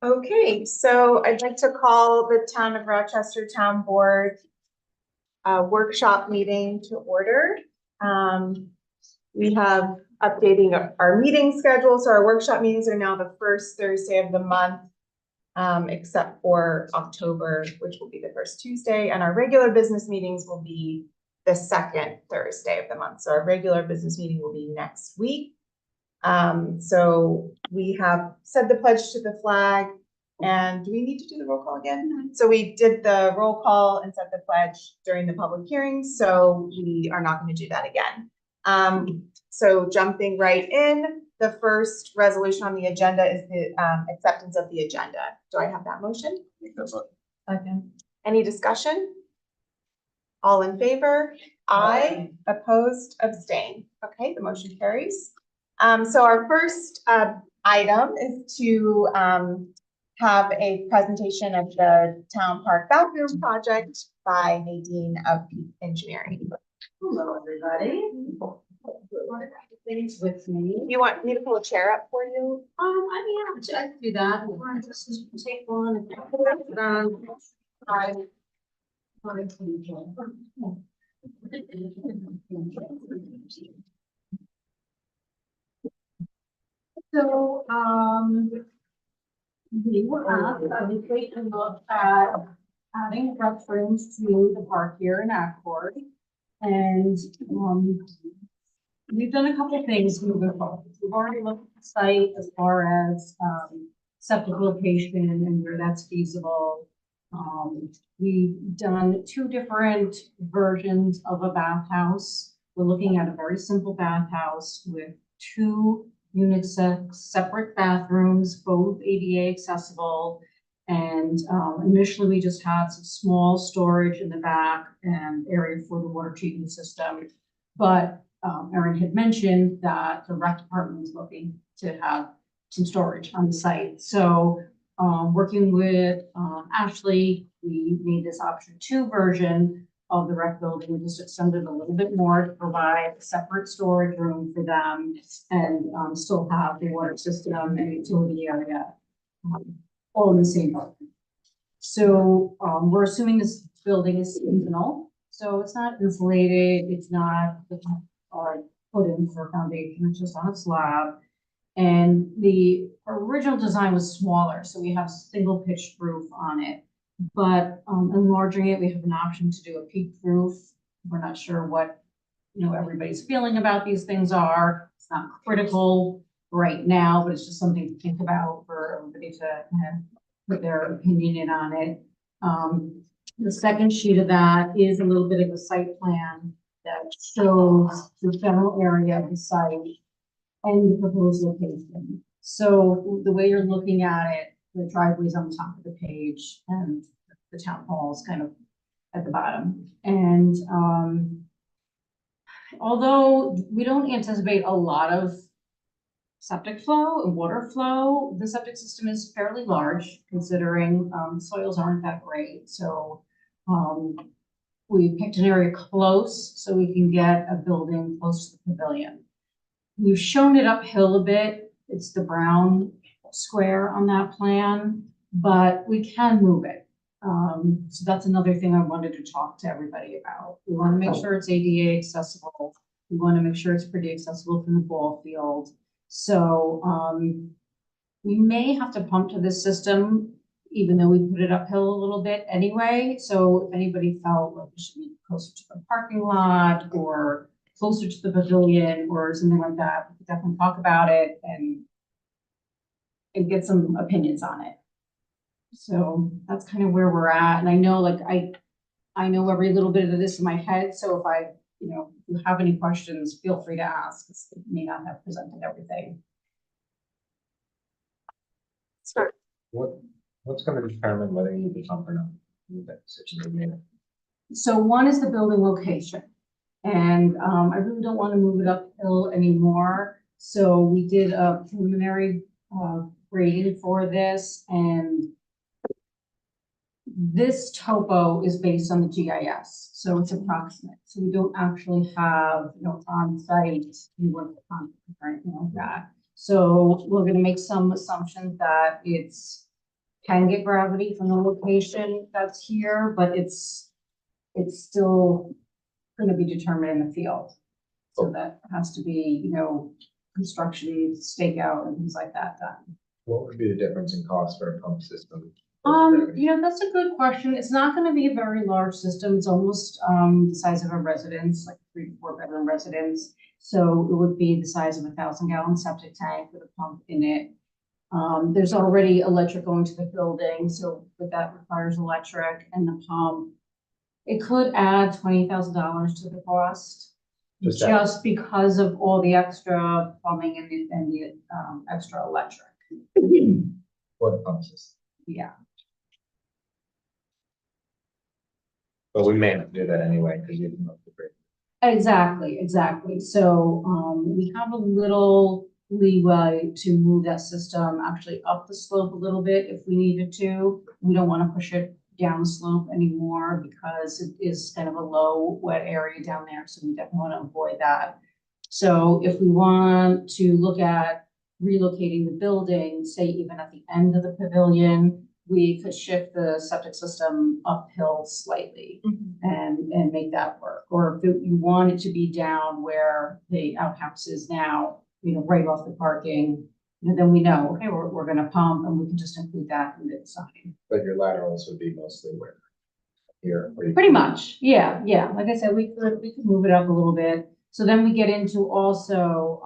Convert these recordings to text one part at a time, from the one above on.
Okay, so I'd like to call the Town of Rochester Town Board workshop meeting to order. We have updating our meeting schedule, so our workshop meetings are now the first Thursday of the month, except for October, which will be the first Tuesday, and our regular business meetings will be the second Thursday of the month. So our regular business meeting will be next week. So we have said the pledge to the flag, and do we need to do the roll call again? So we did the roll call and said the pledge during the public hearing, so we are not going to do that again. So jumping right in, the first resolution on the agenda is the acceptance of the agenda. Do I have that motion? Second. Any discussion? All in favor? Aye. Opposed? Abstain. Okay, the motion carries. So our first item is to have a presentation of the Town Park Bathroom Project by Nadine of Peak Engineering. Hello, everybody. Things with me. You want me to pull a chair up for you? I mean, I can do that. Or just take one and put it on. So, we were asked, obviously, to look at adding restrooms to the park here in Accord. And, we've done a couple things moving forward. We've already looked at the site as far as, septic location and where that's feasible. We've done two different versions of a bathhouse. We're looking at a very simple bathhouse with two separate bathrooms, both ADA accessible. And initially we just had some small storage in the back and area for the water treatment system. But Erin had mentioned that the rec department was looking to have some storage on the site. So working with Ashley, we made this option 2 version of the rec building. We just extended a little bit more to provide a separate storage room for them and still have the water system and utility area all in the same building. So we're assuming this building is seasonal. So it's not insulated, it's not put in for a foundation, it's just on a slab. And the original design was smaller, so we have single pitched roof on it. But enlarging it, we have an option to do a peaked roof. We're not sure what everybody's feeling about these things are. It's not critical right now, but it's just something to think about for everybody to put their opinion in on it. The second sheet of that is a little bit of a site plan that shows the general area of the site and the proposed location. So the way you're looking at it, the driveway's on the top of the page and the town hall's kind of at the bottom. And although we don't anticipate a lot of septic flow and water flow, the septic system is fairly large considering soils aren't that great. So we picked an area close so we can get a building close to the pavilion. We've shown it uphill a bit. It's the brown square on that plan, but we can move it. So that's another thing I wanted to talk to everybody about. We want to make sure it's ADA accessible. We want to make sure it's pretty accessible from the ball field. So we may have to pump to this system, even though we put it uphill a little bit anyway. So if anybody felt like we should be closer to the parking lot or closer to the pavilion or something like that, we could definitely talk about it and get some opinions on it. So that's kind of where we're at. And I know, like, I know every little bit of this in my head. So if if you have any questions, feel free to ask. It may not have presented everything. Sure. What's going to determine whether you need to pump or not? That decision. So one is the building location. And I really don't want to move it uphill anymore. So we did a preliminary grading for this, and this topo is based on the GIS. So it's approximate. So we don't actually have on site or anything like that. So we're going to make some assumptions that it's can get gravity from the location that's here, but it's still gonna be determined in the field. So that has to be, you know, construction, stakeout and things like that done. What would be the difference in cost for a pump system? You know, that's a good question. It's not gonna be a very large system. It's almost, the size of a residence, like 3 to 4 bedroom residence. So it would be the size of a 1,000-gallon septic tank with a pump in it. There's already electric going to the building, so but that requires electric and the pump. It could add $20,000 to the cost, Just that. just because of all the extra plumbing and the extra electric. For the pump system, Yeah. but we may not do that anyway, because you didn't upgrade. Exactly. So, we have a little leeway to move that system actually up the slope a little bit if we needed to. We don't want to push it down the slope anymore because it is kind of a low wet area down there, so we definitely want to avoid that. So if we want to look at relocating the building, say even at the end of the pavilion, we could shift the septic system uphill slightly and make that work. Or if you want it to be down where the outhouse is now, you know, right off the parking, and then we know, okay, we're gonna pump and we can just include that in the design. But your laterals would be mostly where? Here. where you- Pretty much, yeah. Like I said, we could move it up a little bit. So then we get into also,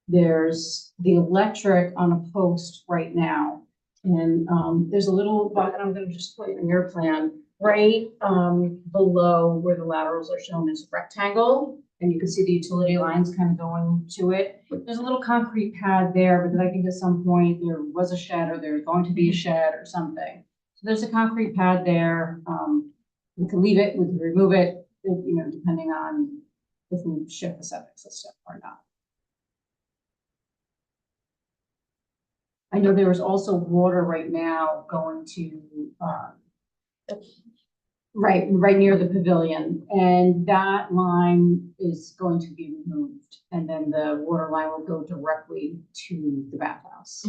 there's the electric on a post right now. And, there's a little bucket, I'm gonna just put it in your plan, right, below where the laterals are shown is a rectangle. And you can see the utility lines kind of going to it. There's a little concrete pad there because I think at some point there was a shed or there's going to be a shed or something. So there's a concrete pad there. We can leave it, we can remove it, you know, depending on if we shift the septic system or not. I know there is also water right now going to, right near the pavilion, and that line is going to be removed. And then the water line will go directly to the bathhouse.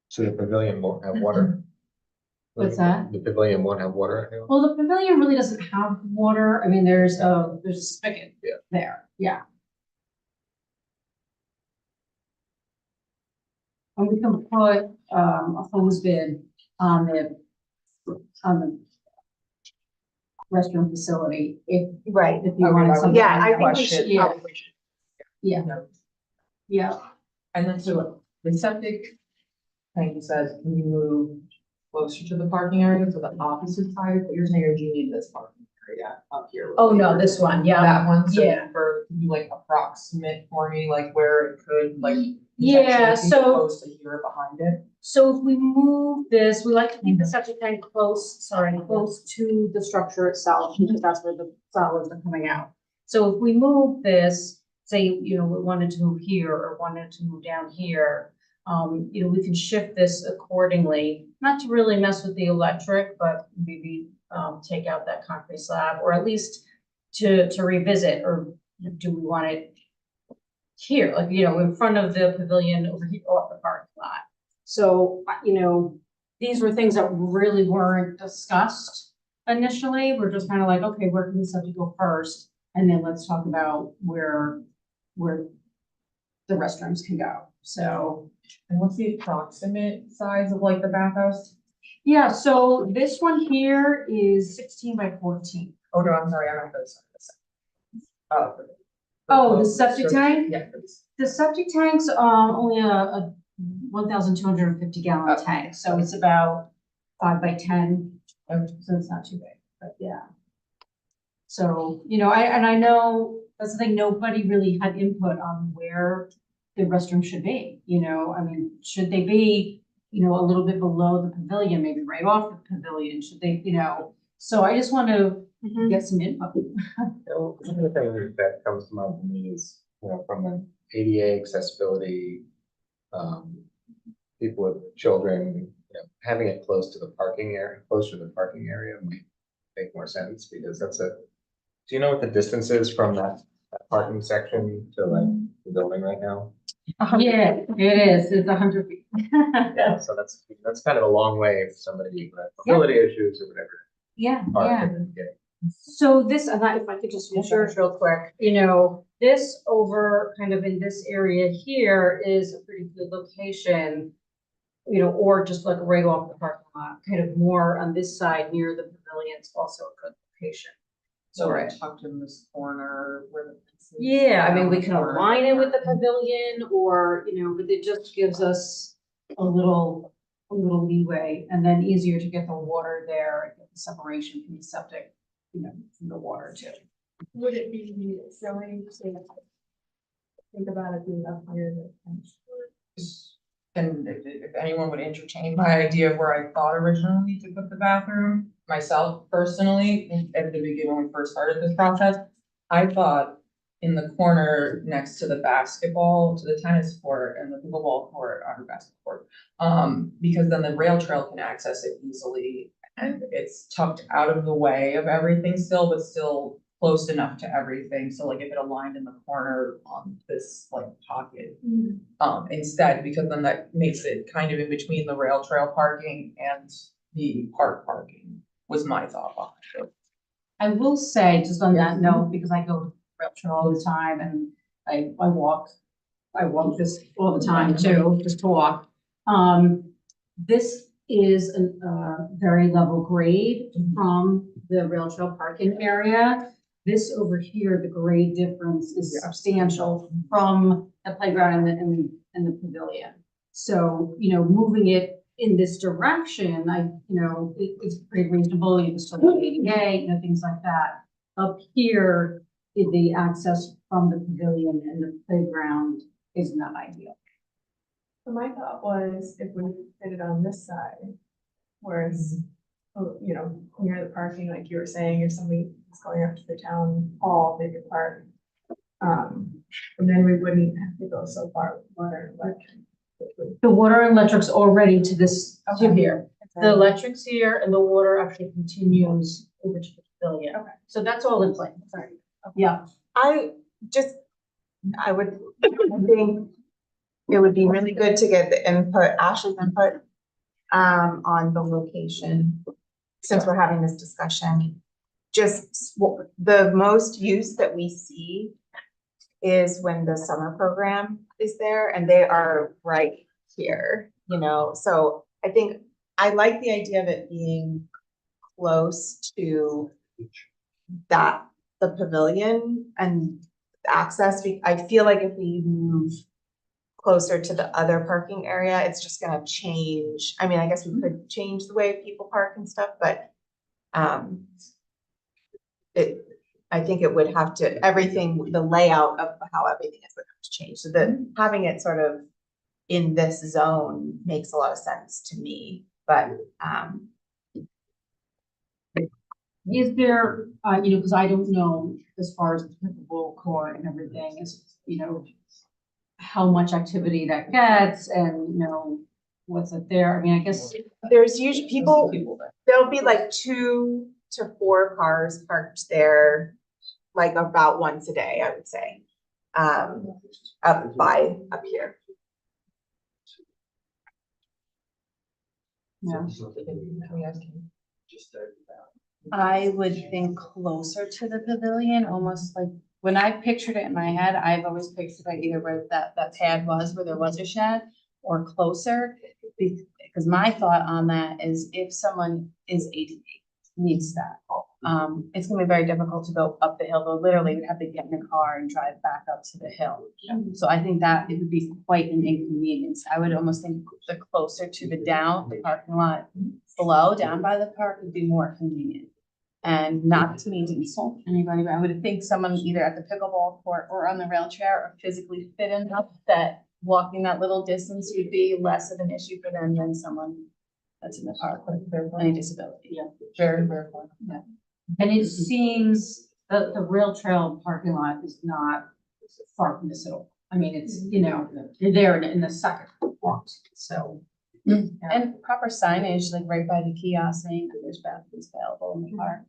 So the pavilion won't have water? What's that? The pavilion won't have water? anymore? Well, the pavilion really doesn't have water. I mean, there's a spigot there, yeah. And we can put a hose bid on the restroom facility if Right. you Okay, wanted that was something. Yeah, I like think that. we should Yeah, probably. yeah, No. yeah. And then so the septic tank says, can you move closer to the parking area to the opposite side? But you're saying, or do you need this parking area up here? Oh, no, this one, yeah. That one, so Yeah. for, can you like approximate for me, like where it could, like. Yeah, potentially be so, Close to here behind it? so if we move this, we like to keep the septic tank close to the structure itself, because that's where the solids are coming out. So if we move this, say, you know, we wanted to move here or wanted to move down here, you know, we can shift this accordingly, not to really mess with the electric, but maybe, take out that concrete slab, or at least to revisit, or do we want it here, like, you know, in front of the pavilion over here off the parking lot. So, you know, these were things that really weren't discussed initially. We're just kind of like, okay, where can the septic go first? And then let's talk about where the restrooms can go. So, And what's the approximate size of like the bathhouse? yeah, so this one here is 16 by 14. Oh, no, I'm sorry, I don't know this. Oh. Oh, the septic tank? Yeah, for this. The septic tank's only a 1,250 gallon tank, so it's about 5 by 10. So it's not too big, but yeah. So, you know, I know, that's the thing, nobody really had input on where the restroom should be, you know, I mean, should they be, you know, a little bit below the pavilion, maybe right off the pavilion, should they, you know? So I just want to get some input. One of the things that comes to mind for me is, you know, from an ADA accessibility, people with children, you know, having it close to the parking area, closer to the parking area might make more sense, because that's do you know what the distance is from that parking section to like the building right now? Yeah, it is, it's 100 feet. Yeah, so that's kind of a long way for somebody who has mobility issues or whatever. Yeah, park yeah. and get- So this, and if I could just use yours real quick, you know, this over kind of in this area here is a pretty good location. You know, or just like right off the parking lot, kind of more on this side near the pavilions, also a good location. So for right it. tucked in this corner where the. fence is Yeah, I mean, down we the can corner. align it with the pavilion or, you know, but it just gives us a little leeway and then easier to get the water there, get the separation from the septic, you know, from the water too. Would it be silly to think about it being up near the fence? And if anyone would entertain my idea of where I thought originally to put the bathroom, myself personally, at the beginning when we first started this process, I thought in the corner next to the basketball, to the tennis court and the pickleball court, or basketball court. Because then the rail trail can access it easily and it's tucked out of the way of everything still, but still close enough to everything. So like if it aligned in the corner on this like pocket. Instead, because then that makes it kind of in between the rail trail parking and the park parking, was my thought behind it. I will say, just on that note, because I go rail trail all the time and I walk this all the time too, just to walk. This is a very level grade from the rail trail parking area. This over here, the grade difference is substantial from the playground and the pavilion. So, you know, moving it in this direction, it's pretty reasonable, you can still do ADA, you know, things like that. Up here, the access from the pavilion and the playground is not ideal. So my thought was if we did it on this side, whereas, you know, near the parking, like you were saying, if somebody is going up to the town hall, they could park. And then we wouldn't have to go so far with water and electric. The water and electric's already to this, to Okay. here. The electric's here and the water actually continues over to the pavilion. Okay. So that's all in place. Sorry. Yeah. I would, I think it would be really good to get the input, Ashley's input, on the location, since we're having this discussion. Just the most use that we see is when the summer program is there and they are right here, you know? So I think I like the idea of it being close to the pavilion and access. I feel like if we move closer to the other parking area, it's just gonna change. I mean, I guess we could change the way people park and stuff, but I think it would have to, the layout of how everything is would have to change. So that having it sort of in this zone makes a lot of sense to me, but Is there, because I don't know as far as the pickleball court and everything is, how much activity that gets and, what's it there? I mean, I guess. there's usually there'll be like 2 to 4 cars parked there, like about once a day, I would say. Up here. Yeah. I would think closer to the pavilion, almost like, when I pictured it in my head, I've always pictured like either where that pad was, where there was a shed, or closer. Because my thought on that is if someone is ADA, needs that, it's gonna be very difficult to go up the hill. They'll literally would have to get in the car and drive back up to the hill. So I think that it would be quite an inconvenience. I would almost think the closer to the parking lot below, down by the park would be more convenient. And not to mean to insult anybody, but I would think someone either at the pickleball court or on the rail chair are physically fit enough that walking that little distance would be less of an issue for them than someone that's in the park with any disability. Yeah. Very, very fun. Yeah. And it seems that the rail trail parking lot is not far from this at all. I mean, it's, you're there in the second walk, so. And proper signage, like right by the kiosk saying that there's bathrooms available in the park.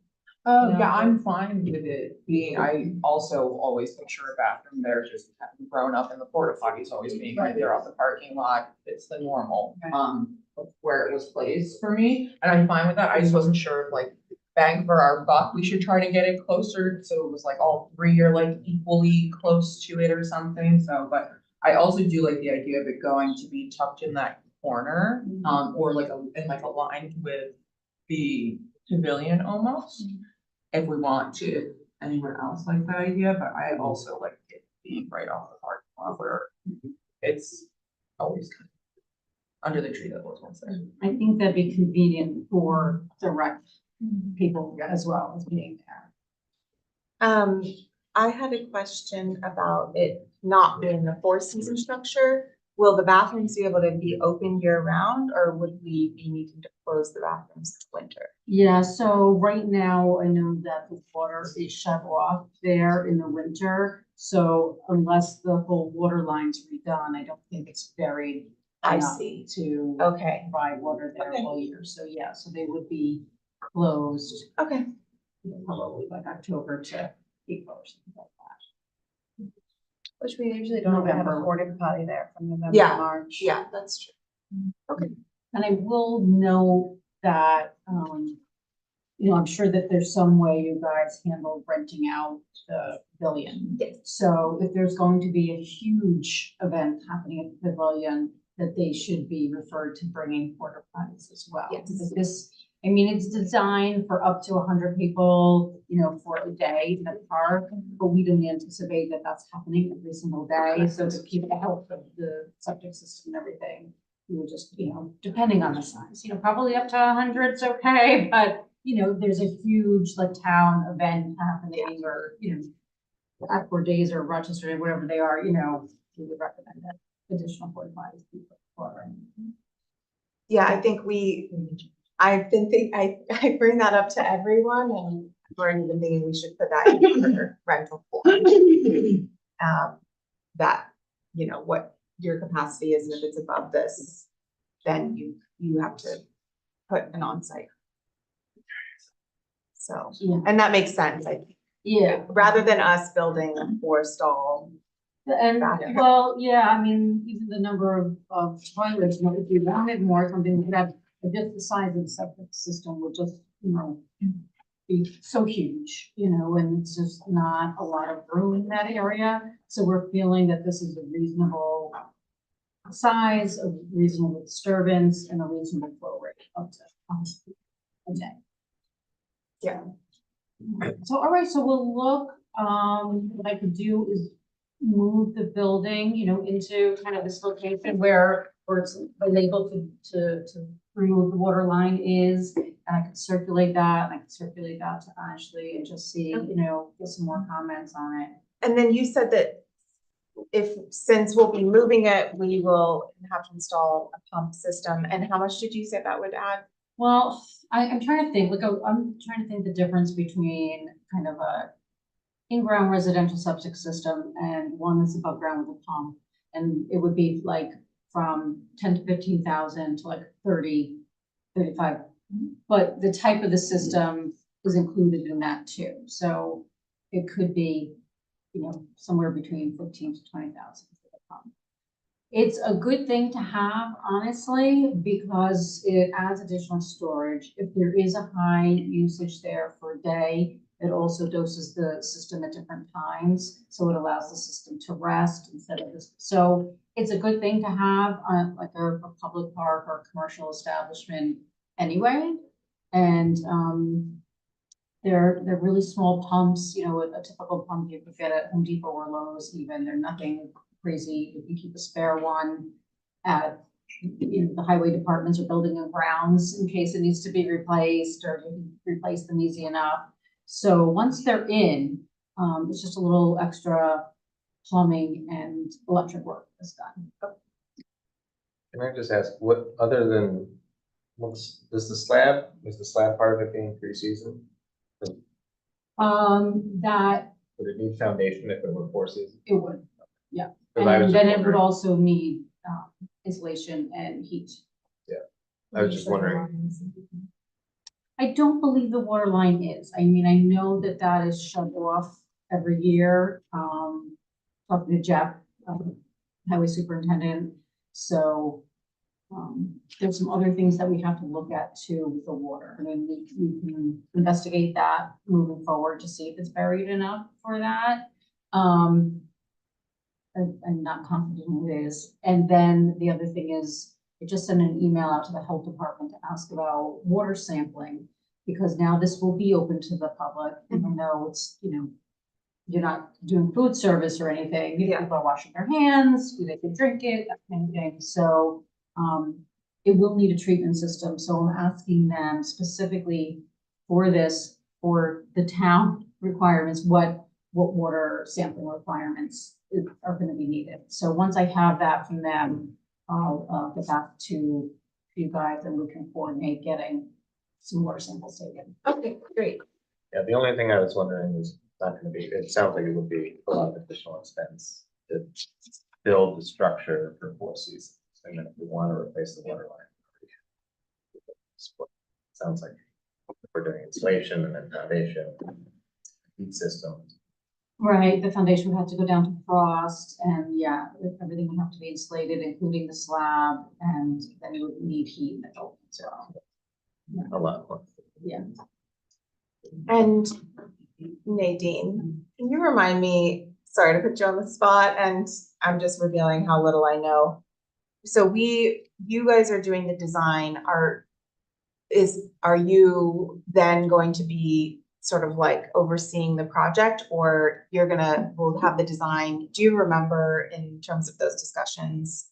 Oh, Yeah. yeah, I'm fine with it being, I also always picture a bathroom there, just having grown up in the porta potties always being right there off the parking lot. It's the normal, Right. of where it was placed for me, and I'm fine with that. I just wasn't sure if like bang for our buck, we should try to get it closer, so it was like all three are like equally close to it or something, so, but I also do like the idea of it going to be tucked in that corner, or like aligned with the pavilion almost. If we want to, anyone else like that idea, but I also like it being right off the parking lot where it's always kind of under the tree that was once there. I think that'd be convenient for direct people as well as being there. I had a question about it not being a four-season structure. Will the bathrooms be able to be open year-round, or would we be needing to close the bathrooms this winter? Yeah, so right now I know that the water is shut off there in the winter. So unless the whole water line's redone, I don't think it's buried I enough see. to Okay, provide water there Okay. all year. So yeah, so they would be closed okay. probably like October to April or something like that. Which we usually don't have a November. porta potty there from November Yeah, to March. Yeah, that's true. Okay. And I will note that, I'm sure that there's some way you guys handle renting out the pavilion. Yes. So if there's going to be a huge event happening at the pavilion, that they should be referred to bringing porta potties as well. Yes. Because this, it's designed for up to 100 people, for a day in the park, but we don't anticipate that that's happening every single day. So to keep the health of the septic system and everything, we would just, depending on the size, probably up to 100's okay, but there's a huge like town event happening or, Aqua Days or Rochester, whatever they are, we would recommend that additional 45 people for. Yeah, I think I've been I bring that up to everyone, and we're even thinking we should put that in our rental form. That, what your capacity is, and if it's above this, then you have to put an onsite. So, Yeah. and that makes sense, Yeah. rather than us building a 4-stall. And, Bathroom. well, yeah, even the number of toilets, if you wanted more, something like that, just the size of the septic system would just, be so huge, and it's just not a lot of room in that area. So we're feeling that this is a reasonable size, a reasonable disturbance, and a reasonable flow rate up to a day. Yeah. So, all right, so we'll look, what I could do is move the building, into kind of this location where it's labeled to remove the water line is, and I could circulate that, and I could circulate that to Ashley and just see, get some more comments on it. And then you said that since we'll be moving it, we will have to install a pump system. And how much did you say that would add? Well, I'm trying to think, I'm trying to think the difference between kind of a in-ground residential septic system and one that's above ground with a pump. And it would be like from 10 to 15,000 to like 30, 35. But the type of the system is included in that too. So it could be, somewhere between 15 to 20,000 for the pump. It's a good thing to have, honestly, because it adds additional storage. If there is a high usage there for a day, it also doses the system at different times. So it allows the system to rest instead of this. So it's a good thing to have on like a public park or a commercial establishment anyway. And they're really small pumps, a typical pump you could get at Home Depot or Lowe's even. They're nothing crazy. You can keep a spare one at the highway departments or building and grounds in case it needs to be replaced, or you can replace them easy enough. So once they're in, it's just a little extra plumbing and electric work that's done. Can I just ask, what, other than, is the slab part of it being pre-season? That Would it need foundation if it were 4-season? it would, 'Cause I was and just then it would wondering- also need, insulation and heat. I was just wondering, I don't believe the water line is. I mean, I know that that is shut off every year. Talking to Jeff, highway superintendent. So, there's some other things that we have to look at too with the water. I mean, we can investigate that moving forward to see if it's buried enough for that. I'm not confident it is. And then the other thing is, I just sent an email out to the health department to ask about water sampling, because now this will be open to the public, even though it's, you're not doing food service or anything. Yeah. People are washing their hands, they can drink it, that kind of thing. So, it will need a treatment system. So I'm asking them specifically for this, for the town requirements, what water sampling requirements are gonna be needed. So once I have that from them, I'll get back to you guys and we can coordinate getting some water samples taken. Okay, great. Yeah, the only thing I was wondering is not gonna be, it sounds like it would be a lot of additional expense to build the structure for Four Seasons. And then if we want to replace the water line. Sounds like if we're doing insulation and then foundation, heat system. Right, the foundation would have to go down to frost and yeah, everything would have to be insulated, including the slab, and then you would need heat in the building as well. A lot more. Yeah. And Nadine, can you remind me, sorry to put you on the spot, and I'm just revealing how little I know. So you guys are doing the design, are you then going to be sort of like overseeing the project, or we'll have the design? Do you remember in terms of those discussions?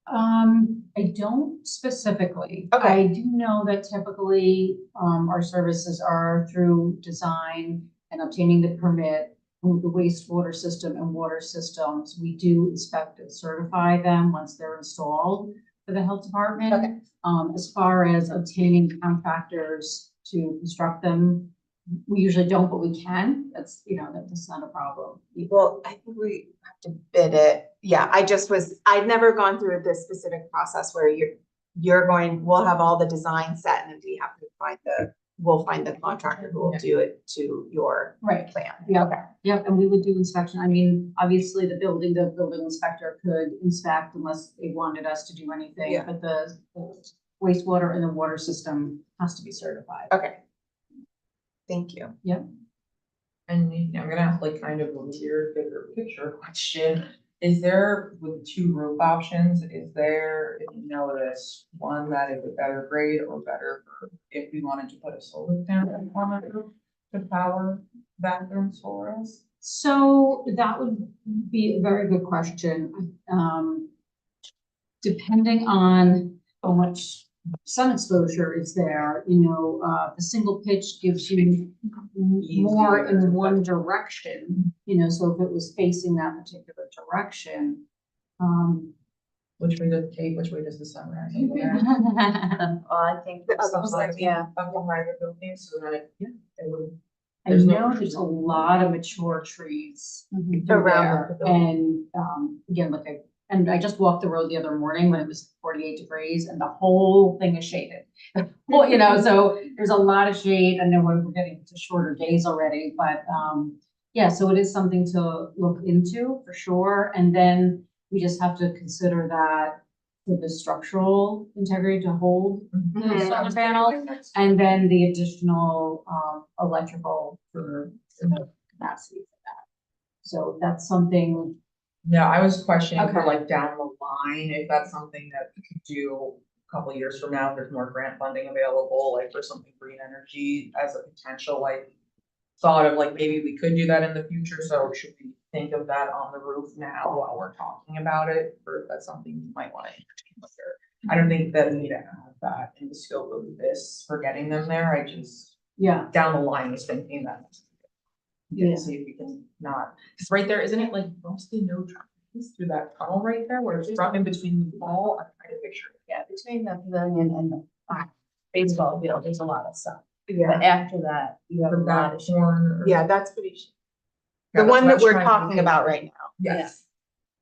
I don't specifically. Okay. I do know that typically, our services are through design and obtaining the permit. With the wastewater system and water systems, we do inspect and certify them once they're installed for the health department. Okay. As far as obtaining contractors to construct them, we usually don't, but we can. That's not a problem. Well, I think we have to bid it. Yeah, I'd never gone through this specific process where we'll have all the design set and then we have to we'll find the contractor who will do it to your Right. plan. Yeah. Okay. Yep, and we would do inspection. I mean, obviously, the building inspector could inspect unless they wanted us to do anything. Yeah. But the wastewater and the water system has to be certified. Okay. Thank you. And I'm gonna ask like kind of a weird bigger picture question. Is there, with two roof options, is there, if you notice, one that is a better grade or better for if we wanted to put a solar panel on the roof to power bathrooms for us? So that would be a very good question. Depending on how much sun exposure is there, the single pitch gives you more in one direction, so if it was facing that particular direction. Which way does the sun rise? Well, I think. The other side, Yeah. Up behind the building, so that, it would. I There's no- know there's a lot of mature trees through Around there, the building. and, again, I just walked the road the other morning when it was 48 degrees and the whole thing is shaded. Well, so there's a lot of shade, and then we're getting to shorter days already, but, yeah, so it is something to look into for sure, and then we just have to consider that for the structural integrity to hold the Mhm. solar panel. And then the additional electrical for the capacity for that. So that's something. Yeah, I was questioning for Okay. like down the line, if that's something that we could do a couple of years from now, if there's more grant funding available, like for something green energy as a potential like. Thought of like, maybe we could do that in the future, so should we think of that on the roof now while we're talking about it, or if that's something you might wanna entertain later? I don't think that we need to have that in the scope of this for getting them there, I just, Yeah, down the line was thinking that. Yeah. See if we can not, cause right there, isn't it like mostly no trees through that tunnel right there, where it's from in between the wall, I'm trying to picture it. Yeah, between the pavilion and the baseball field, there's a lot of stuff. Yeah, But after that, you have a From lot that of. corner. yeah, that's pretty, Yeah, the that's one what I that was we're trying to talking think. about right now. Yes,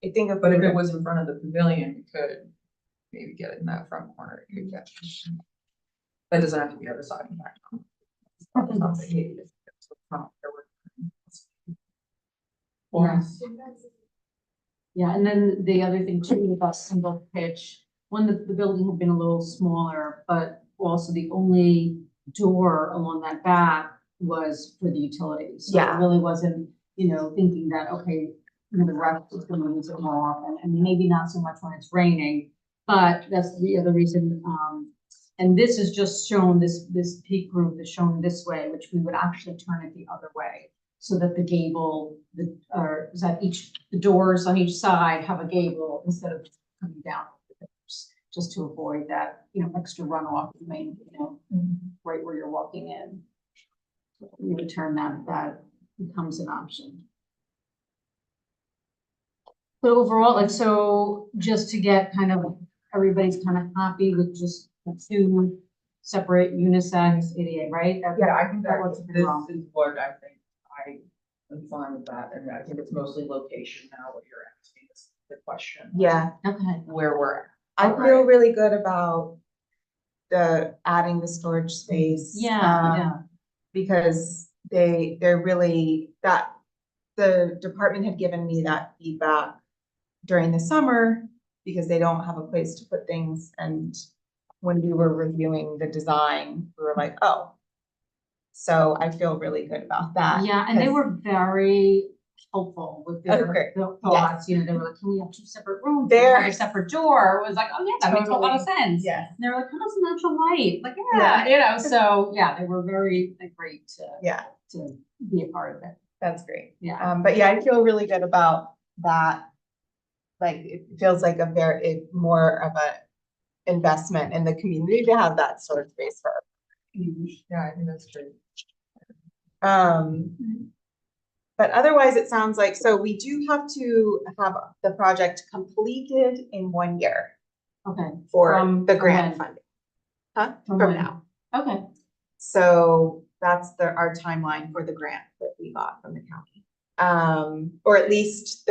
I think if but we if it were, was in front of the pavilion, we could maybe get it in that front corner, you could get. That doesn't have to be our deciding factor. It's not the gate, it's not their work. Or- Yeah, and then the other thing too about single pitch, one, the building had been a little smaller, but also the only door along that back was for the utilities. So Yeah. it really wasn't, thinking that, okay, the rest is gonna use it more often, and maybe not so much when it's raining. But that's the other reason, and this is just shown, this peak roof is shown this way, which we would actually turn it the other way. So that the gable, the doors on each side have a gable instead of coming down. Just to avoid that, extra runoff, right where you're walking in. We would turn that becomes an option. So overall, so just to get everybody's kind of happy with just 2 separate unisex ADA, right? Yeah, I think that That looks this wrong. is what I think I am fine with that, and I think it's mostly location now, what you're asking is the question. Yeah, Okay. Where we're at. I feel really good about adding the storage space. Yeah. Because they're really, the department had given me that feedback during the summer because they don't have a place to put things, and when we were reviewing the design, we were like, oh. So I feel really good about that. Yeah, and they 'cause- were very helpful with their Okay. their thoughts, they were like, can we have 2 separate rooms? They're- Have a separate door, it was like, oh yeah, that makes a lot of sense. Yes, And they're like, how does natural light? Like, so, yeah, they were very great yeah, to be a part of it. that's great. Yeah. But yeah, I feel really good about that. Like, it feels like more of a investment in the community to have that storage space for. Yeah, I think that's great. But otherwise, it sounds like, so we do have to have the project completed in 1 year Okay, for From- the from grant when? funding. Huh? From From when? now. okay, So that's our timeline for the grant that we got from the county. Or at least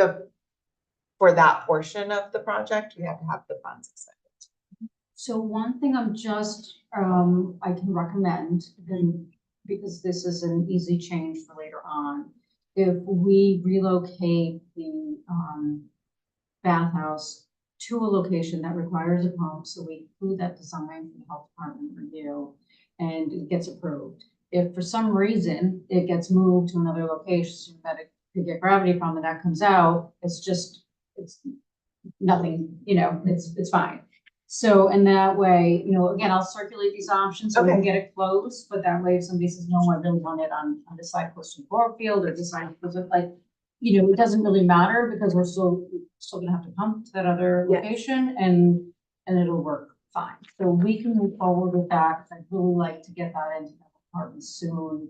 for that portion of the project, we have to have the funds expended. so one thing I'm just, I can recommend, and because this is an easy change for later on. If we relocate the bathhouse to a location that requires a pump, so we include that design for the health department review and it gets approved. If for some reason it gets moved to another location that it could get gravity from and that comes out, it's nothing, it's fine. So in that way, again, I'll circulate these options so we can Okay. get it closed, but that way if somebody says, no, I really want it on this side close to Brookfield or this side, because of it doesn't really matter because we're still gonna have to pump to that other Yes. location and it'll work fine. So we can move forward with that, 'cause I'd really like to get that into the department soon.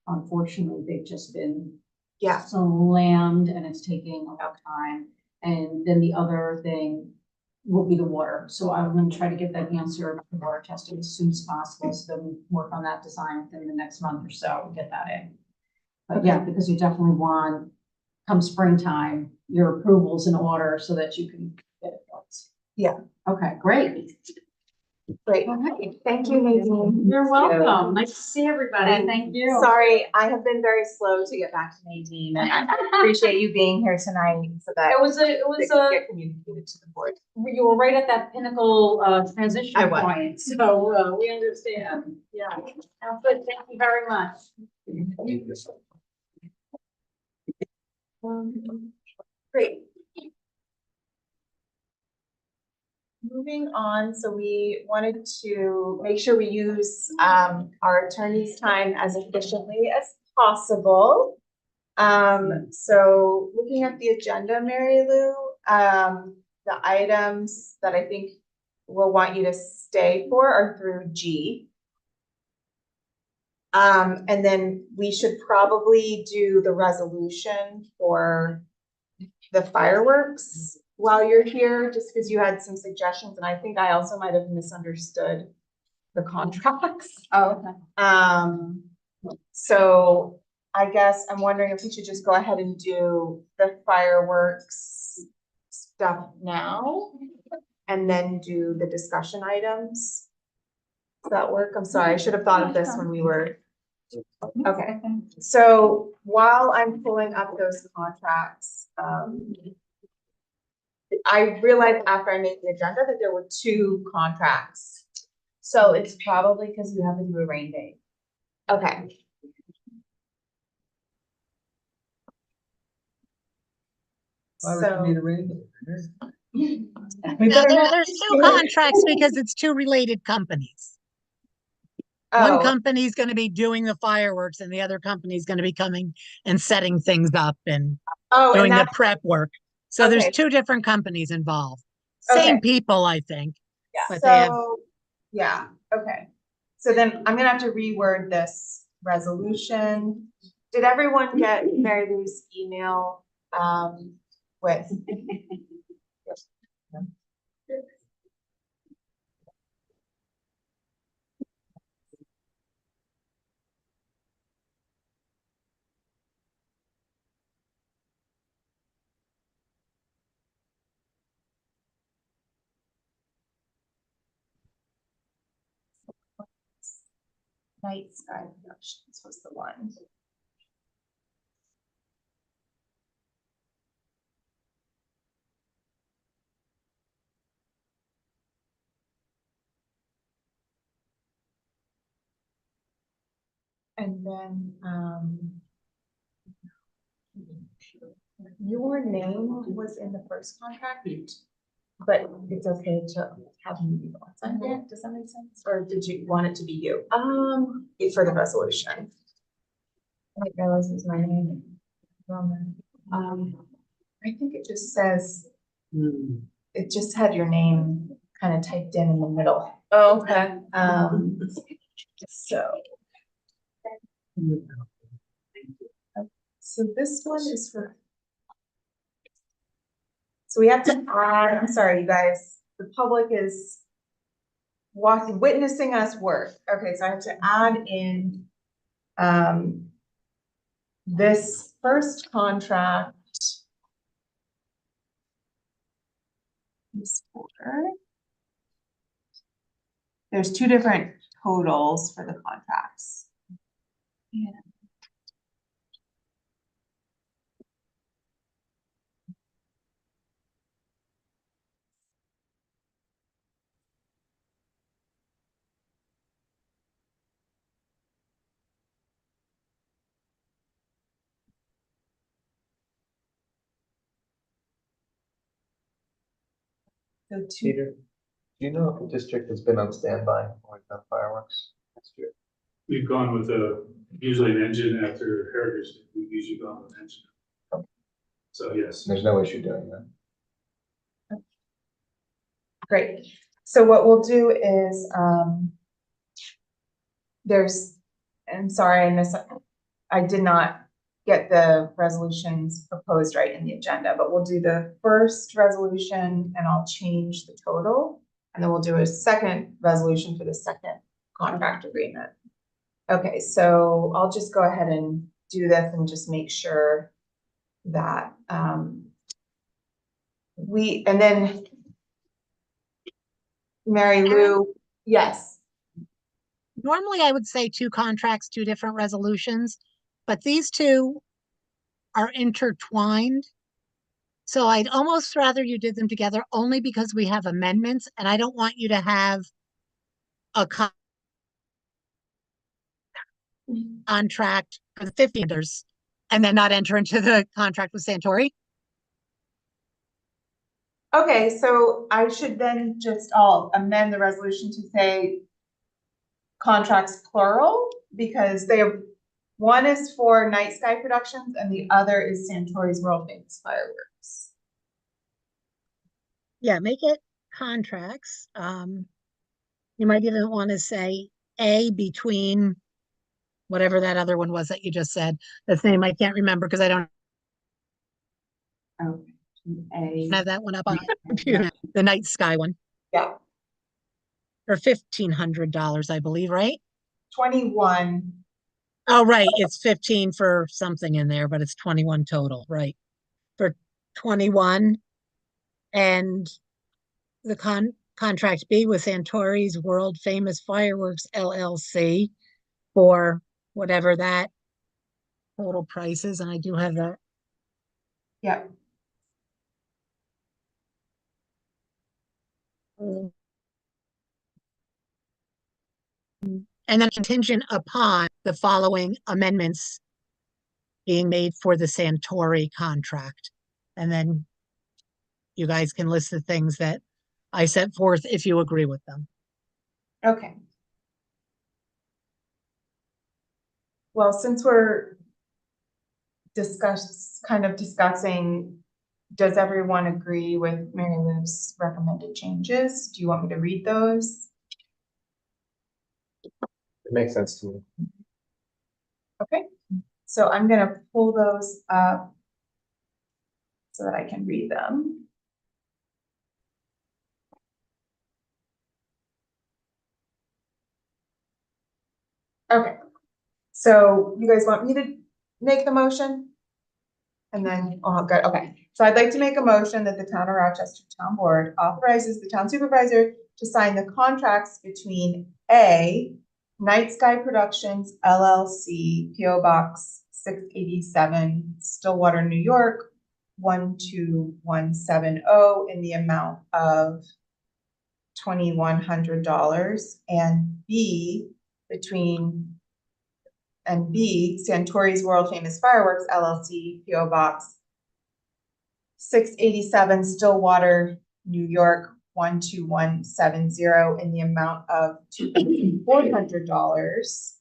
Unfortunately, they've just been Yeah, slammed and it's taking a lot of time. And then the other thing will be the water. So I'm gonna try to get that answer for water testing as soon as possible, so then we work on that design within the next month or so and get that in. But yeah, because you definitely want, come springtime, your approvals in order so that you can get it built. Yeah. Okay, great. great. All right. Thank you, Nadine. You're welcome. Nice to see everybody. And Thank you. Sorry, I have been very slow to get back to Nadine, and I appreciate you being here tonight so that It was it can get communicated to the board. you were right at that pinnacle transition I was. point, so we understand. Yeah. But thank you very much. Great. Moving on, so we wanted to make sure we use our attorney's time as efficiently as possible. So looking at the agenda, Mary Lou, the items that I think we'll want you to stay for are through G. And then we should probably do the resolution for the fireworks while you're here, just because you had some suggestions, and I think I also might have misunderstood the contracts. Oh, okay. So I guess I'm wondering if we should just go ahead and do the fireworks stuff now and then do the discussion items. Does that work? I'm sorry, I should have thought of this when we were. Okay, so while I'm pulling up those contracts, I realized after I made the agenda that there were two contracts. So it's probably because you have to do a rain date. Okay. Why would you need So. a rating? we Yeah, better not there's do two it. contracts because it's two related companies. One Oh, company's gonna be doing the fireworks and the other company's gonna be coming and setting things up and oh, and doing the that's, prep work. So there's Okay. two different companies involved. Okay. Same people, I think. yeah, But they have, so, yeah, okay. So then I'm gonna have to reword this resolution. Did everyone get Mary Lou's email, with? Night Sky Productions was the one. And then, your name was in the first contract, but it's okay to have me be the one sign it, does that make sense? Or did you want it to be you? For the resolution. I didn't realize it was my name. I think it just says, it just had your name kind of typed in the middle. Oh, okay. So. So this one is for. So we have to add, I'm sorry, you guys, the public is witnessing us work. Okay, so I have to add in, this first contract. This folder. There's two different totals for the contracts. Yeah. So two, Peter, do you know if the district has been on standby when we've done fireworks next year? We've gone with usually an engine after Heritage, we've usually gone with an engine. So yes, There's no issue doing that. great. So what we'll do is, I'm sorry, I did not get the resolutions proposed right in the agenda, but we'll do the first resolution and I'll change the total. And then we'll do a second resolution for the second contract agreement. Okay, so I'll just go ahead and do this and just make sure that, and then Mary Lou, yes. normally I would say two contracts, two different resolutions, but these two are intertwined. So I'd almost rather you did them together only because we have amendments and I don't want you to have a contract for the 50ers and then not enter into the contract with Santori. Okay, so I should then I'll amend the resolution to say contracts plural, because one is for Night Sky Productions and the other is Santori's World Famous Fireworks. Yeah, make it contracts. You might even want to say A between whatever that other one was that you just said. That's name I can't remember because I don't Okay, have that one up on my computer. The Night Sky one. yeah, For $1,500, I believe, right? 21. Oh, right. It's 15 for something in there, but it's 21 total, right? For 21. And the contract B with Santori's World Famous Fireworks LLC for whatever that total price is, and I do have that. Yep. And then contingent upon the following amendments being made for the Santori contract. And then you guys can list the things that I set forth if you agree with them. Okay. Well, since we're discussing, does everyone agree with Mary Lou's recommended changes? Do you want me to read those? It makes sense to me. Okay, so I'm gonna pull those up so that I can read them. Okay, so you guys want me to make the motion? And then, oh, good, okay. So I'd like to make a motion that the Town of Rochester Town Board authorizes the town supervisor to sign the contracts between A, Night Sky Productions LLC, PO Box 687, Stillwater, New York, 12170, in the amount of $2,100, and B, Santori's World Famous Fireworks LLC, PO Box 687, Stillwater, New York, 12170, in the amount of $2,400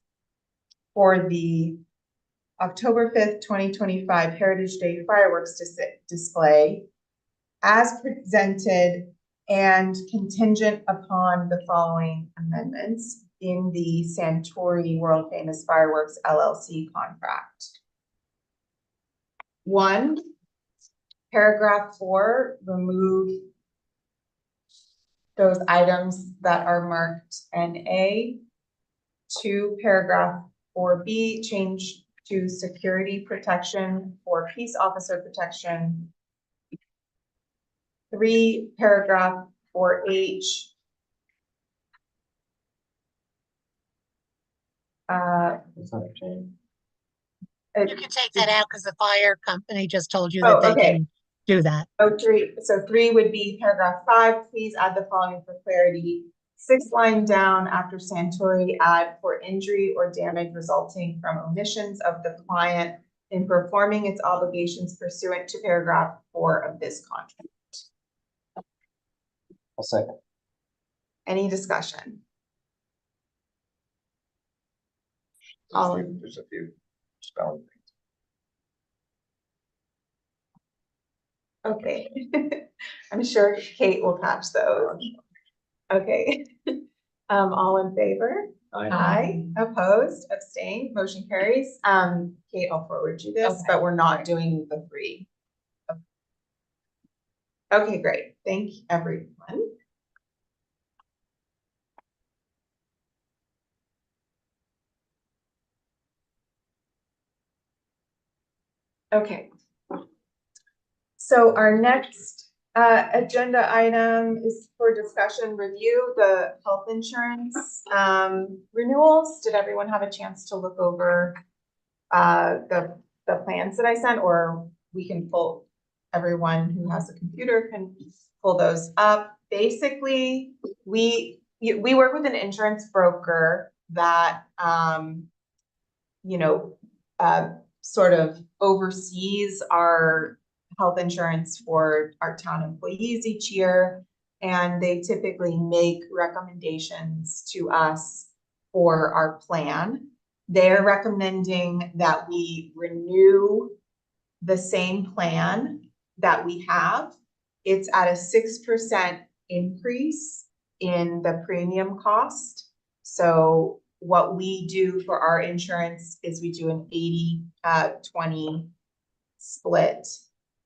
for the October 5th, 2025 Heritage Day fireworks display as presented and contingent upon the following amendments in the Santori World Famous Fireworks LLC contract. 1, paragraph 4, remove those items that are marked NA. 2, paragraph 4B, change to security protection for peace officer protection. 3, paragraph 4H, It's not a change. You can take that out because the fire company just told you Oh, that they okay. can do that. Oh, 3, so 3 would be paragraph 5, please add the following for clarity. 6th line down after Santori, add for injury or damage resulting from omissions of the client in performing its obligations pursuant to paragraph 4 of this contract. I'll second. Any discussion? There's a few spelling things. Okay. I'm sure Kate will catch those. Okay. All in favor? Aye. Opposed, abstained, motion carries. Kate, I'll forward you this, Okay. but we're not doing the 3. Okay, great. Thank you, everyone. Okay. So our next agenda item is for discussion review, the health insurance renewals. Did everyone have a chance to look over the plans that I sent, or we can pull, everyone who has a computer can pull those up. Basically, we work with an insurance broker that sort of oversees our health insurance for our town employees each year, and they typically make recommendations to us for our plan. They're recommending that we renew the same plan that we have. It's at a 6% increase in the premium cost. So what we do for our insurance is we do an 80-20 split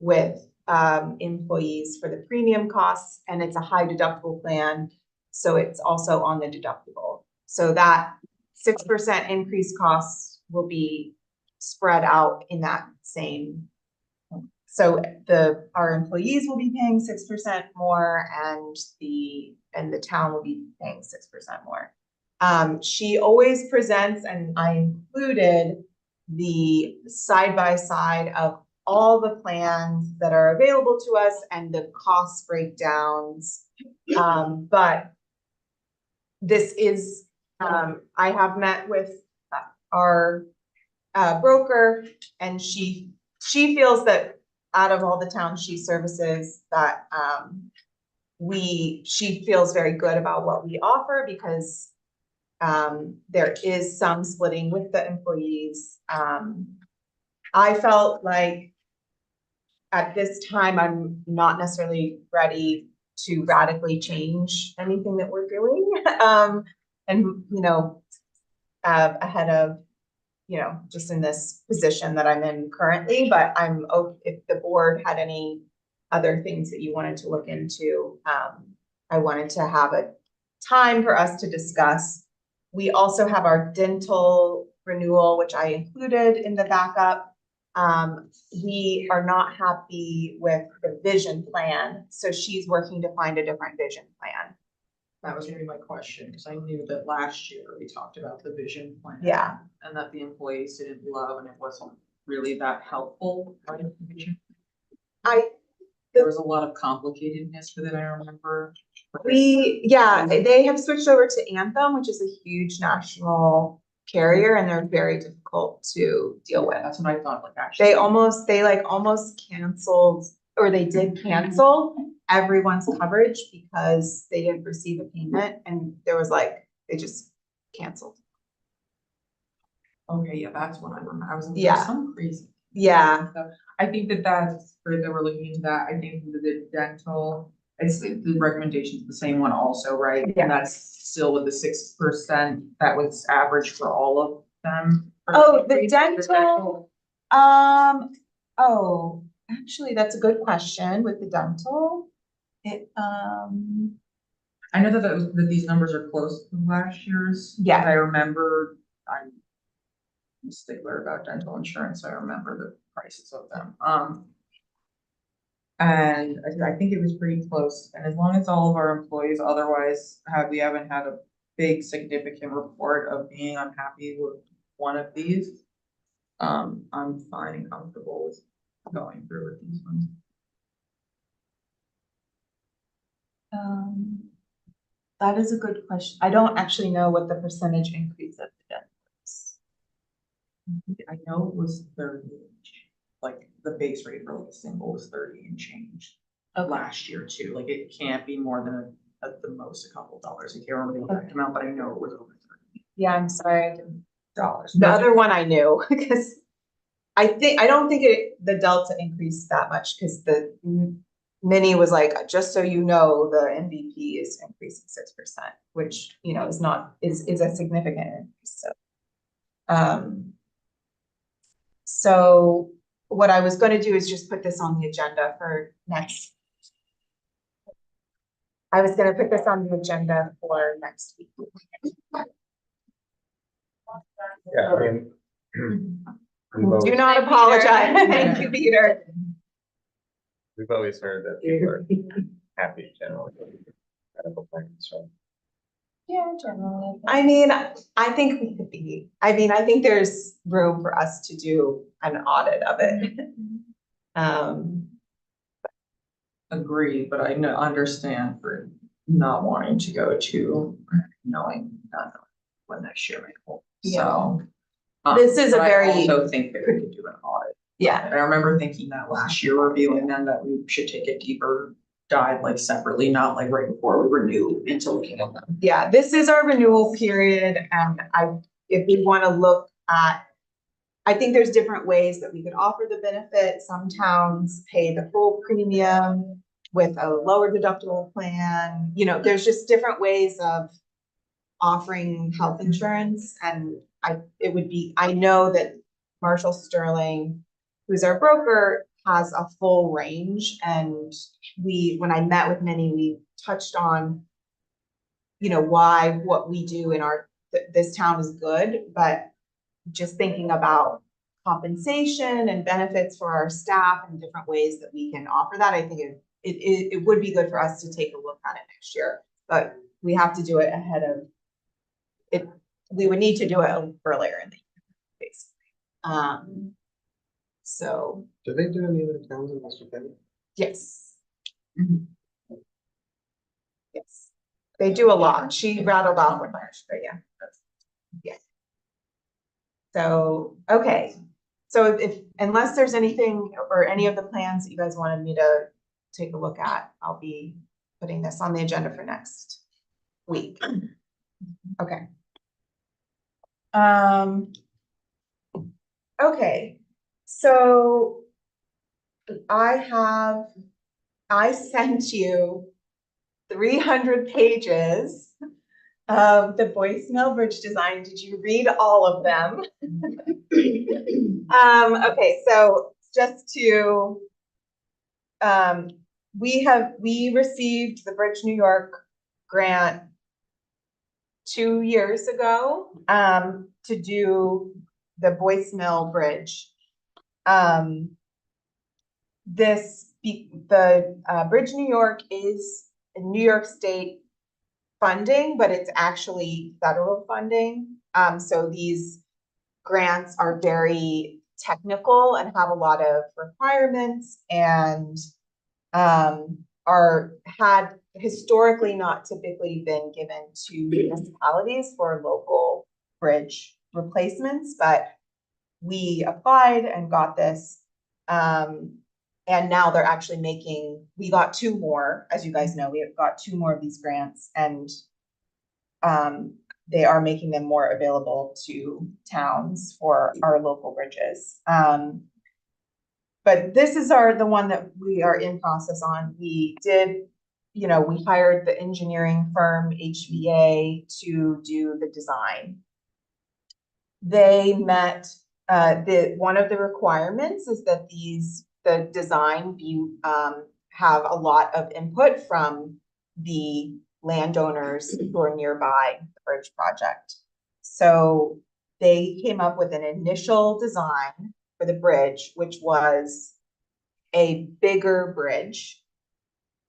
with employees for the premium costs, and it's a high deductible plan, so it's also on the deductible. So that 6% increased costs will be spread out in that same So our employees will be paying 6% more and the town will be paying 6% more. She always presents, and I included the side by side of all the plans that are available to us and the cost breakdowns. But this is, I have met with our broker, and she feels that out of all the towns she services, that she feels very good about what we offer, because there is some splitting with the employees. I felt like at this time, I'm not necessarily ready to radically change anything that we're doing. And, ahead of, just in this position that I'm in currently, but if the board had any other things that you wanted to look into, I wanted to have a time for us to discuss. We also have our dental renewal, which I included in the backup. We are not happy with the vision plan, so she's working to find a different vision plan. That was gonna be my question, because I knew that last year we talked about the vision plan. Yeah. And that the employees didn't love, and it wasn't really that helpful. Right? There was a lot of complicatedness with it, I remember. They have switched over to Anthem, which is a huge national carrier, and they're very difficult to deal with. That's what I thought, like, actually. They almost canceled, or they did cancel everyone's coverage because they didn't receive a payment, and there was they just canceled. Okay, yeah, that's what I remember. I was like, Yeah. there's some crazy. Yeah. I think that's great that we're looking into that. I think the dental, the recommendation's the same one also, right? Yeah. And that's still with the 6% that was average for all of them. Oh, the dental, actually, that's a good question with the dental. I know that these numbers are close to last year's. Yeah. I remember, I'm a stickler about dental insurance, so I remember the prices of them. And I think it was pretty close, and as long as all of our employees otherwise we haven't had a big significant report of being unhappy with one of these, I'm fine and comfortable with going through with these ones. That is a good question. I don't actually know what the percentage increase of the dental is. I know it was 30, like the base rate for like a single was 30 and change last year too. Like it can't be more than at the most a couple dollars. I can't remember the exact amount, but I know it was over 30. Yeah, I'm sorry. Dollars. The other one I knew, because I don't think the delta increased that much, because the mini was like, just so you know, the MVP is increasing 6%, which, is a significant increase. So what I was going to do is just put this on the agenda for next. I was going to put this on the agenda for next week. Yeah, I mean. we've Do always- not apologize. Thank you, Peter. We've always heard that people are happy generally. Medical plans, so. Yeah, generally. I mean, I think we could be, I think there's room for us to do an audit of it. Agree, but I understand for not wanting to go to not knowing what next year might hold. So. This is a but very- I also think that we could do an audit. Yeah, And I remember thinking that last year, reviewing them, that we should take a deeper dive, like separately, not like right before we renew, into looking at them. yeah, this is our renewal period, and if we want to look at, I think there's different ways that we could offer the benefit. Some towns pay the full premium with a lower deductible plan. There's just different ways of offering health insurance, and I know that Marshall Sterling, who's our broker, has a full range, and when I met with Minnie, we touched on, why what we do in this town is good, but just thinking about compensation and benefits for our staff and different ways that we can offer that, I think it would be good for us to take a look at it next year, but we have to do it ahead of it. We would need to do it earlier in the year, basically. So, Do they do any other towns in West Virginia? yes. Yes, they do a lot. She rattled off with ours, but yeah. Yeah. So, okay. So if, unless there's anything or any of the plans that you guys wanted me to take a look at, I'll be putting this on the agenda for next week. Okay. Okay, so I sent you 300 pages of the Boyce Mill Bridge design. Did you read all of them? Okay, so just to, we received the Bridge New York grant 2 years ago, to do the Boyce Mill Bridge. The Bridge New York is New York State funding, but it's actually federal funding. So these grants are very technical and have a lot of requirements and had historically not typically been given to municipalities for local bridge replacements, but we applied and got this. And now they're actually we got 2 more, as you guys know, we have got 2 more of these grants, and they are making them more available to towns for our local bridges. But this is the one that we are in process on. We did, we hired the engineering firm HVA to do the design. They met, one of the requirements is that the design have a lot of input from the landowners who are nearby the bridge project. So they came up with an initial design for the bridge, which was a bigger bridge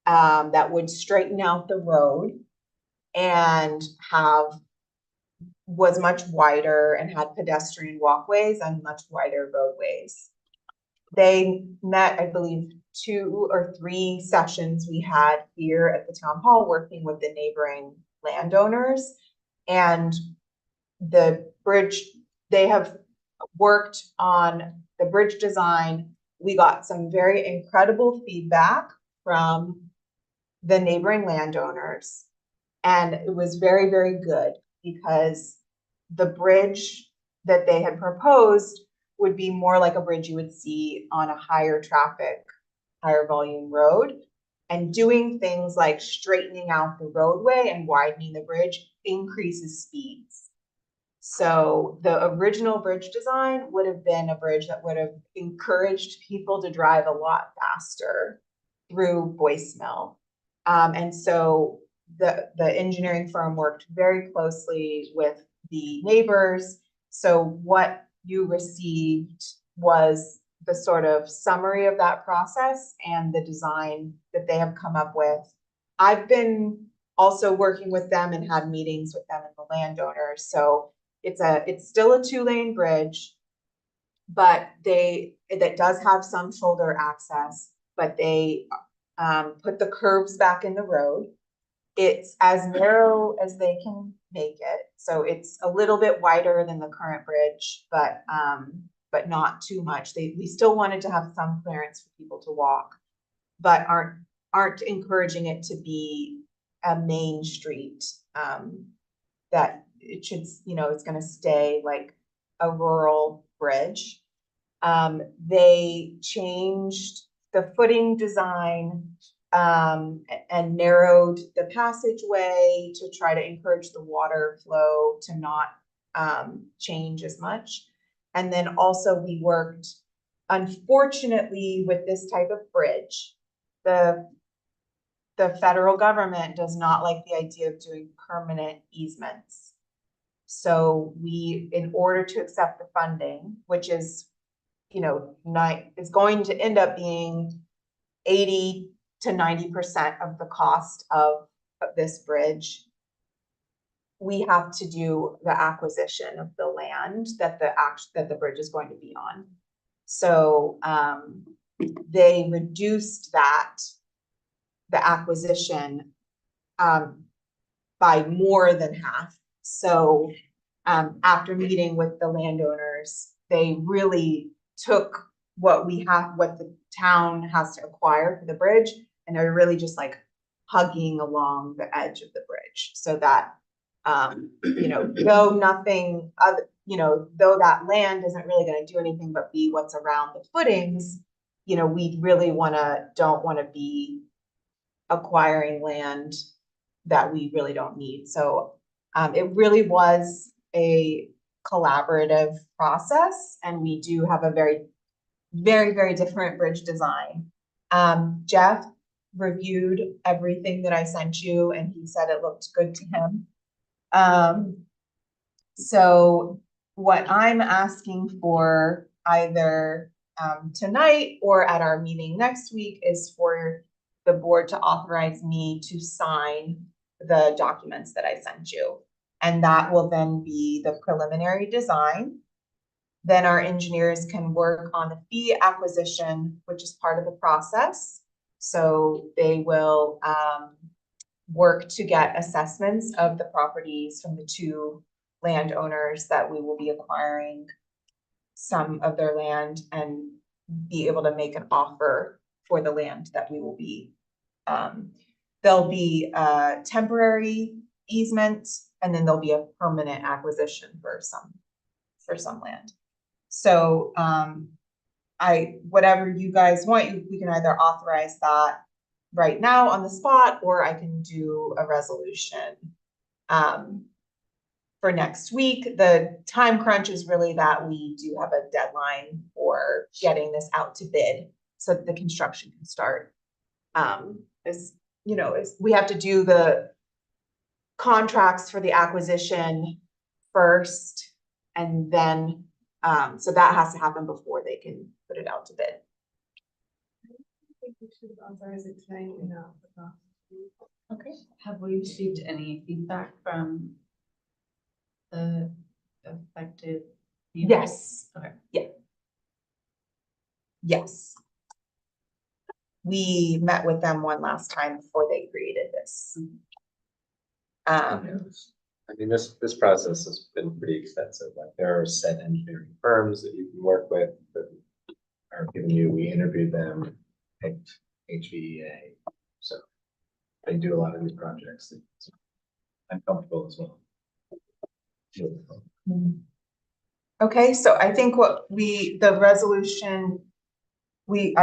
that would straighten out the road and was much wider and had pedestrian walkways and much wider roadways. They met, I believe, 2 or 3 sessions we had here at the town hall working with the neighboring landowners, and the bridge, they have worked on the bridge design. We got some very incredible feedback from the neighboring landowners, and it was very, very good because the bridge that they had proposed would be more like a bridge you would see on a higher traffic, higher volume road, and doing things like straightening out the roadway and widening the bridge increases speeds. So the original bridge design would have been a bridge that would have encouraged people to drive a lot faster through Boyce Mill. And so the engineering firm worked very closely with the neighbors. So what you received was the sort of summary of that process and the design that they have come up with. I've been also working with them and had meetings with them and the landowners. So it's still a 2-lane bridge, but that does have some shoulder access, but they put the curves back in the road. It's as narrow as they can make it. So it's a little bit wider than the current bridge, but not too much. We still wanted to have some clearance for people to walk, but aren't encouraging it to be a main street, that it should, it's going to stay like a rural bridge. They changed the footing design and narrowed the passageway to try to encourage the water flow to not change as much. And then also we worked, unfortunately, with this type of bridge, the federal government does not like the idea of doing permanent easements. So in order to accept the funding, which is is going to end up being 80 to 90% of the cost of this bridge. We have to do the acquisition of the land that the bridge is going to be on. So, they reduced the acquisition, by more than half. So, after meeting with the landowners, they really took what the town has to acquire for the bridge, and they're really just like hugging along the edge of the bridge so that, though nothing other, though that land isn't really gonna do anything but be what's around the footings, we really don't wanna be acquiring land that we really don't need. So, it really was a collaborative process, and we do have a very, very, very different bridge design. Jeff reviewed everything that I sent you, and he said it looked good to him. So what I'm asking for either tonight or at our meeting next week is for the board to authorize me to sign the documents that I sent you. And that will then be the preliminary design. Then our engineers can work on the fee acquisition, which is part of the process. So they will work to get assessments of the properties from the two landowners that we will be acquiring some of their land, and be able to make an offer for the land that we will be. There'll be a temporary easement, and then there'll be a permanent acquisition for some land. So whatever you guys want, we can either authorize that right now on the spot, or I can do a resolution for next week. The time crunch is really that we do have a deadline for getting this out to bid so that the construction can start. We have to do the contracts for the acquisition first, and then so that has to happen before they can put it out to bid. I think we should authorize it tonight enough. Okay. Have we received any feedback from the affected people? Yes. Okay. Yeah. Yes. We met with them one last time before they created this. I mean, this process has been pretty extensive. Like, there are set engineering firms that you can work with that are giving you, we interviewed them, picked HVEA. So they do a lot of these projects. I'm comfortable as well. Okay, so I think I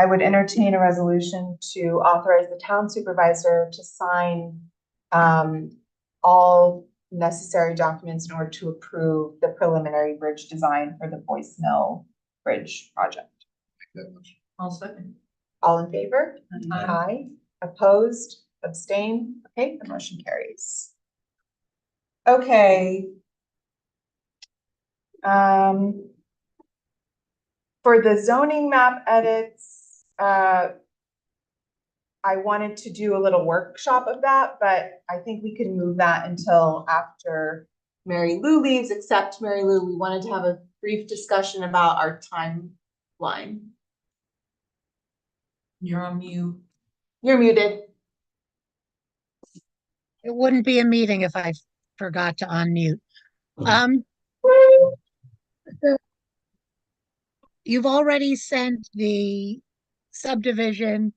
would entertain a resolution to authorize the town supervisor to sign all necessary documents in order to approve the preliminary bridge design for the Boyce Mill Bridge project. I'll second. All in favor? Aye. Aye. Opposed? Abstain? Okay, the motion carries. Okay. For the zoning map edits, I wanted to do a little workshop of that, but I think we can move that until after Mary Lou leaves, except Mary Lou, we wanted to have a brief discussion about our timeline. You're on mute. You're muted. It wouldn't be a meeting if I forgot to unmute. You've already sent the subdivision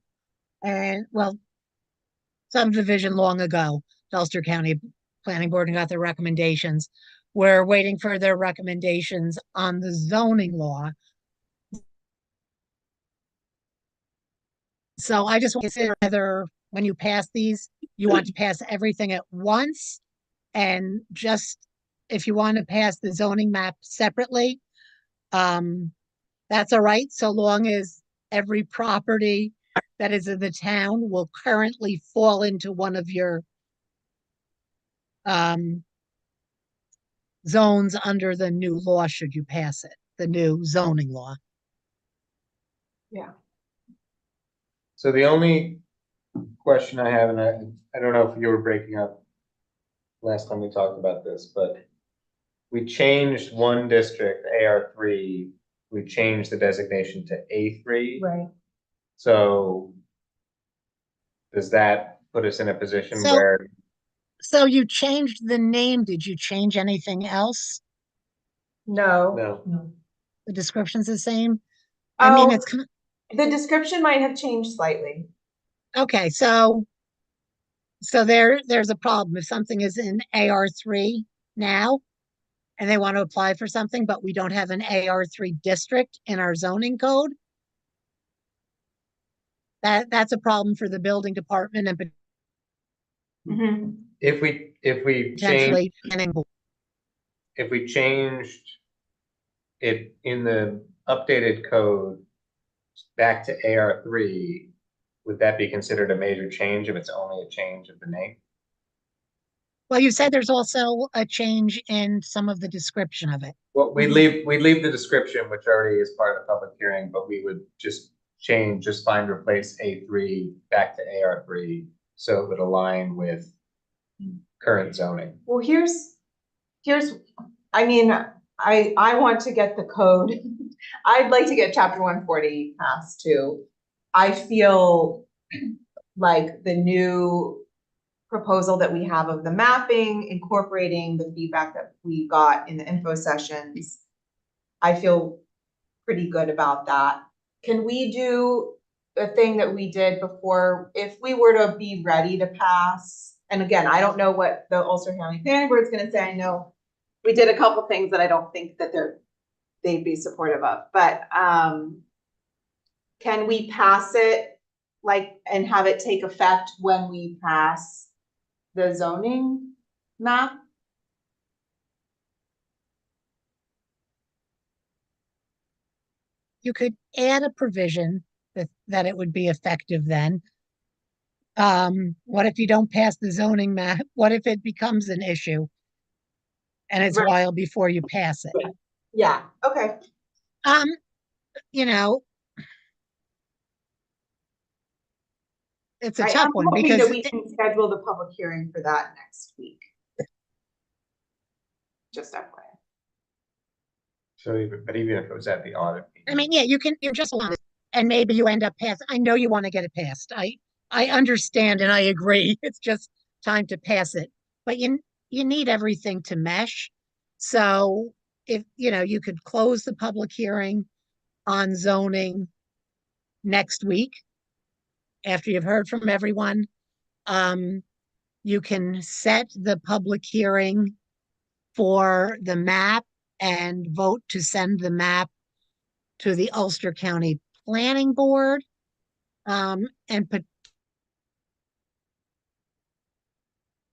subdivision long ago, to Ulster County Planning Board, and got their recommendations. We're waiting for their recommendations on the zoning law. So I just want to consider whether, when you pass these, you want to pass everything at once, and just if you want to pass the zoning map separately, that's all right, so long as every property that is in the town will currently fall into one of your zones under the new law, should you pass it, the new zoning law. So the only question I have, and I don't know if you were breaking up last time we talked about this, but we changed one district, AR3, we changed the designation to A3. Right. So does that put us in a position So- where, So you changed the name. Did you change anything else? No. no, The description's the same? I mean, Oh, it's, the description might have changed slightly. okay, so there's a problem. If something is in AR3 now and they want to apply for something, but we don't have an AR3 district in our zoning code, that's a problem for the building department and Mhm. if we change, potentially planning board. if we changed it in the updated code back to AR3, would that be considered a major change if it's only a change of the name? Well, you said there's also a change in some of the description of it. Well, we'd leave the description, which already is part of the public hearing, but we would just replace A3 back to AR3, so it would align with current zoning. Well, I mean, I want to get the code. I'd like to get chapter 140 passed too. I feel like the new proposal that we have of the mapping, incorporating the feedback that we got in the info sessions, I feel pretty good about that. Can we do the thing that we did before, if we were to be ready to pass? And again, I don't know what the Ulster County Planning Board is gonna say. I know we did a couple things that I don't think that they'd be supportive of, but can we pass it like, and have it take effect when we pass the zoning map? You could add a provision that it would be effective then. What if you don't pass the zoning map? What if it becomes an issue? And it's a Right. while before you pass it. Yeah, okay. Um, you know, it's a tough I'm one hoping because that we can schedule the public hearing for that next week. Just FYI. So even if it was at the audit I meeting, mean, yeah, you're just one, and maybe you end up passing. I know you want to get it passed. I understand and I agree. It's just time to pass it. But you need everything to mesh. So if, you could close the public hearing on zoning next week after you've heard from everyone. You can set the public hearing for the map and vote to send the map to the Ulster County Planning Board. And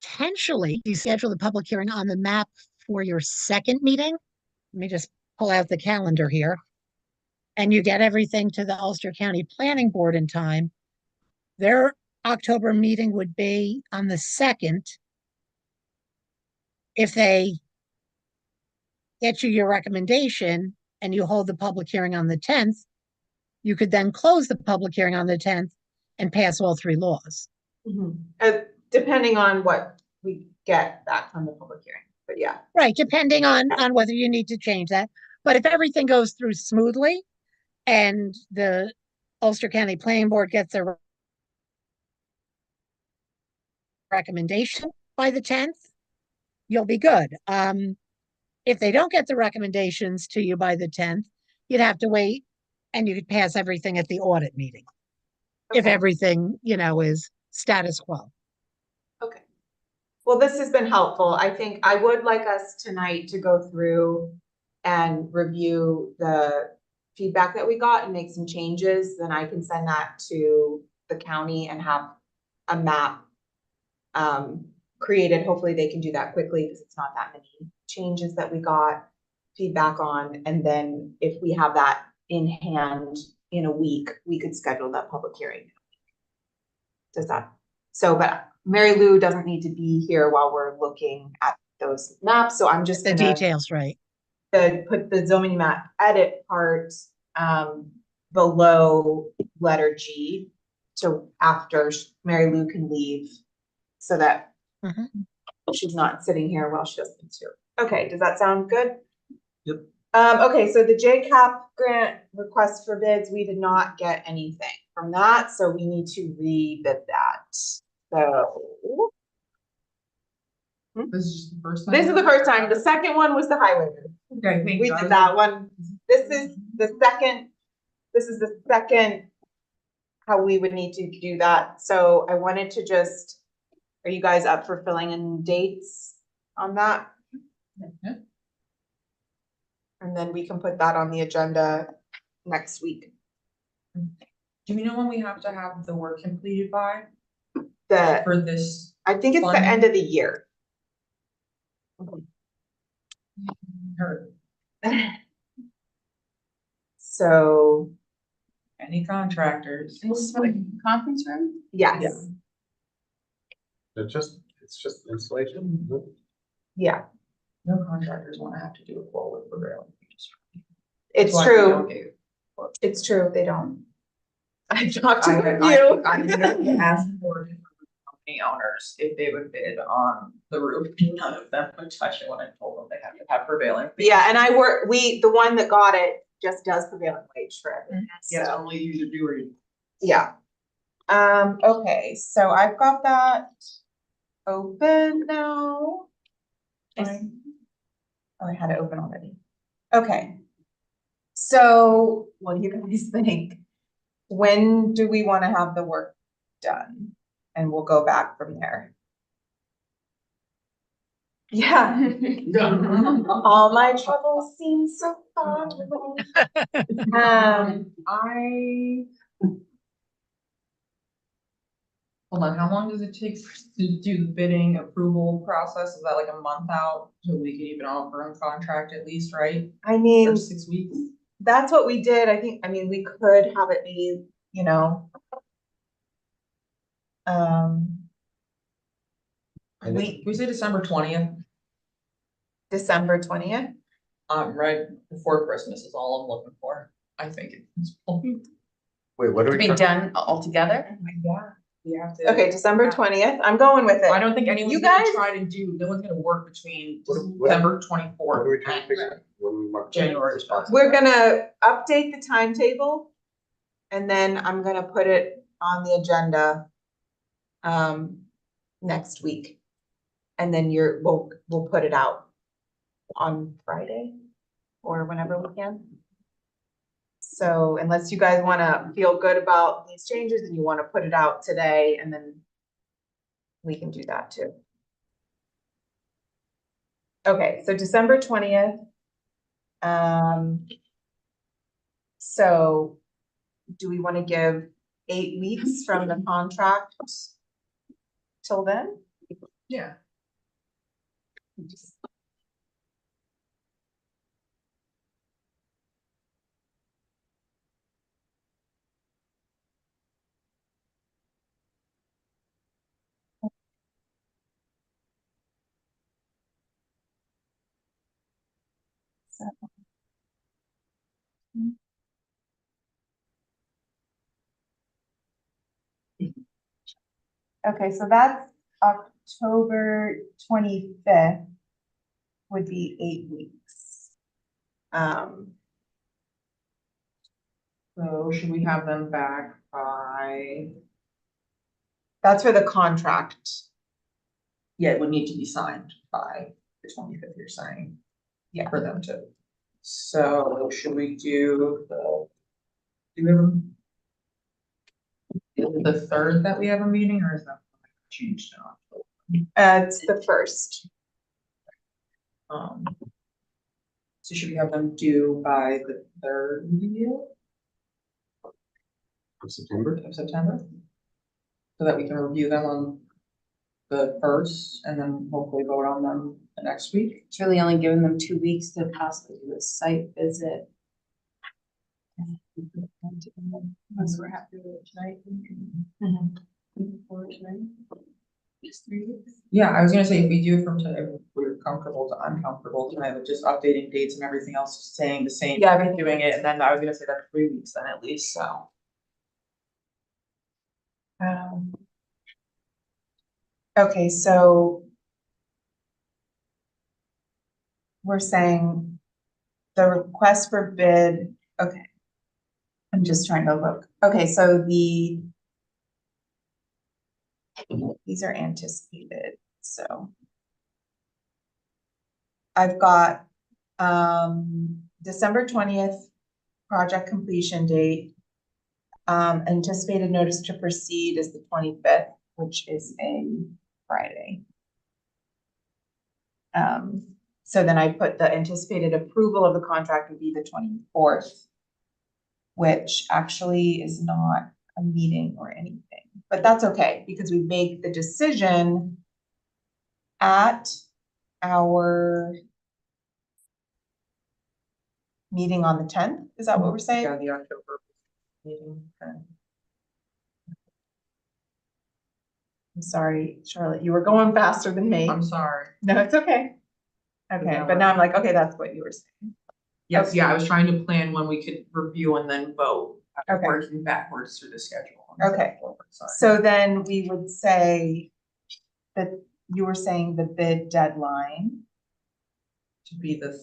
potentially you schedule the public hearing on the map for your second meeting. Let me just pull out the calendar here. And you get everything to the Ulster County Planning Board in time. Their October meeting would be on the 2nd. If they get you your recommendation and you hold the public hearing on the 10th, you could then close the public hearing on the 10th and pass all 3 laws. Depending on what we get back from the public hearing, but yeah. Right, depending on whether you need to change that. But if everything goes through smoothly and the Ulster County Planning Board gets their recommendation by the 10th, you'll be good. If they don't get the recommendations to you by the 10th, you'd have to wait and you could pass everything at the audit meeting. If Okay. everything, is status quo. Okay. Well, this has been helpful. I think I would like us tonight to go through and review the feedback that we got and make some changes. Then I can send that to the county and have a map created. Hopefully they can do that quickly because it's not that many changes that we got feedback on. And then if we have that in hand in a week, we could schedule that public hearing. Does that? So, but Mary Lou doesn't need to be here while we're looking at those maps. So I'm just The gonna details, right? put the zoning map edit part below letter G to after Mary Lou can leave so that Mhm. she's not sitting here while she does things too. Okay, does that sound good? Yep. Okay, so the JCAP grant request for bids, we did not get anything from that, so we need to rebid that. So This is just the first time. this is the first time. The second one was the highway bid. Okay, thank We you. I did was that like, one. This is the second how we would need to do that. So I wanted to just, are you guys up for filling in dates on that? Yeah. And then we can put that on the agenda next week. Do we know when we have to have the work completed by The, for this? I think it's the funding? end of the year. Or So, any contractors? Conference room? yes, It's just installation. yeah, No contractors wanna have to do a quote with prevailing. it's That's why we don't true. get- It's true, they don't. I've talked to I a few. asked for different company owners if they would bid on the roof, none of them would touch it when I told them they have to have prevailing. Yeah, and the one that got it just does prevailing wage for everything, Yes, so, only use a do yeah. Okay, so I've got that open now. Fine. Oh, I had it open already. Okay. So what do you guys think? When do we want to have the work done? And we'll go back from there. Yeah. All my troubles seem so far away. Hold on, how long does it take to do the bidding approval process? Is that like a month out? So we can even offer a contract at least, right? I mean, Or 6 weeks? that's what we did. I mean, we could have it be, you know. I think- We say December 20th, December 20th. right before Christmas is all I'm looking for. I think it's. Wait, what are To we be talking? done altogether? Yeah, we have to. Okay, December 20th. I'm going with I it. don't think anyone's You gonna guys- try to do, no one's gonna work between What- December What are twenty-fourth we trying to fix? and What are we marking? January. Responsible. We're gonna update the timetable. And then I'm gonna put it on the agenda. Next week. And then we'll put it out. On Friday. Or whenever we can. So unless you guys wanna feel good about these changes and you wanna put it out today and then. We can do that too. Okay, so December 20th. So. Do we wanna give 8 weeks from the contract? Till then? Yeah. Okay, so that's October 25th. Would be 8 weeks. So should we have them back by? That's for the contract. Yeah, it would need to be signed by the 25th, you're saying. Yeah. For them to. So should we do do we have is it the third that we have a meeting, or is that changed now? It's the first. So should we have them due by the third Of September? of September? So that we can review them on the first and then hopefully vote on them the next week. It's really only giving them 2 weeks to possibly do a site visit. Unless we're happy with it tonight. Mhm. For tonight. Yeah, I was gonna say, if we do it from today, if we're comfortable to uncomfortable tonight with just updating dates and everything else, just saying the same. Yeah, everything. Doing it, and then I was gonna say that's 3 weeks then at least, so. Um, Okay, so we're saying the request for bid, okay. I'm just trying to look. Okay, so these are anticipated, so. I've got, December 20th, project completion date. Anticipated notice to proceed is the 25th, which is a Friday. So then I put the anticipated approval of the contract would be the 24th, which actually is not a meeting or anything, but that's okay because we make the decision at our meeting on the 10th. Is that what we're saying? Yeah, the October meeting, okay. I'm sorry, Charlotte, you were going faster than me. I'm sorry. No, it's okay. Okay, that but now work? I'm like, okay, that's what you were saying. Yes, yeah, I was trying to plan when we could review and then vote, Okay. working backwards through the schedule. Okay. Sorry. So then we would say that you were saying the bid deadline. To be the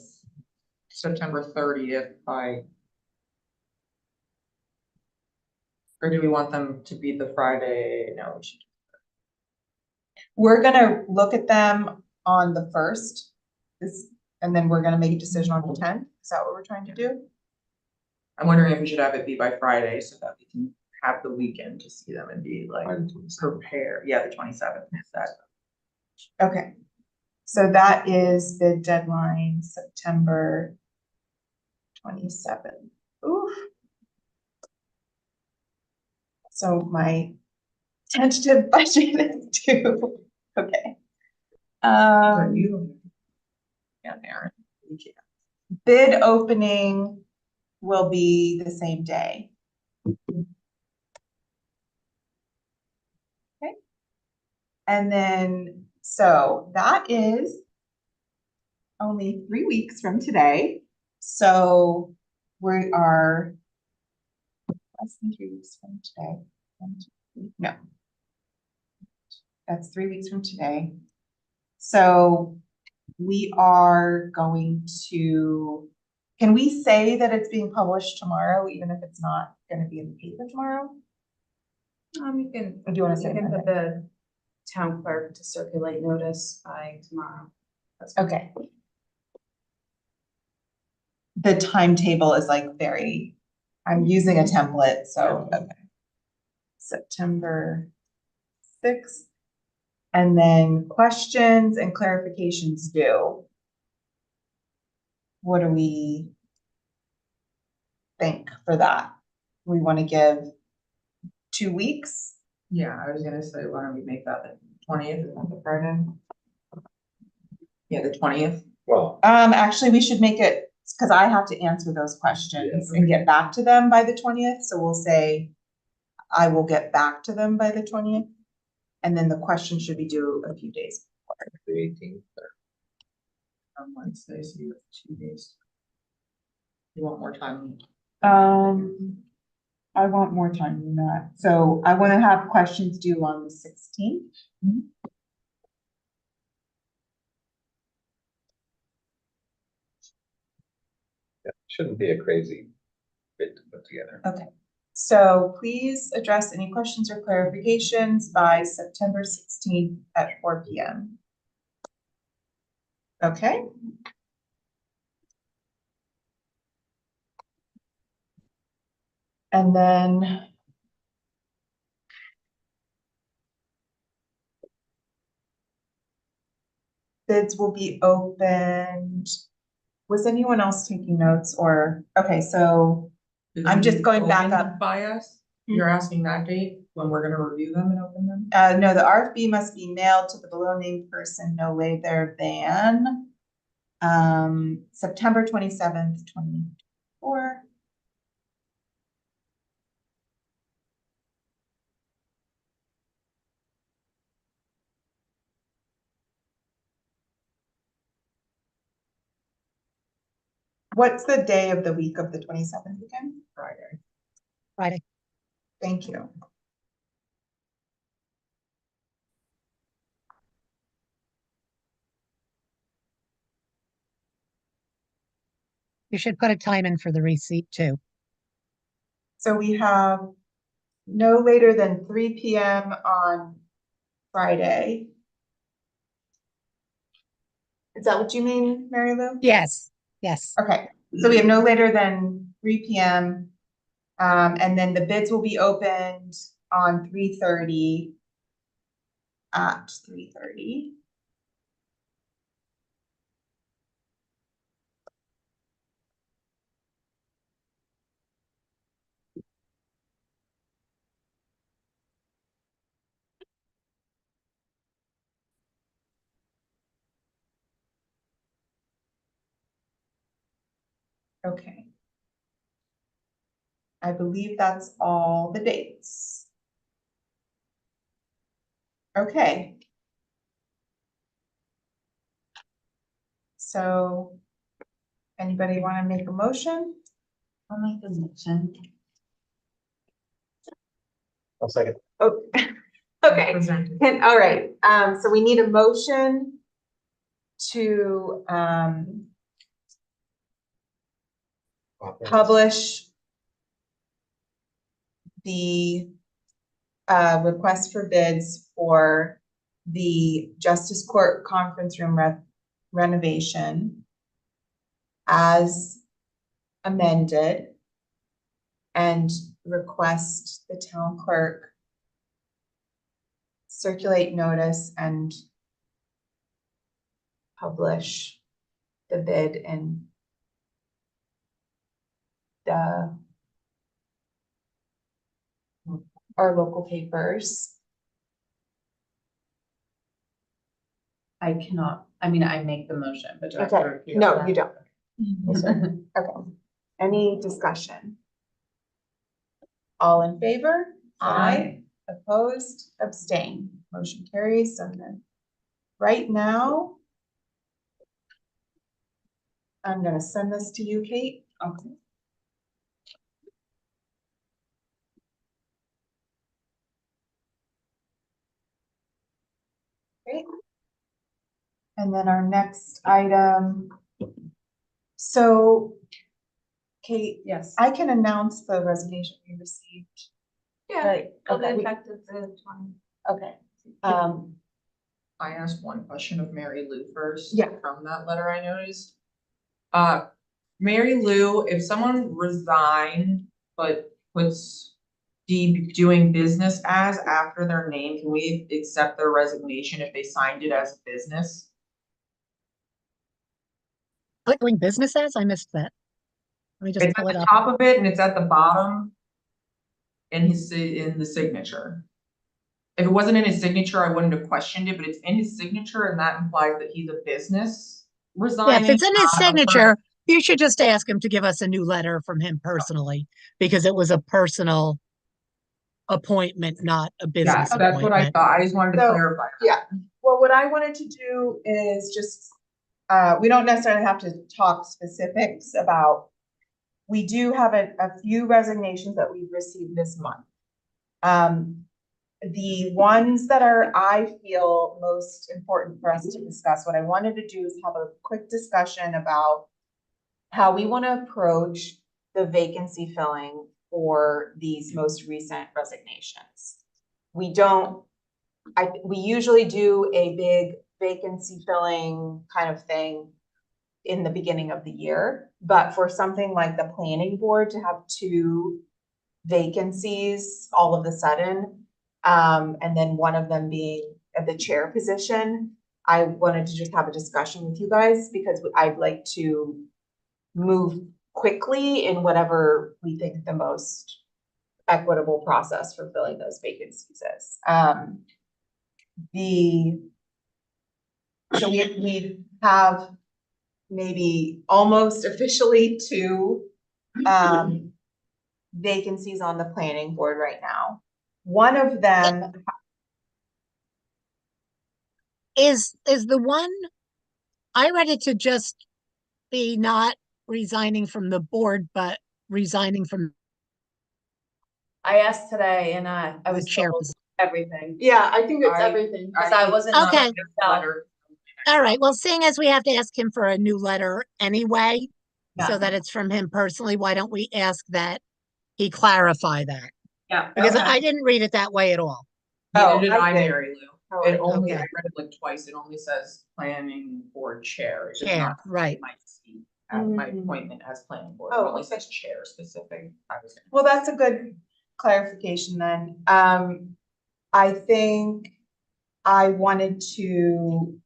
September 30th by. Or do we want them to be the Friday? No, we should. We're gonna look at them on the 1st. And then we're gonna make a decision on the 10th. Is that what we're trying to do? I'm wondering if we should have it be by Friday so that we can have the weekend to see them and be like prepared. Yeah, the 27th is that. Okay. So that is the deadline, September 27th. Oof. So my tentative budget is due. Okay. You. Yeah, Aaron. You can't. Bid opening will be the same day. Okay. And then, so that is only 3 weeks from today. So we are less than 3 weeks from today. No. That's 3 weeks from today. So we are going to, can we say that it's being published tomorrow, even if it's not gonna be in the paper tomorrow? You can, Or do you wanna say? you can Monday? put the town clerk to circulate notice by tomorrow. Okay. The timetable is like very, I'm using a template, so, okay. September 6th. And then questions and clarifications due. What do we think for that? We want to give 2 weeks? Yeah, I was gonna say, why don't we make that the 20th, is that the Friday? Yeah, the 20th. Well, Actually, we should make it, because I have to answer those questions and get back to them by the 20th, so we'll say I will get back to them by the 20th. And then the question should be due a few days. the 18th. On Wednesday, so you have 2 days. You want more time? I want more time than that, so I want to have questions due on the 16th. Yeah, shouldn't be a crazy bit to put together. Okay, so please address any questions or clarifications by September 16th at 4 p.m. Okay. And then bids will be opened. Was anyone else taking notes or, okay, so I'm just going back up. By us, you're asking that date when we're gonna review them and open them? No, the RFP must be mailed to the below named person no later than September 27th, 2024. What's the day of the week of the 27th again? Friday. Friday. Thank you. You should put a time in for the receipt too. So we have no later than 3 PM on Friday. Is that what you mean, Mary Lou? Yes, yes. Okay, so we have no later than 3 PM. And then the bids will be opened on 3:30. At 3:30. Okay. I believe that's all the dates. Okay. So, anybody want to make a motion? I'll make the motion. I'll second. Oh, okay. Presented. And, all right, so we need a motion to, publish the, request for bids for the Justice Court Conference Room renovation as amended, and request the town clerk circulate notice and publish the bid in our local papers. I cannot, I mean, I make the motion, but do I have to Okay, repeat no, that? you don't. Okay, any discussion? All in favor? Aye. Opposed, abstain, motion carries. And then right now, I'm gonna send this to you, Kate. Okay. Great. And then our next item. So, Kate, Yes. I can announce the resignation we received. Yeah, Right, it'll be okay, effective the 20. okay. Um, I asked one question of Mary Lou first. Yeah. From that letter I noticed. Mary Lou, if someone resigned but puts doing business as after their name, can we accept their resignation if they signed it as business? Like doing business as, I missed that. Let me just It's at pull it the up. top of it and it's at the bottom in in the signature. If it wasn't in his signature, I wouldn't have questioned it, but it's in his signature and that implies that he's a business Yeah, resigning. if it's in his not a signature, you should just ask him to give us a new letter from him personally, because it was a personal appointment, not a Yeah, business that's what I appointment. thought. I just wanted to So, clarify. yeah, well, what I wanted to do is just, we don't necessarily have to talk specifics about. We do have a few resignations that we've received this month. The ones that I feel most important for us to discuss, what I wanted to do is have a quick discussion about how we want to approach the vacancy filling for these most recent resignations. We usually do a big vacancy filling kind of thing in the beginning of the year, but for something like the planning board to have 2 vacancies all of a sudden, and then one of them being at the chair position, I wanted to just have a discussion with you guys because I'd like to move quickly in whatever we think the most equitable process for filling those vacancies is. So we have maybe almost officially 2 vacancies on the planning board right now. One of them, Is the one, I read it to just be not resigning from the board, but resigning from I asked today and I the was chair told position. everything. Yeah, I think it's I- everything. Cause I wasn't. Okay. Letter. All right, well, seeing as we have to ask him for a new letter anyway, so Yeah. that it's from him personally, why don't we ask that he clarify that? Yeah. Because Okay. I didn't read it that way at all. Oh, Neither did I I, did. Mary Lou. Oh, It only, Okay. I read it like twice, it only says planning board chair. It does Chair, not say right. My seat, my Mhm. appointment as planning board, it Oh, only okay. says chair specific. I was gonna- Well, that's a good clarification then. I think I wanted to,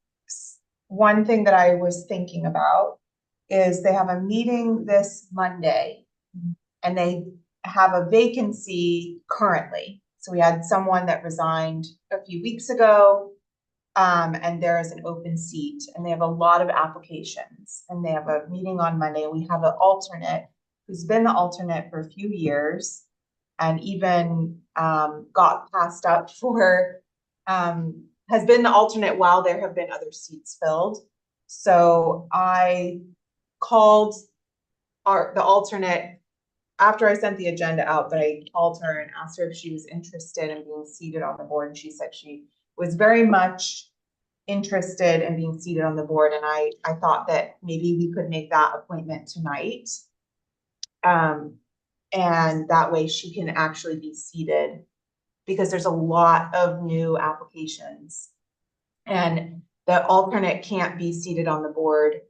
one thing that I was thinking about is they have a meeting this Monday and they have a vacancy currently. So we had someone that resigned a few weeks ago. And there is an open seat and they have a lot of applications and they have a meeting on Monday. We have an alternate who's been the alternate for a few years and even got passed up for has been the alternate while there have been other seats filled. So I called the alternate after I sent the agenda out, but I called her and asked her if she was interested in being seated on the board. And she said she was very much interested in being seated on the board. And I thought that maybe we could make that appointment tonight. And that way she can actually be seated because there's a lot of new applications. And the alternate can't be seated on the board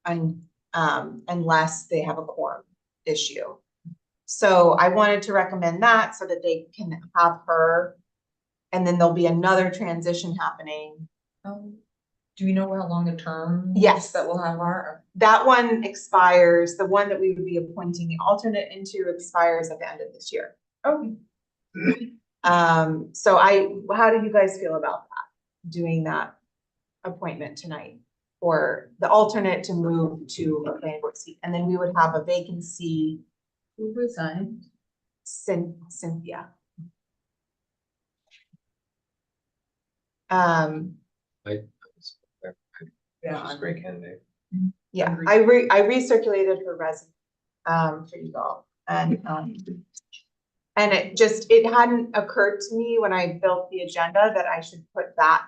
unless they have a quorum issue. So I wanted to recommend that so that they can have her. And then there'll be another transition happening. Do we know how long the term? Yes. That we'll have our, That one expires, the one that we would be appointing the alternate into expires at the end of this year. okay. So how do you guys feel about that? Doing that appointment tonight? For the alternate to move to a planning board seat, and then we would have a vacancy. Who resigned? Cynthia. Yeah, Yeah. she's a great candidate. Yeah, Agreed. I recirculated her resume, for you all, and it hadn't occurred to me when I built the agenda that I should put that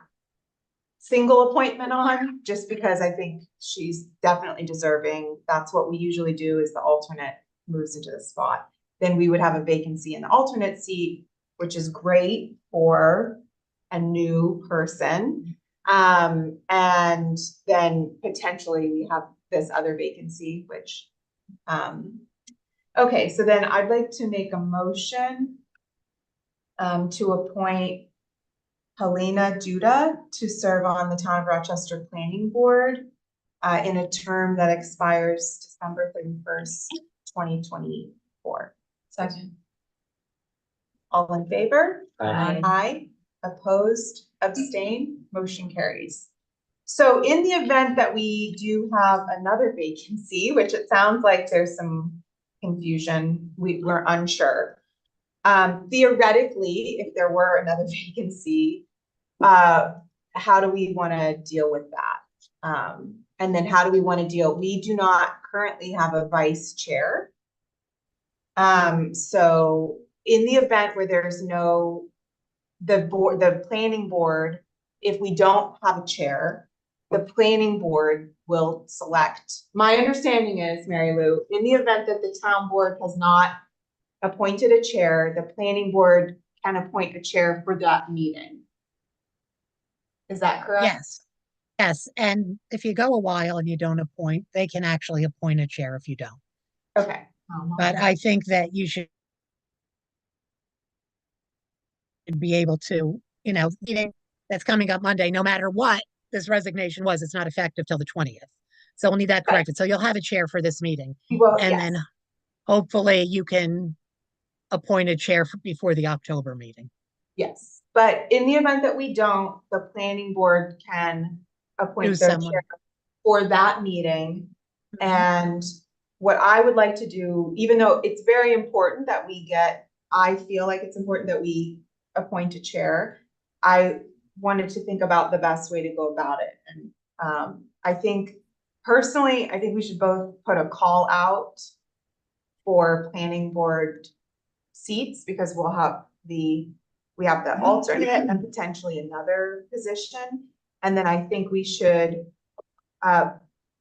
single appointment on, just because I think she's definitely deserving. That's what we usually do is the alternate moves into the spot. Then we would have a vacancy in the alternate seat, which is great for a new person. And then potentially we have this other vacancy, which, okay, so then I'd like to make a motion to appoint Helena Duda to serve on the Town of Rochester Planning Board in a term that expires December 31st, 2024. Second. All in favor? Aye. Aye. Opposed, abstain, motion carries. So in the event that we do have another vacancy, which it sounds like there's some confusion, we're unsure. Theoretically, if there were another vacancy, how do we want to deal with that? And then how do we want to deal? We do not currently have a vice chair. So in the event where there's no, the planning board, if we don't have a chair, the planning board will select. My understanding is, Mary Lou, in the event that the town board has not appointed a chair, the planning board can appoint a chair for that meeting. Is that correct? Yes. Yes, and if you go a while and you don't appoint, they can actually appoint a chair if you don't. Okay. But I think that you should be able to, meeting that's coming up Monday, no matter what this resignation was, it's not effective till the 20th. So we'll need that Right. corrected. So you'll have a chair for this meeting. Well, And yes. then hopefully you can appoint a chair before the October meeting. Yes, but in the event that we don't, the planning board can appoint Choose their someone. chair for that meeting. Mhm. And what I would like to do, even though it's very important that I feel like it's important that we appoint a chair. I wanted to think about the best way to go about it. And I think personally, I think we should both put a call out for planning board seats, because we have the alternate and potentially another position. And then I think we should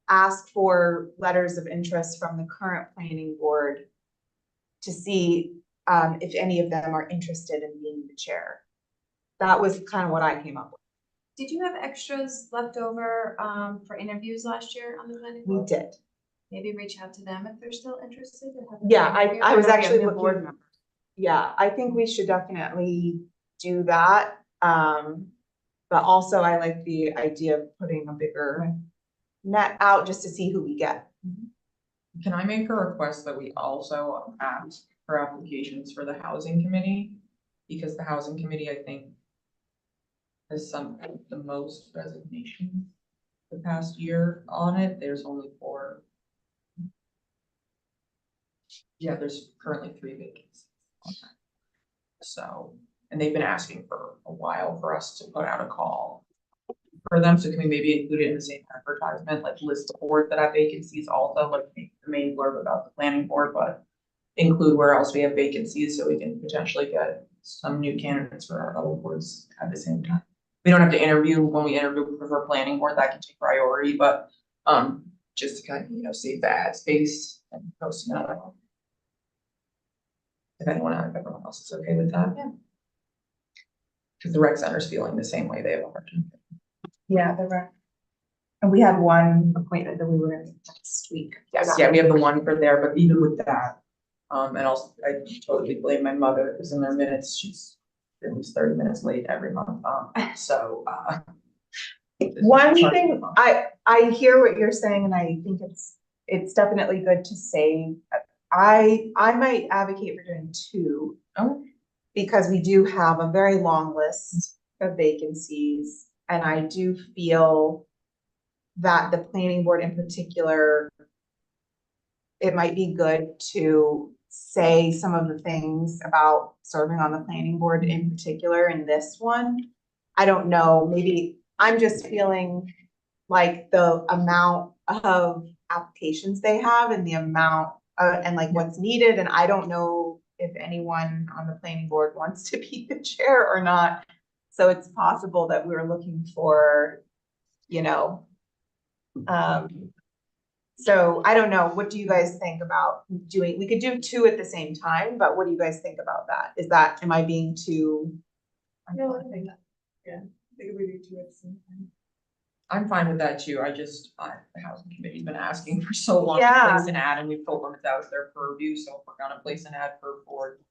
ask for letters of interest from the current planning board to see if any of them are interested in being the chair. That was kind of what I came up with. Did you have extras left over for interviews last year on the planning We board? did. Maybe reach out to them if they're still interested. in having Yeah, an interview. I was don't know if you have actually new board looking. members. Yeah, I think we should definitely do that. But also I like the idea of putting a bigger net out just to see who we get. Can I make a request that we also ask for applications for the housing committee? Because the housing committee, I think, has the most resignations the past year on it. There's only 4. Yeah, there's currently 3 vacancies. on that. So, and they've been asking for a while for us to put out a call for them, so can we maybe include it in the same advertisement, like list the boards that have vacancies also, like make the main blurb about the planning board, but include where else we have vacancies, so we can potentially get some new candidates for our other boards at the same time. We don't have to interview, when we interview for planning board, that can take priority, but just to kind of, save the ad space and posting it out. If everyone else is okay with that. Yeah. Cause the rec center's feeling the same way they are. Yeah, the rec. And we had one appointment that we were in next week. Yes, yeah, we have the one for there, but even with that, and also, I totally blame my mother, because in their minutes, she's at least 30 minutes late every month, so, One thing, I hear what you're saying, and I think it's definitely good to say. I might advocate for doing 2. Oh. Because we do have a very long list of vacancies, and I do feel that the planning board in particular, it might be good to say some of the things about serving on the planning board in particular in this one. I don't know, maybe I'm just feeling like the amount of applications they have and the amount and like what's needed, and I don't know if anyone on the planning board wants to be the chair or not. So it's possible that we're looking for, so I don't know, what do you guys think about doing, we could do 2 at the same time, but what do you guys think about that? Am I being too? No, I think, yeah, I think we do 2 at the same time. I'm fine with that too, the housing committee's been asking for so long to Yeah. place an ad, and we've told them it's out their purview, so if we're gonna place an ad for board,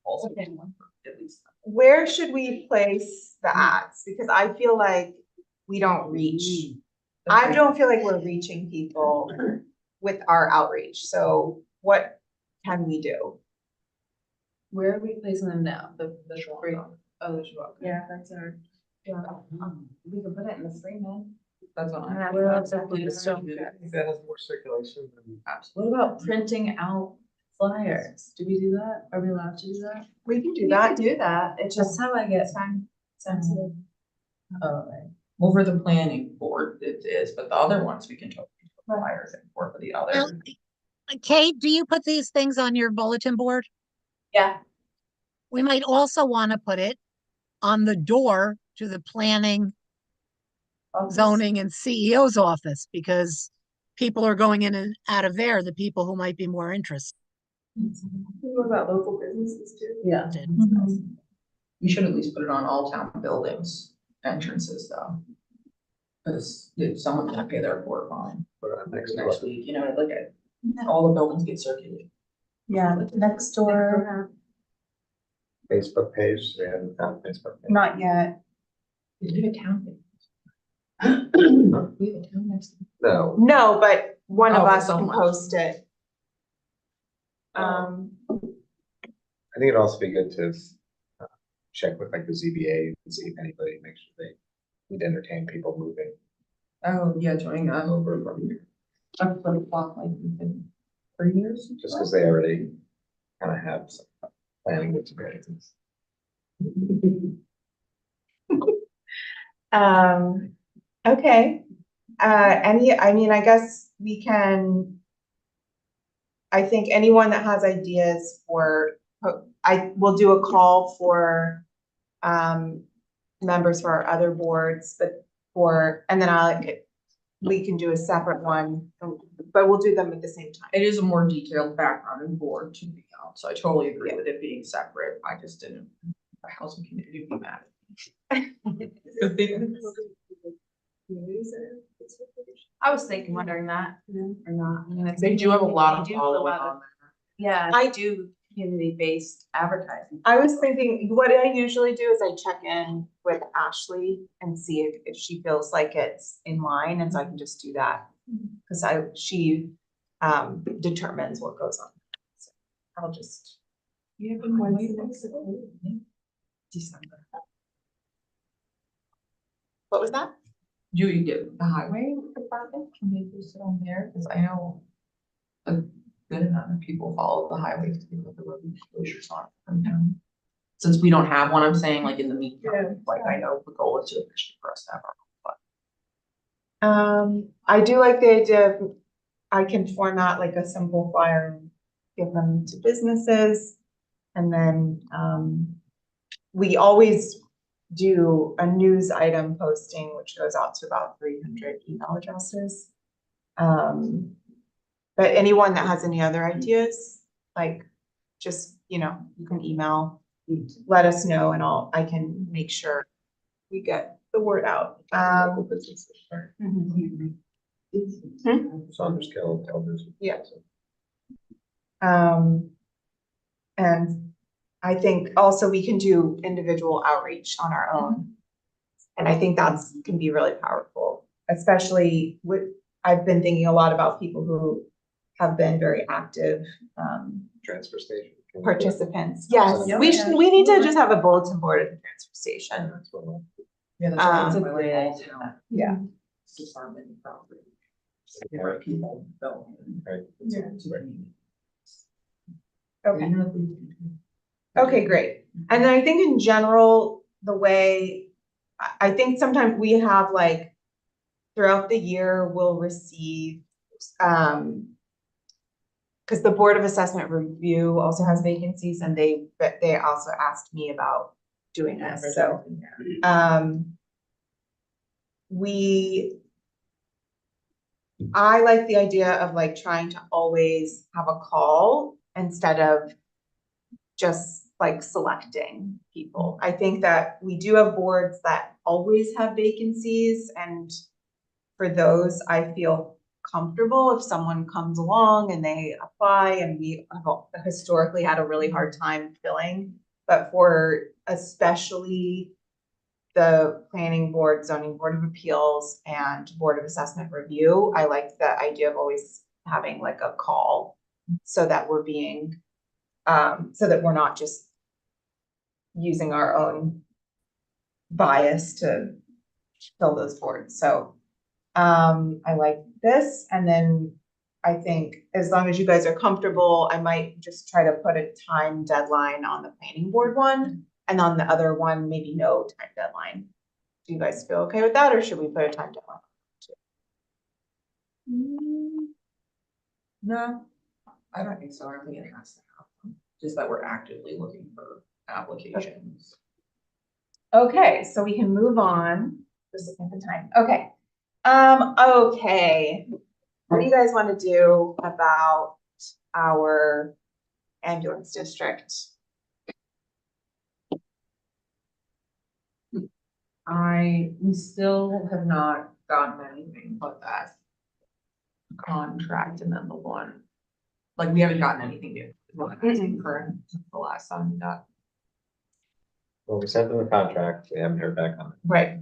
also get one for at least. Where should we place the ads? Because I feel like we don't reach, I don't feel like we're reaching people with our outreach. So what can we do? Where are we placing them now? The free, oh, the Schwab. Yeah, that's our. We could put it in the Freeman. That's what I'm. Where else have we I think that has more circulation than. What about printing out flyers? Do we do that? Are we allowed to do that? We can do You that. could do that, it's That's just how I get. time sensitive. Oh, right. Well, for the planning board, it is, but the other ones we can totally put flyers in for the Well, other. Kate, do you put these things on your bulletin board? Yeah. We might also want to put it on the door to the planning, zoning and CEO's office, because people are going in and out of there, the people who might be more interested. What about local businesses too? Yeah. We should at least put it on all town buildings entrances though. Cause if someone can pay their board fine Put it on next next week, all the buildings get circulated. Yeah, next door, Facebook page, we haven't found Facebook page. not yet. We have a town. We have a town next. No, No, but one of Oh, us can someone. post it. I think it'd also be good to check with like the ZBA and see if anybody makes sure they would entertain people moving Oh, yeah, joining over from here, up for the clock like we've been for years. just because they already kind of have some planning experiences. Okay. I mean, I guess we can. I think anyone that has ideas for, I will do a call for, members for our other boards, but and then we can do a separate one, but we'll do them at the same time. It is a more detailed background and board to be on, so I totally agree with it being separate. I just didn't, the housing community would be mad. I was thinking, wondering that or not. I mean, it's- They do have a lot of They do a following lot of- on there. Yeah, I- I do community-based advertising. I was thinking, what I usually do is I check in with Ashley and see if she feels like it's in line, and so I can just do that. Cause she determines what goes on. So I'll just. December. What was that? Do you get the highway department? Can they post it on there? Cause I know a good amount of people follow the highway to see what the road closures are from town. Since we don't have one, I'm saying like in the meantime, like I know the goal is to for us to have our own, but. I do like the idea of, I can format like a simple flyer and give them to businesses. And then, we always do a news item posting, which goes out to about 300 email addresses. But anyone that has any other ideas, like, just, you can email, let us know, and I can make sure we get the word out. Local businesses, right? Hmm? Saunderskill, Elders. Yeah. And I think also we can do individual outreach on our own. And I think can be really powerful, especially I've been thinking a lot about people who have been very active, Transfer station. participants. Yes, Yeah. we need to just have a bulletin board at the transfer station. That's what we'll- Yeah, that's what It's a I'm great all idea. town. Yeah. Department property. Right. People development. Right. Yeah. Right. Okay. Okay, great. And then I think in general, the way, I think sometimes we have like, throughout the year, we'll receive, because the Board of Assessment Review also has vacancies, and they also asked me about doing this, so. I like the idea of like trying to always have a call instead of just like selecting people. I think that we do have boards that always have vacancies, and for those, I feel comfortable if someone comes along and they apply, and we have historically had a really hard time filling. But for especially the Planning Board, Zoning Board of Appeals, and Board of Assessment Review, I like the idea of always having like a call so that we're being, so that we're not just using our own bias to fill those boards. So I like this. And then I think as long as you guys are comfortable, I might just try to put a time deadline on the Planning Board one, and on the other one, maybe no time deadline. Do you guys feel okay with that, or should we put a time deadline? No, I don't think so. I don't think it has to happen. Just that we're actively looking for applications. Okay, so we can move on. Just looking at the time. Okay. Okay. What do you guys want to do about our ambulance district? We still have not gotten anything but that contract and then the one, like, we haven't gotten anything new. is what I'm asking for the last time we got. Well, we sent them the contract. We haven't heard back on it. Right,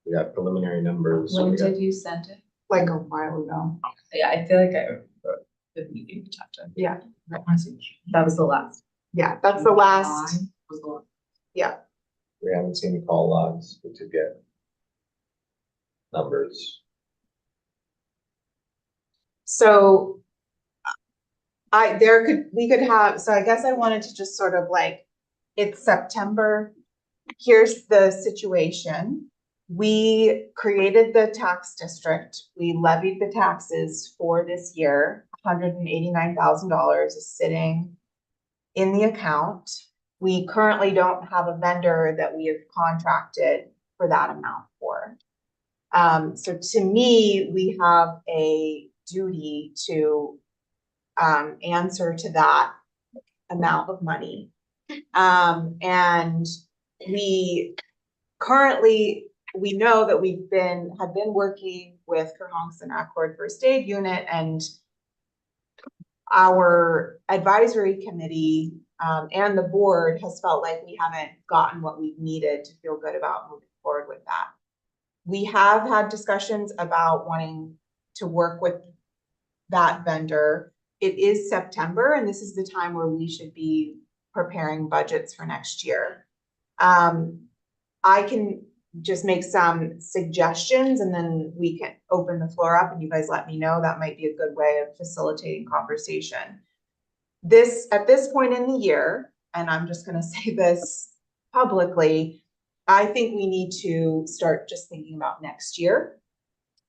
We got preliminary numbers. When we got- did you send it? like a while ago. Yeah, I feel like the meeting chapter. Yeah. That was the last. Yeah, that's the last. Was the last. Yeah, We haven't seen the call logs to get numbers. so we could have, so I guess I wanted to just sort of like, it's September, here's the situation. we created the tax district. We levied the taxes for this year. $189,000 is sitting in the account. We currently don't have a vendor that we have contracted for that amount for. So to me, we have a duty to answer to that amount of money. And we currently, we know that have been working with Cohonson Accord First Aid Unit, and our advisory committee and the board has felt like we haven't gotten what we've needed to feel good about moving forward with that. We have had discussions about wanting to work with that vendor. It is September, and this is the time where we should be preparing budgets for next year. I can just make some suggestions and then we can open the floor up and you guys let me know. That might be a good way of facilitating conversation. At this point in the year, and I'm just gonna say this publicly, I think we need to start just thinking about next year.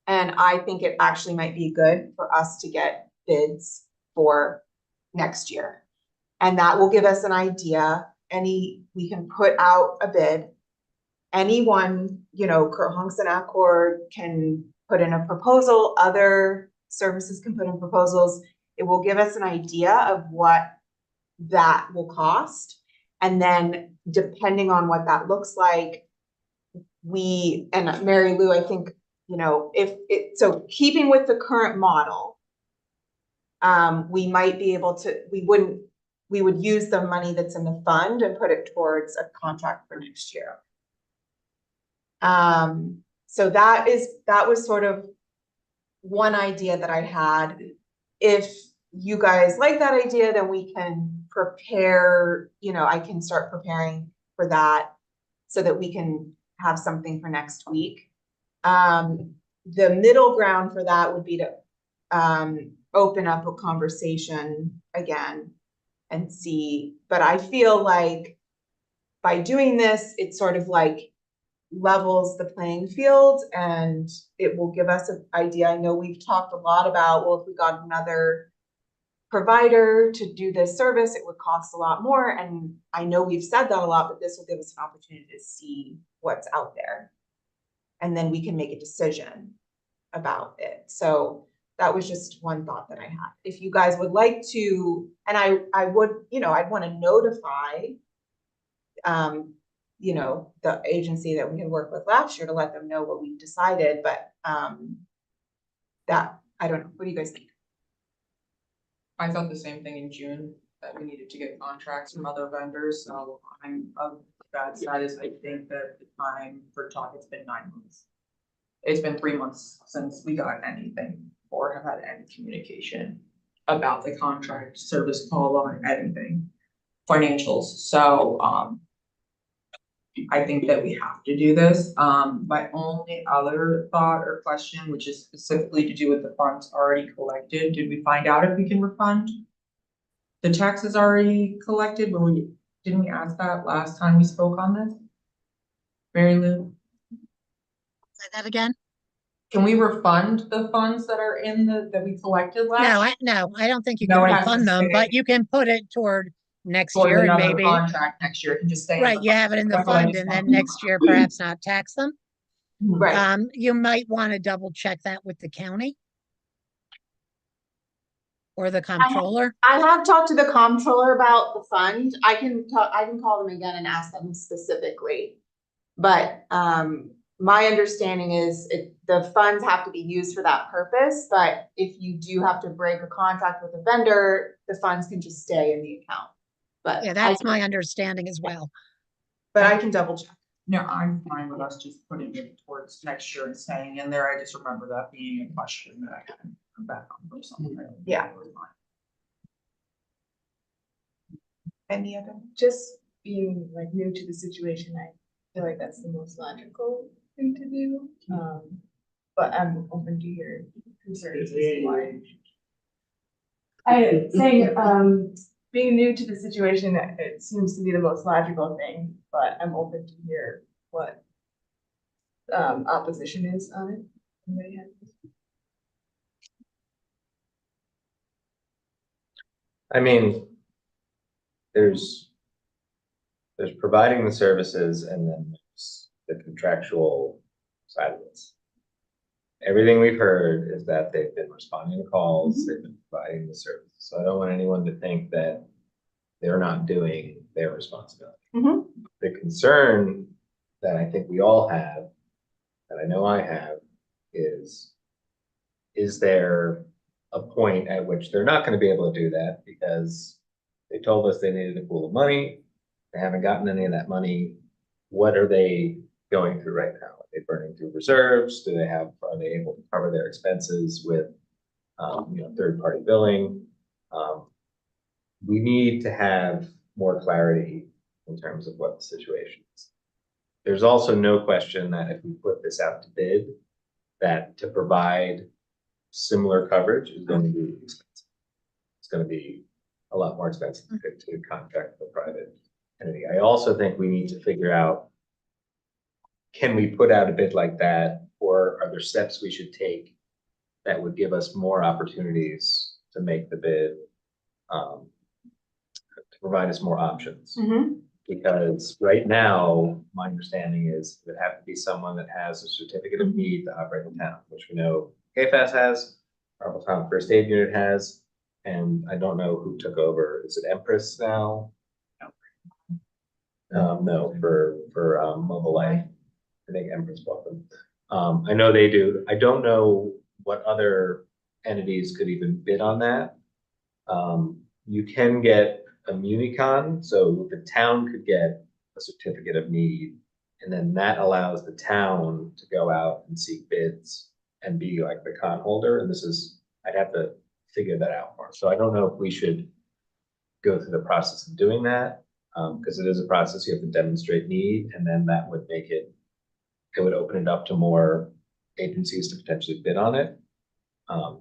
And I think it actually might be good for us to get bids for next year. And that will give us an idea. We can put out a bid. Anyone, Cohonson Accord can put in a proposal, other services can put in proposals. It will give us an idea of what that will cost. And then depending on what that looks like, and Mary Lou, I think, so keeping with the current model, we might be able to, we would use the money that's in the fund and put it towards a contract for next year. So that was sort of one idea that I had. If you guys like that idea, then we can prepare, I can start preparing for that so that we can have something for next week. The middle ground for that would be to open up a conversation again and see, but I feel like by doing this, it's sort of like levels the playing field and it will give us an idea. I know we've talked a lot about, well, if we got another provider to do this service, it would cost a lot more. And I know we've said that a lot, but this will give us an opportunity to see what's out there. And then we can make a decision about it. So that was just one thought that I had. If you guys would like to, and I would, I'd want to notify the agency that we had worked with last year to let them know what we've decided, but that, I don't know, what do you guys think? I thought the same thing in June, that we needed to get contracts from other vendors, so I'm of that status. I think that the time for talk, it's been 9 months. It's been 3 months since we got anything or have had any communication about the contract, service call or anything, financials, so I think that we have to do this. My only other thought or question, which is specifically to do with the funds already collected, did we find out if we can refund the taxes already collected? Didn't we ask that last time we spoke on this? Mary Lou? Say that again? Can we refund the funds that are that we collected last? No, I don't think you No, can it has to refund them, stay. but you can put it toward next Towards year and another maybe, contract next year, it can just stay. in right, the you have it in the That's what I fund just and then want. next year perhaps not tax them. Right. You might want to double check that with the county or the comptroller. I have talked to the comptroller about the fund. I can call them again and ask them specifically. But my understanding is the funds have to be used for that purpose, but if you do have to break a contract with a vendor, the funds can just stay in the account. But Yeah, that's my understanding as well. But I can double check. No, I'm fine with us just putting it towards next year and staying in there. I just remember that being a question that I had come back on for something. Yeah. Any other? Just being like new to the situation, I feel like that's the most logical thing to do. But I'm open to hear concerns as to why. I saying, being new to the situation, it seems to be the most logical thing, but I'm open to hear what opposition is on it. Anybody have? I mean, there's providing the services and then there's the contractual side of this. Everything we've heard is that they've been responding to calls, they've been providing the service. So I don't want anyone to think that they're not doing their responsibility. Mhm. The concern that I think we all have, that I know I have, is there a point at which they're not gonna be able to do that because they told us they needed a pool of money, they haven't gotten any of that money. What are they going through right now? Are they burning through reserves? Are they able to cover their expenses with, third-party billing? We need to have more clarity in terms of what the situation is. There's also no question that if we put this out to bid, that to provide similar coverage is going to be expensive. It's going to be a lot more expensive to contract with a private entity. I also think we need to figure out, can we put out a bid like that, or are there steps we should take that would give us more opportunities to make the bid, to provide us more options? Because right now, my understanding is it would have to be someone that has a certificate of need to operate the town, which we know KFAS has, Marbletown First Aid Unit has, and I don't know who took over. Is it Empress now? No, for Mobile Life. I think Empress bought them. I know they do. I don't know what other entities could even bid on that. You can get a Municon, so the town could get a certificate of need, and then that allows the town to go out and seek bids and be like the con holder. And I'd have to figure that out more. So I don't know if we should go through the process of doing that, because it is a process you have to demonstrate need, and then that would it would open it up to more agencies to potentially bid on it.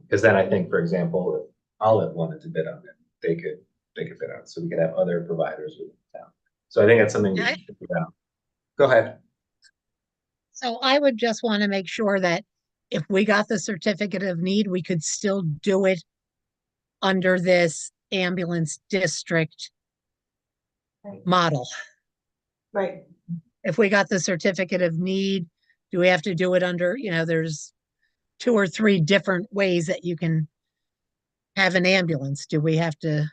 Because then I think, for example, if Olive wanted to bid on it, they could bid on it. So we could have other providers within the town. So I think that's something we should figure out. Go ahead. So I would just want to make sure that if we got the certificate of need, we could still do it under this ambulance district Right. model. Right. If we got the certificate of need, do we have to do it under, there's 2 or 3 different ways that you can have an ambulance. Do we have to?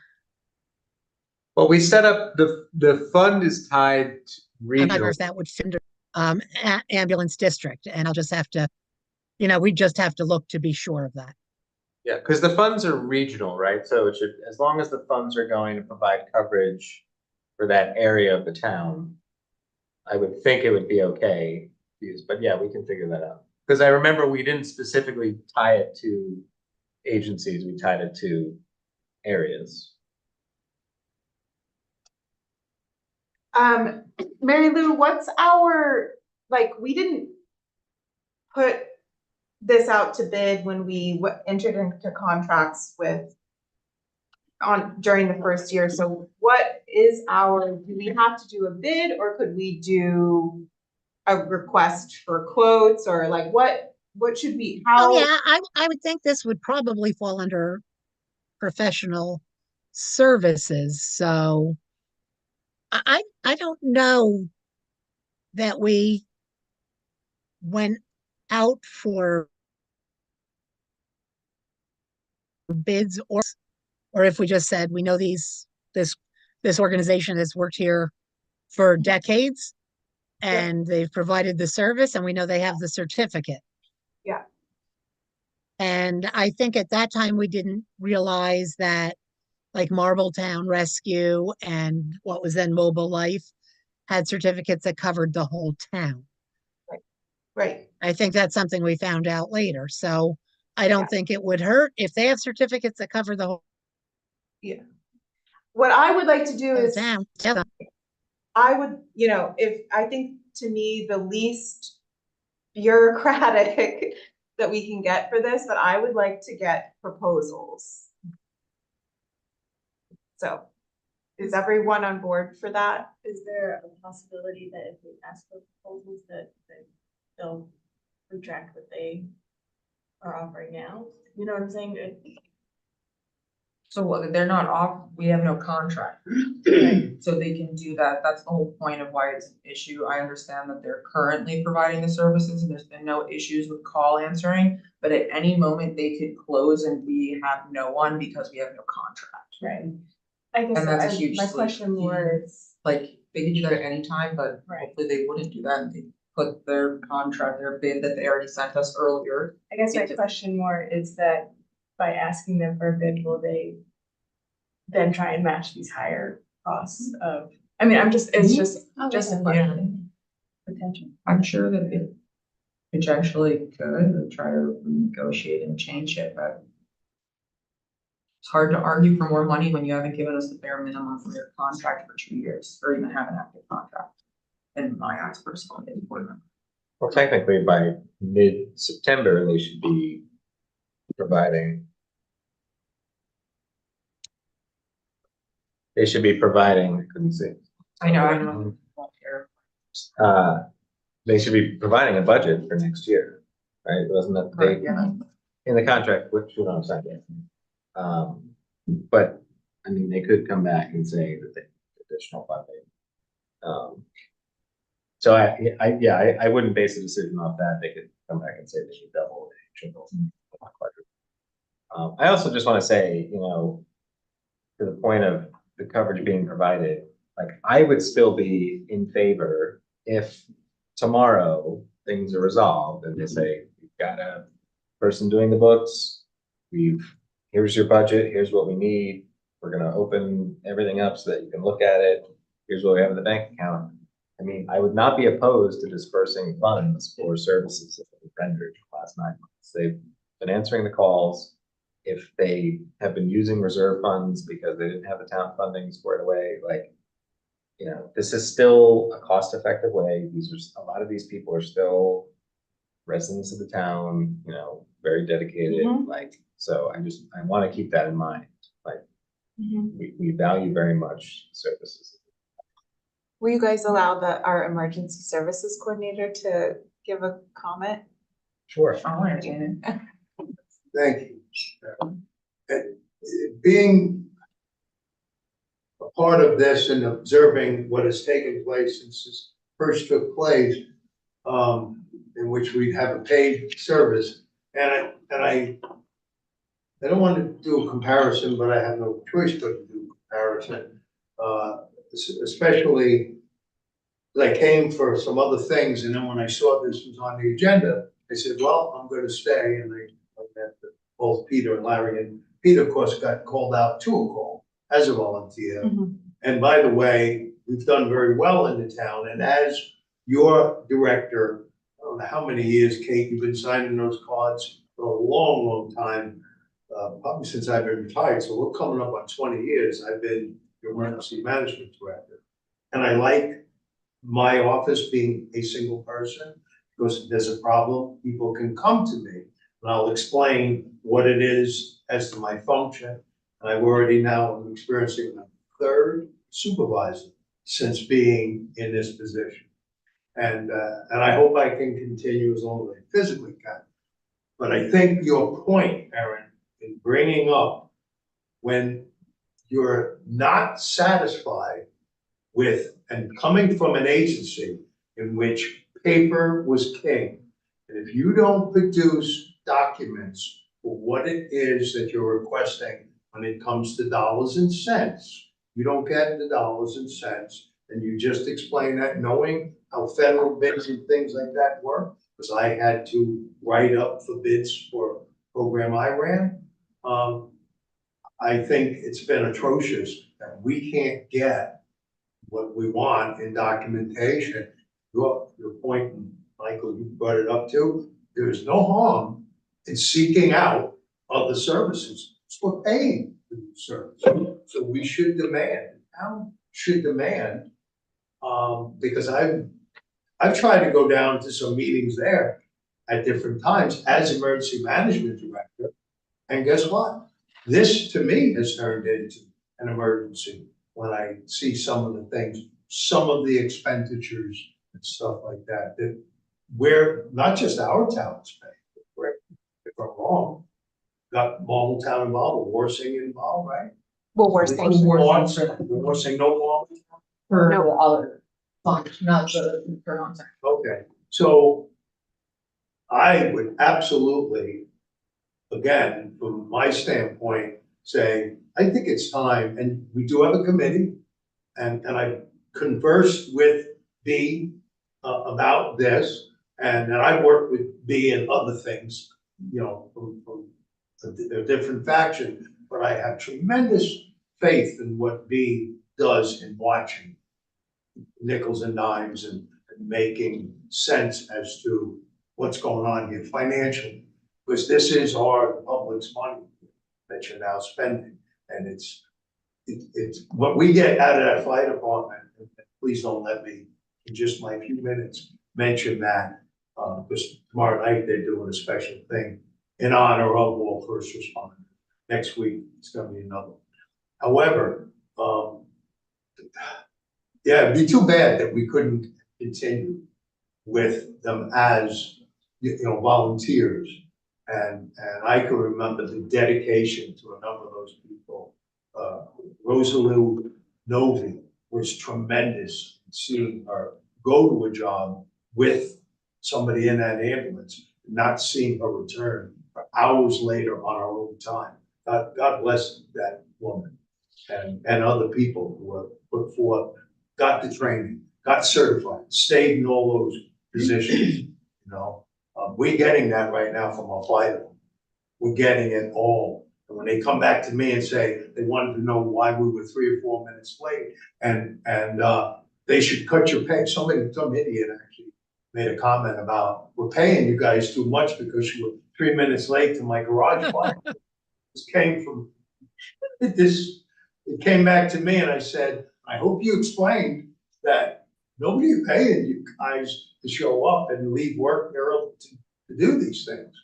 Well, we set up the fund is tied to I'm not sure regional. if that would fit under ambulance district, and I'll just have to, we just have to look to be sure of that. Yeah, because the funds are regional, right? So it should, as long as the funds are going to provide coverage for that area of the town, I would think it would be okay to use, but yeah, we can figure that out. Because I remember we didn't specifically tie it to agencies, we tied it to areas. Mary Lou, what's we didn't put this out to bid when we entered into contracts during the first year. So what is do we have to do a bid, or could we do a request for quotes, or what should we, Oh, yeah, I would think this would probably fall under professional services. So I don't know that we went out for bids, or if we just said, we know this organization has worked here for decades and they've provided the service and we know they have the certificate. Yeah. And I think at that time we didn't realize that like Marbletown Rescue and what was then Mobile Life had certificates that covered the whole town. Right. I think that's something we found out later. So I don't think it would hurt if they have certificates that cover the whole What I would like to do is, town. I would, I think to me, the least bureaucratic that we can get for this, but I would like to get proposals. So is everyone on board for that? Is there a possibility that if we ask for proposals that they'll retract what they are offering now. You know what I'm saying? So what, they're not off, we have no contract, so they can do that, that's the whole point of why it's an issue. I understand that they're currently providing the services and there's been no issues with call answering, but at any moment they could close and we have no one because we have no contract. Right. I guess And that's a huge my sleep. question more is, Like, they could do that at any time, but Right. hopefully they wouldn't do that, and they put their contract, their bid that they already sent us earlier. I guess my question more is that by asking them for a bid, will they then try and match these higher costs of, I mean, it's just a question. Potential. I'm sure that it potentially could try to negotiate and change it, but it's hard to argue for more money when you haven't given us the bare minimum for your contract for 2 years, or even have an active contract. In my eyes personally, important. Well, technically, by mid-September, they should be providing. They should be providing, I couldn't see. I know. Won't care. They should be providing a budget for next year, right? Wasn't that Right, they, yeah. in the contract, which we don't sign yet. But, I mean, they could come back and say that they need additional funding. So I wouldn't base a decision off that. They could come back and say they should double, they should triple. I also just want to say, you know, to the point of the coverage being provided, like, I would still be in favor if tomorrow things are resolved and they say, we've got a person doing the books, here's your budget, here's what we need, we're gonna open everything up so that you can look at it, here's what we have in the bank account. I mean, I would not be opposed to dispersing funds for services that have been rendered in the last 9 months. They've been answering the calls. If they have been using reserve funds because they didn't have the town funding squared away, like, you know, this is still a cost-effective way. A lot of these people are still residents of the town, you know, very dedicated, like, so I want to keep that in mind. Like, we value very much services. Will you guys allow our emergency services coordinator to give a comment? Sure. I'll entertain it. Thank you. Being a part of this and observing what has taken place since this first took place, in which we have a paid service, and I don't want to do a comparison, but I have no choice but to do a comparison. Especially, I came for some other things, and then when I saw this was on the agenda, I said, well, I'm going to stay, and I met both Peter and Larry, and Peter, of course, got called out to a call as a volunteer. And by the way, we've done very well in the town, and as your director, I don't know how many years, Kate, you've been signing those cards for a long, long time, probably since I've been retired, so we're coming up on 20 years. I've been your emergency management director. And I like my office being a single person, because if there's a problem, people can come to me and I'll explain what it is as to my function. And I've already now, I'm experiencing my third supervisor since being in this position. And I hope I can continue as long as I physically can. But I think your point, Erin, in bringing up when you're not satisfied with, and coming from an agency in which paper was king, and if you don't produce documents for what it is that you're requesting when it comes to dollars and cents, you don't get the dollars and cents, and you just explain that knowing how federal bids and things like that work, because I had to write up for bids for a program I ran. I think it's been atrocious that we can't get what we want in documentation. Your point, Michael, you brought it up too. There's no harm in seeking out other services. So we're paying for these services. So we should demand, town should demand, because I've tried to go down to some meetings there at different times as emergency management director. And guess what? This to me has turned into an emergency when I see some of the things, some of the expenditures and stuff like that, that where not just our town is paying, correct, if I'm wrong. Got Marlborough involved, or Warsing involved, right? Well, we're saying, Warsing, no Marlborough? For No. the other fund, not the, for non Okay, so I would absolutely, again, from my standpoint, say, I think it's time, and we do have a committee, and I conversed with B about this, and then I worked with B and other things, you know, from a different faction, but I have tremendous faith in what B does in watching nickels and dimes and making sense as to what's going on here financially. Because this is our public's money that you're now spending. And it's what we get out of that fire department. And please don't let me, in just my few minutes, mention that. Because tomorrow night they're doing a special thing in honor of all first responders. Next week, it's gonna be another. However, yeah, it'd be too bad that we couldn't continue with them as, you know, volunteers. And I can remember the dedication to a number of those people. Rosalou Novi was tremendous, seeing her go to a job with somebody in that ambulance, not seeing her return for hours later on her own time. God bless that woman and other people who were put forth, got the training, got certified, stayed in all those positions, you know. We're getting that right now from our fire. We're getting it all. And when they come back to me and say they wanted to know why we were 3 or 4 minutes late and they should cut your pay. Some idiot actually made a comment about, we're paying you guys too much because you were 3 minutes late to my garage fire. This came from this, it came back to me and I said, I hope you explained that nobody is paying you guys to show up and leave work early to do these things.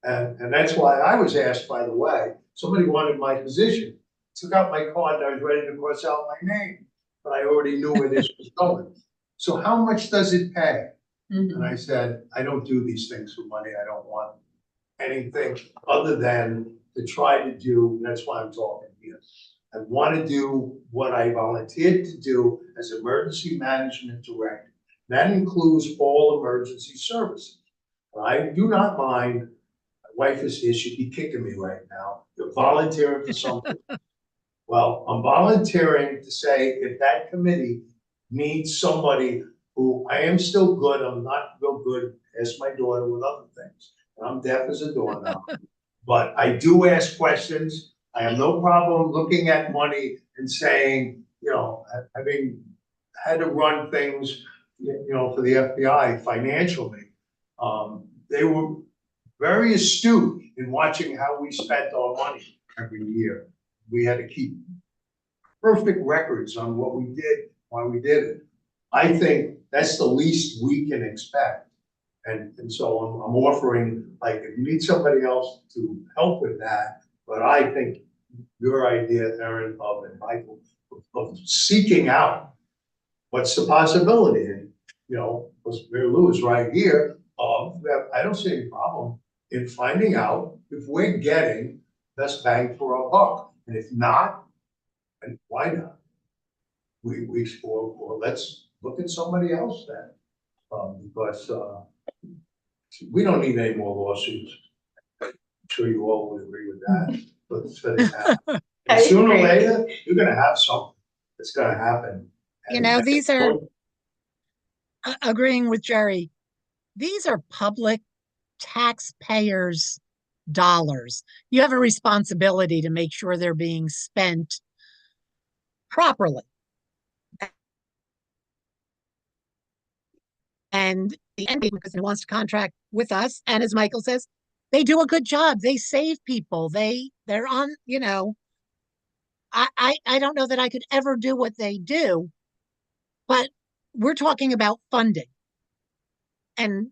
And that's why I was asked, by the way, somebody wanted my position. Took out my card and I was ready to cross out my name, but I already knew where this was going. So how much does it pay? And I said, I don't do these things for money. I don't want anything other than to try to do, that's why I'm talking here. I want to do what I volunteered to do as emergency management director. That includes all emergency services. I do not mind, my wife is here, she'd be kicking me right now. You're volunteering for something. Well, I'm volunteering to say if that committee needs somebody who, I am still good, I'm not real good, ask my daughter with other things. I'm deaf as a doorknob. But I do ask questions. I have no problem looking at money and saying, you know, having had to run things, you know, for the FBI financially. They were very astute in watching how we spent our money every year. We had to keep perfect records on what we did, why we did it. I think that's the least we can expect. And so I'm offering, like, if you need somebody else to help with that, but I think your idea, Erin, and Michael, of seeking out what's the possibility, and, you know, Mary Lou is right here, I don't see any problem in finding out if we're getting best bang for our buck. And if not, and why not? Or let's look at somebody else then, because we don't need any more lawsuits. I'm sure you all would agree with that, but it's gonna happen. And sooner or later, you're gonna have something that's gonna happen. You know, these are, agreeing with Jerry, these are public taxpayers' dollars. You have a responsibility to make sure they're being spent properly. And the end because wants to contract with us, and as Michael says, they do a good job. They save people. They're on, you know, I don't know that I could ever do what they do, but we're talking about funding. And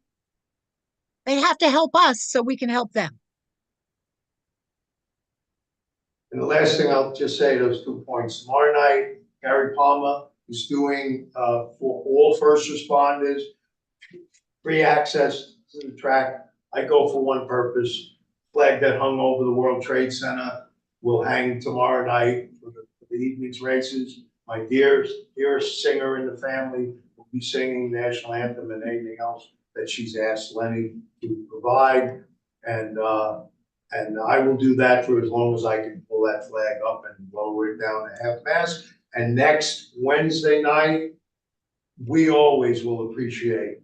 they have to help us so we can help them. And the last thing I'll just say, those 2 points. Tomorrow night, Gary Palmer is doing for all first responders free access to the track. I go for one purpose. Flag that hung over the World Trade Center will hang tomorrow night for the evening's races. My dearest singer in the family will be singing national anthem and anything else that she's asked Lenny to provide. And I will do that for as long as I can pull that flag up and lower it down to half mast. And next Wednesday night, we always will appreciate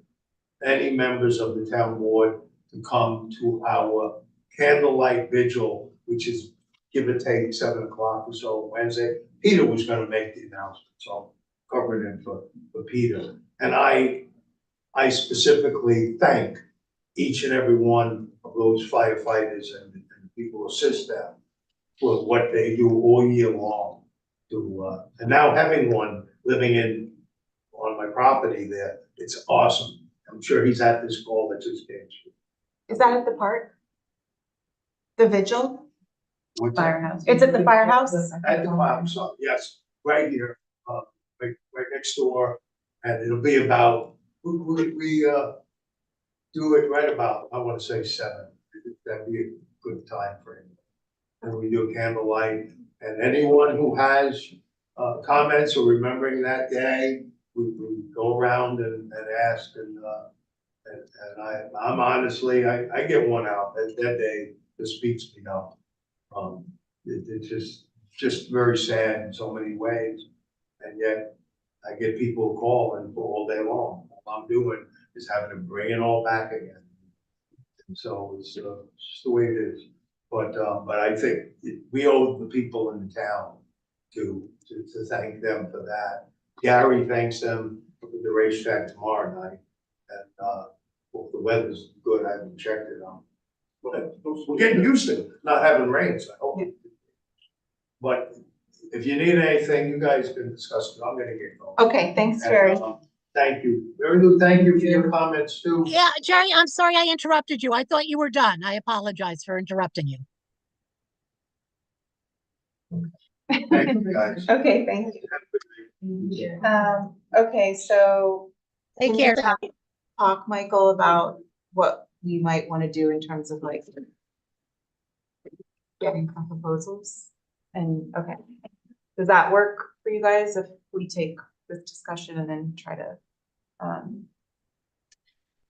any members of the town board to come to our candlelight vigil, which is give or take 7 o'clock or so Wednesday. Peter was gonna make the announcement, so I'm covering it for Peter. And I specifically thank each and every one of those firefighters and people who assist them for what they do all year long. And now having one living on my property there, it's awesome. I'm sure he's at this call that just came. Is that at the park? The vigil? Firehouse. It's at the firehouse? At the farm, so yes, right here, right next door, and it'll be about, we do it right about, I wanna say 7, that'd be a good time frame. And we do a candlelight, and anyone who has comments or remembering that day, we go around and ask, and I'm honestly, I get one out, that day, just speaks me up. It's just very sad in so many ways, and yet I get people calling for all day long. All I'm doing is having to bring it all back again. And so it's just the way it is. But I think we owe the people in the town to thank them for that. Gary thanks them for the racetrack tomorrow night, and well, the weather's good. I haven't checked it on. But we're getting used to not having rain, so I hope. But if you need anything, you guys can discuss it. I'm gonna get going. Okay, thanks, Jerry. And, thank you. Very good. Thank you for your comments too. Yeah, Jerry, I'm sorry I interrupted you. I thought you were done. I apologize for interrupting you. Thank you, guys. Okay, thank you. Okay, so. Take can you care. Talk, Michael, about what we might want to do in terms of like getting some proposals, and, okay. Does that work for you guys if we take this discussion and then try to,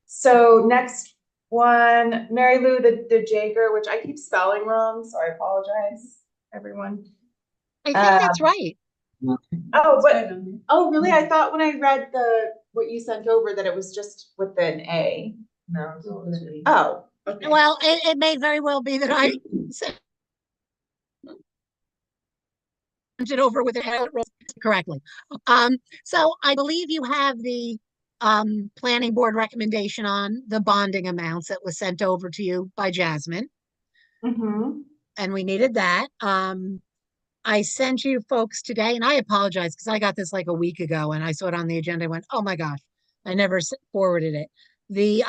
so next one, Mary Lou, the Jager, which I keep spelling wrong, so I apologize, everyone. I think that's right. Oh, but, oh, really? I thought when I read what you sent over that it was just with an A. No, it's all this week. Oh, okay. Well, it may very well be that I sent it over with it correctly. So I believe you have the planning board recommendation on the bonding amounts that was sent over to you by Jasmine, Mm-hmm. and we needed that. I sent you folks today, and I apologize because I got this like a week ago and I saw it on the agenda. I went, oh my gosh, I never forwarded it. The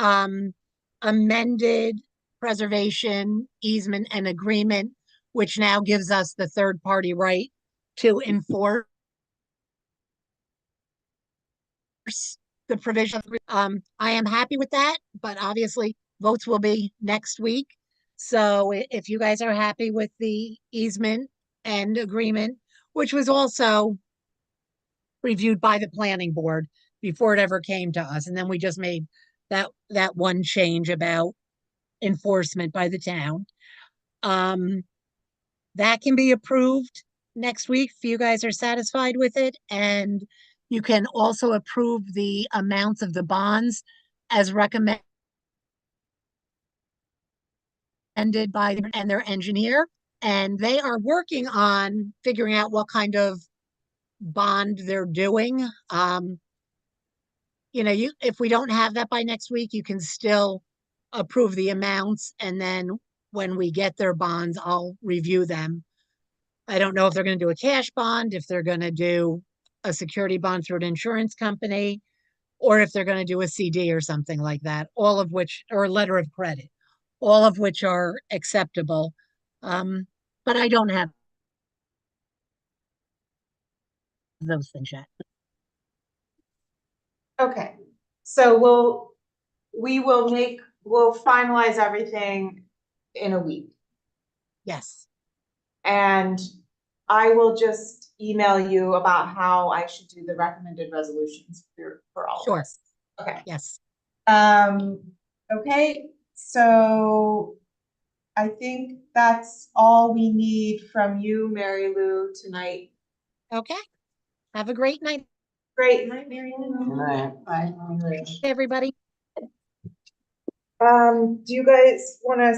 amended preservation easement and agreement, which now gives us the third party right to enforce the provision. I am happy with that, but obviously votes will be next week. So if you guys are happy with the easement and agreement, which was also reviewed by the planning board before it ever came to us, and then we just made that one change about enforcement by the town. That can be approved next week if you guys are satisfied with it, and you can also approve the amounts of the bonds as recommended by and their engineer, and they are working on figuring out what kind of bond they're doing. You know, if we don't have that by next week, you can still approve the amounts, and then when we get their bonds, I'll review them. I don't know if they're going to do a cash bond, if they're going to do a security bond through an insurance company, or if they're going to do a CD or something like that, all of which, or a letter of credit, all of which are acceptable. But I don't have those things yet. Okay, so we'll finalize everything in a week. Yes. And I will just email you about how I should do the recommended resolutions for all of Sure. us. Okay. Yes. Okay, so I think that's all we need from you, Mary Lou, tonight. Okay. Have a great night, Great night, Mary Lou. Bye. everybody. Do you guys wanna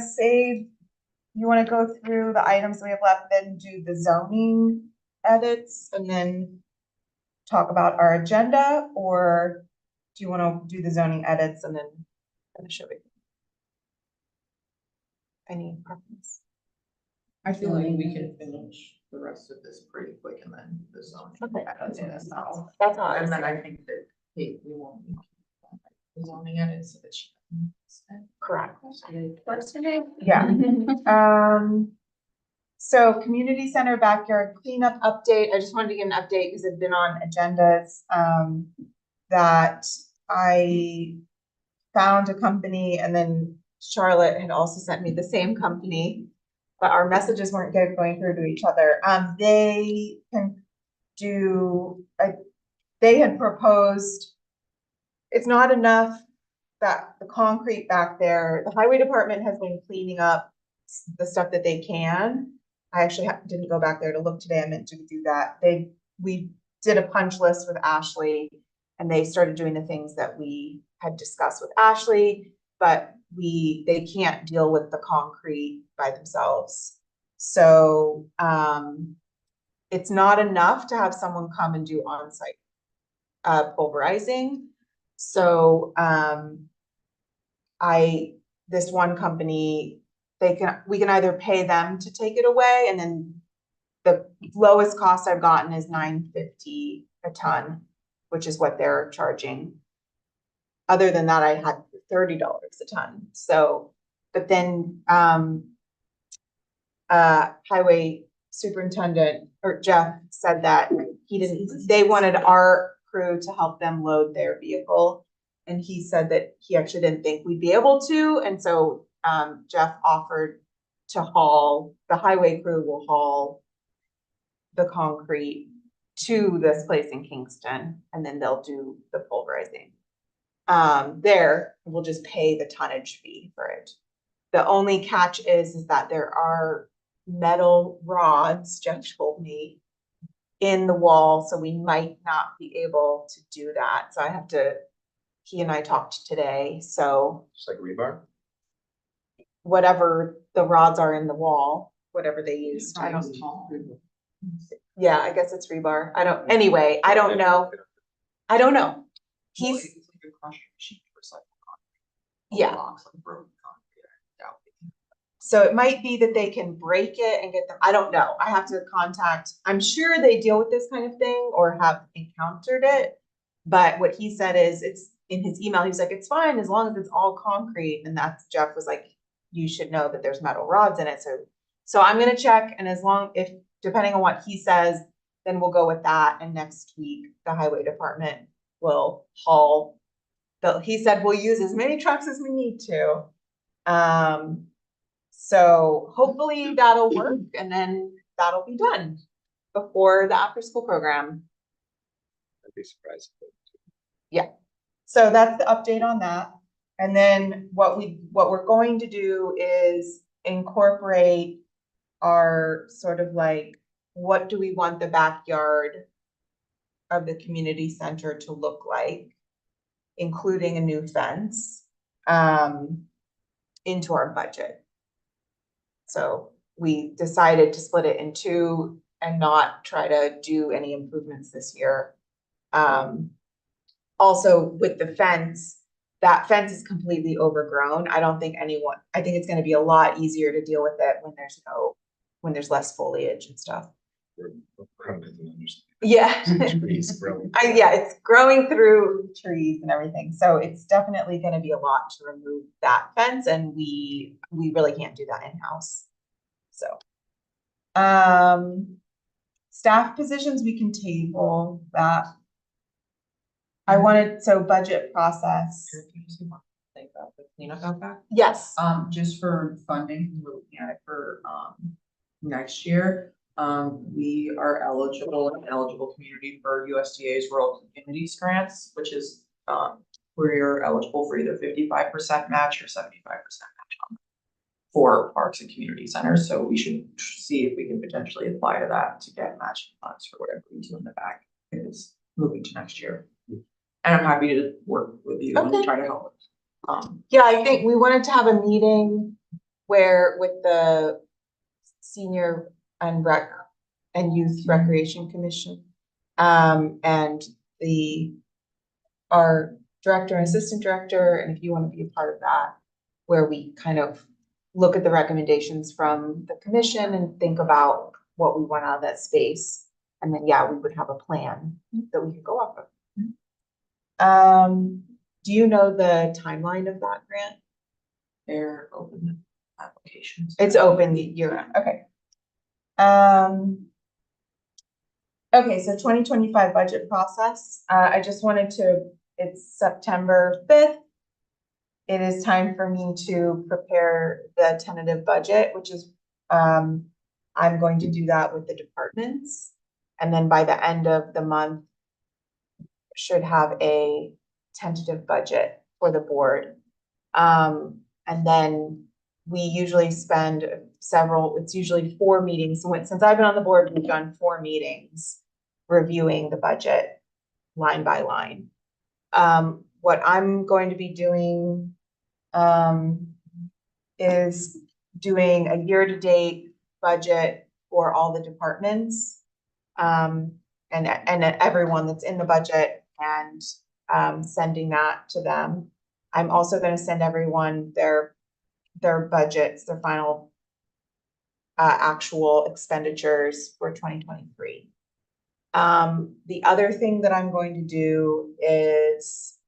you wanna go through the items we have left, then do the zoning edits and then talk about our agenda, or do you wanna do the zoning edits and then finish it? Any preference? I feel like we can finish the rest of this pretty quick and then the zoning. Okay. That's all. That's all. And then I think that Kate, we won't need the zoning edits so that she. Correct. What's today? Yeah. So community center backyard cleanup update. I just wanted to give an update because it's been on agendas, that I found a company, and then Charlotte had also sent me the same company, but our messages weren't going through to each other. They can do, they had proposed, it's not enough that the concrete back there, the highway department has been cleaning up the stuff that they can. I actually didn't go back there to look today. I meant to do that. We did a punch list with Ashley, and they started doing the things that we had discussed with Ashley, but they can't deal with the concrete by themselves. So, it's not enough to have someone come and do on-site pulverizing. So, this one company, we can either pay them to take it away, and then the lowest cost I've gotten is $9.50 a ton, which is what they're charging. Other than that, I had $30 a ton. So, but then, highway superintendent, or Jeff, said that they wanted our crew to help them load their vehicle. And he said that he actually didn't think we'd be able to. And so, Jeff offered to the highway crew will haul the concrete to this place in Kingston, and then they'll do the pulverizing. We'll just pay the tonnage fee for it. The only catch is that there are metal rods, Jeff told me, in the wall, so we might not be able to do that. So he and I talked today, so. Just like rebar? Whatever the rods are in the wall, whatever they use. I don't know. Yeah, I guess it's rebar. I don't know. I don't know. Yeah. So it might be that they can break it and get them. I don't know. I have to contact, I'm sure they deal with this kind of thing or have encountered it. But what he said is, it's in his email, he was like, it's fine as long as it's all concrete. And Jeff was like, you should know that there's metal rods in it. So I'm gonna check, and depending on what he says, then we'll go with that. And next week, the highway department will haul. He said we'll use as many trucks as we need to. So hopefully that'll work, and then that'll be done before the after-school program. I'd be surprised. Yeah. So that's the update on that. And then what we're going to do is incorporate our sort of like, what do we want the backyard of the community center to look like, including a new fence, into our budget. So we decided to split it in two and not try to do any improvements this year. Also with the fence, that fence is completely overgrown. I think it's gonna be a lot easier to deal with it when there's less foliage and stuff. Yeah. Trees growing. Yeah, it's growing through trees and everything. So it's definitely gonna be a lot to remove that fence, and we really can't do that in-house. So, staff positions, we can table that. Budget process. think about the cleanup out back. Yes. Just for funding, we're looking at it for, next year. We are eligible community for USDA's Rural Communities Grants, which is, where you're eligible for either 55% match or 75% match for parks and community centers. So we should see if we can potentially apply to that to get matching funds for whatever we do in the back. It's moving to next year. And I'm happy to work with you Okay. and try to help. Yeah, I think we wanted to have a meeting where with the senior and rec and youth recreation commission. And our director and assistant director, and if you want to be a part of that, where we kind of look at the recommendations from the commission and think about what we want out of that space. And then, yeah, we would have a plan that we could go off of. Do you know the timeline of that grant? They're open applications. It's open year-round, okay. Okay, so 2025 budget process. I just wanted to, it's September 5th. It is time for me to prepare the tentative budget, which is, I'm going to do that with the departments. And then by the end of the month, should have a tentative budget for the board. And then we usually spend it's usually 4 meetings. So since I've been on the board, we've done 4 meetings reviewing the budget line by line. What I'm going to be doing is doing a year-to-date budget for all the departments and everyone that's in the budget and sending that to them. I'm also going to send everyone their budgets, their final actual expenditures for 2023. The other thing that I'm going to do is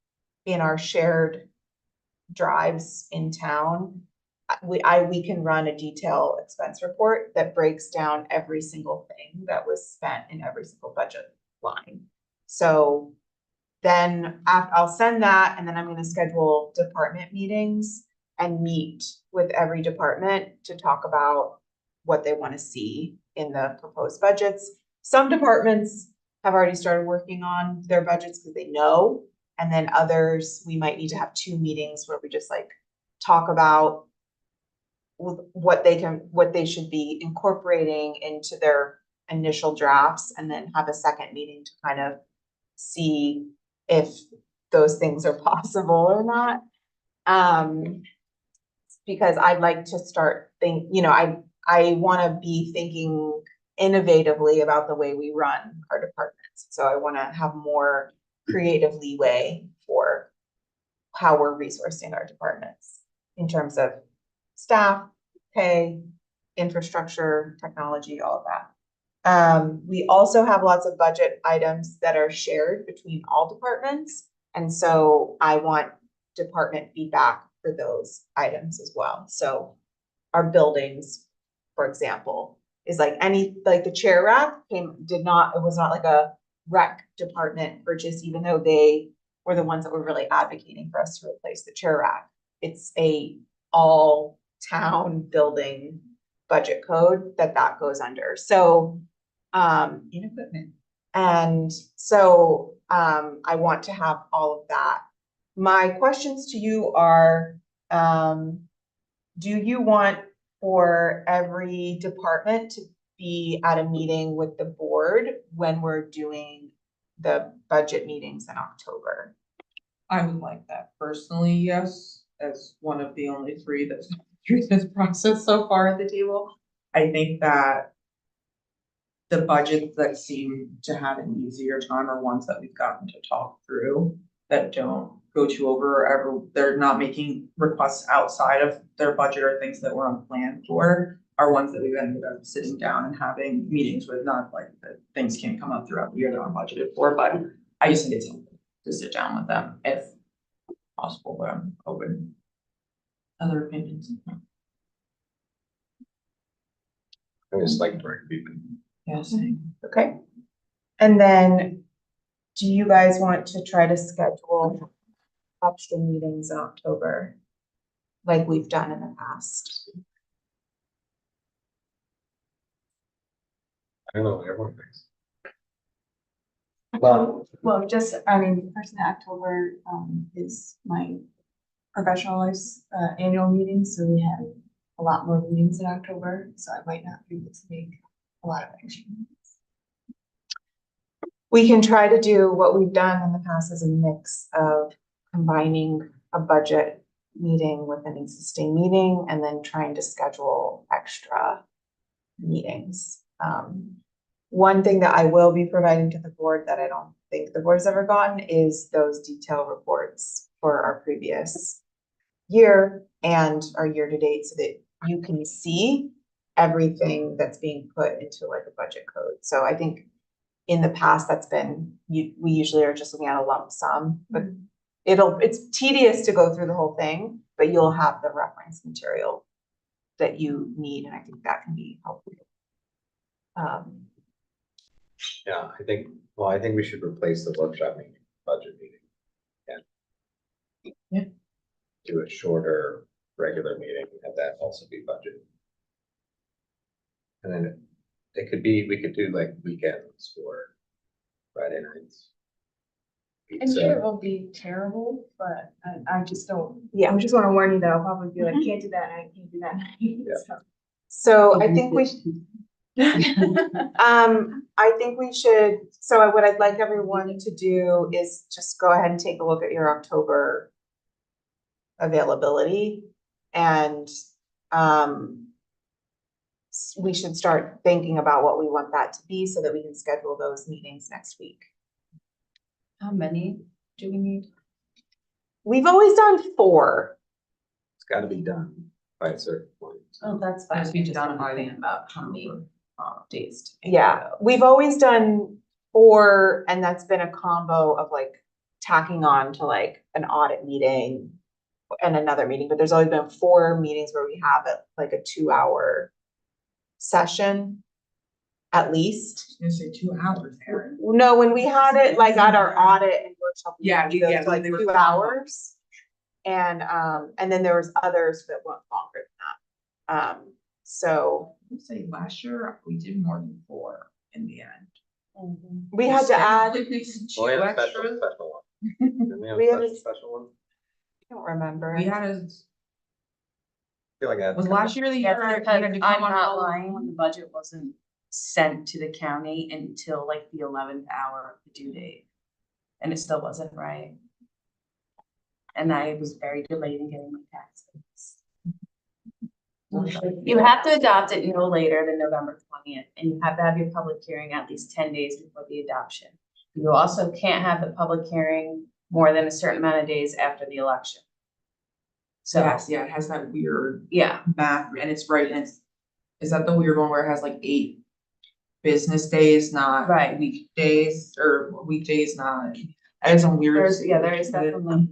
in our shared drives in town, we can run a detailed expense report that breaks down every single thing that was spent in every single budget line. So then I'll send that, and then I'm going to schedule department meetings and meet with every department to talk about what they want to see in the proposed budgets. Some departments have already started working on their budgets because they know, and then others, we might need to have 2 meetings where we just like talk about what they should be incorporating into their initial drafts, and then have a second meeting to kind of see if those things are possible or not. Because I'd like to start I want to be thinking innovatively about the way we run our departments. So I want to have more creative leeway for how we're resourcing our departments in terms of staff, pay, infrastructure, technology, all of that. We also have lots of budget items that are shared between all departments. And so I want department feedback for those items as well. So our buildings, for example, is like the chair rack it was not like a rec department purchase, even though they were the ones that were really advocating for us to replace the chair rack. It's a all town building budget code that goes under. So in equipment. And so I want to have all of that. My questions to you are, do you want for every department to be at a meeting with the board when we're doing the budget meetings in October? I would like that personally, yes, as one of the only 3 that's through this process so far at the table. I think that the budgets that seem to have an easier time are ones that we've gotten to talk through, that don't go too over, or they're not making requests outside of their budget or things that were unplanned for, are ones that we've ended up sitting down and having meetings with. Not like that things can't come up throughout the year that aren't budgeted for, but I just think it's something to sit down with them if possible, but I'm open to other opinions. I just like to review. Yes. Okay. And then do you guys want to try to schedule extra meetings in October, like we've done in the past. I don't know what everyone thinks. Well, just, I mean, first in October, is my professional life's, annual meeting, so we have a lot more meetings in October, so I might not be able to make a lot of extra meetings. We can try to do what we've done in the past as a mix of combining a budget meeting with an existing meeting and then trying to schedule extra meetings. One thing that I will be providing to the board that I don't think the board's ever gotten is those detailed reports for our previous year and our year-to-date so that you can see everything that's being put into like a budget code. So I think in the past, that's been, we usually are just looking at a lump sum, but it's tedious to go through the whole thing, but you'll have the reference material that you need, and I think that can be helpful. Yeah, I think we should replace the workshop meeting, budget meeting. Yeah. Do a shorter, regular meeting, have that also be budget. And then it could be, we could do like weekends or Friday nights. I'm sure it Pizza. won't be terrible, but I just don't, Yeah. I just wanna warn you that I'll probably be like, can't do that night, can't do that night, Yeah. so. So I think we I think we should, so what I'd like everyone to do is just go ahead and take a look at your October availability and, we should start thinking about what we want that to be so that we can schedule those meetings next week. How many do we need? We've always done 4. It's gotta be done by a certain point. Oh, that's It fine. has to be I just done wanted by to the think end about how many days. to make Yeah, it. we've always done 4, and that's been a combo of like tacking on to like an audit meeting and another meeting, but there's always been 4 meetings where we have it like a 2-hour session at least. I was gonna say 2 hours, Aaron. No, when we had it like at our audit and workshop. we Yeah, did yeah, those, like they were 2 fun. hours. And then there was others that went longer than that. So I would say last year we did more than 4 in the end. we had to add, Well, we had a special one. Didn't we have We a had a- special one? I don't remember. We had a, I feel like I had. was last year the year That's I because had to I'm come on not all lying, when the budget wasn't sent to the county until like the 11th hour of the due date. And it still wasn't right. And I was very delayed in getting my taxes. You have to adopt it no later than November 20th, and you have to have your public hearing at least 10 days before the adoption. You also can't have the public hearing more than a certain amount of days after the election. So, Yes, yeah, it has that weird yeah, math, and it's right, and is that the weird one where it has like 8 business days, not Right. weekdays, or weekdays, not, that is some weird. there is definitely.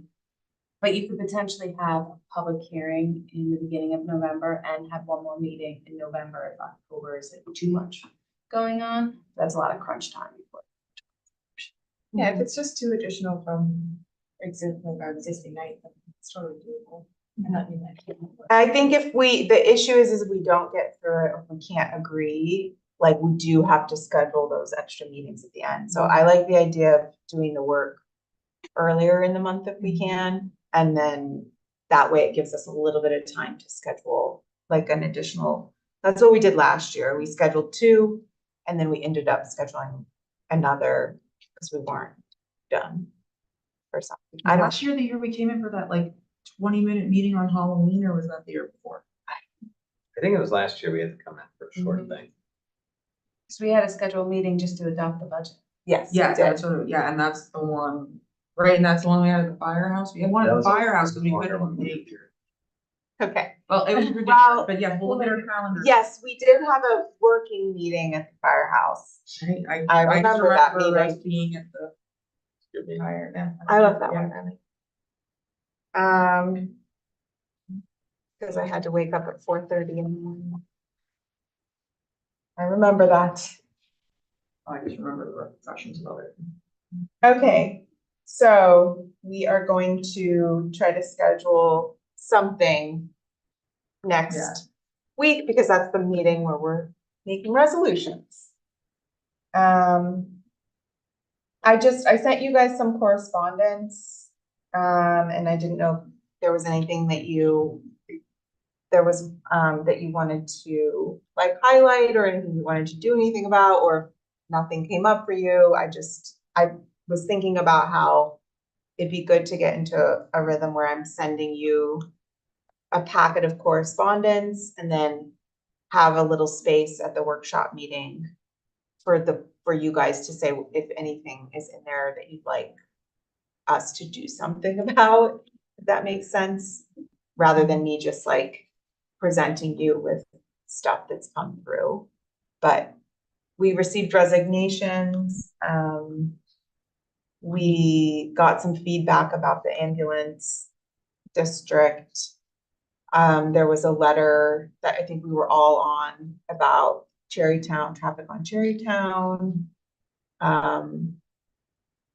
But you could potentially have a public hearing in the beginning of November and have one more meeting in November. If October is like too much going on, that's a lot of crunch time before. Yeah, if it's just 2 additional from our existing night, then it's totally doable. I'm not doing that. I think the issue is if we don't get through it, or we can't agree, like we do have to schedule those extra meetings at the end. So I like the idea of doing the work earlier in the month if we can. And then that way it gives us a little bit of time to schedule like an additional, that's what we did last year. We scheduled 2 and then we ended up scheduling another because we weren't done or something. I don't, Last year, the year we came in for that like 20-minute meeting on Halloween, or was that the year before? I think it was last year we had to come in for a short thing. So we had a scheduled meeting just to adopt the budget. yes. we Yeah, did. that's what, yeah, and that's the one, right, and that's the one we had at the firehouse, we had one at That the was a firehouse, because we longer couldn't one. make. Okay. Well, it was Well, ridiculous, but yeah, we'll look at our calendar. Yes, we did have a working meeting at the firehouse. I just remember that us meeting. being at the Good meeting. fire, yeah. I love that Yeah. one, really. Because I had to wake up at 4:30 in the morning. I remember that. I just remember the repercussions of it. Okay, So we are going to try to schedule something Yeah. next week because that's the meeting where we're making resolutions. I sent you guys some correspondence. And I didn't know if there was anything that that you wanted to like highlight or anything you wanted to do anything about, or nothing came up for you. I was thinking about how it'd be good to get into a rhythm where I'm sending you a packet of correspondence and then have a little space at the workshop meeting for you guys to say if anything is in there that you'd like us to do something about, if that makes sense, rather than me just like presenting you with stuff that's come through. But we received resignations. We got some feedback about the ambulance district. There was a letter that I think we were all on about Cherrytown, traffic on Cherrytown.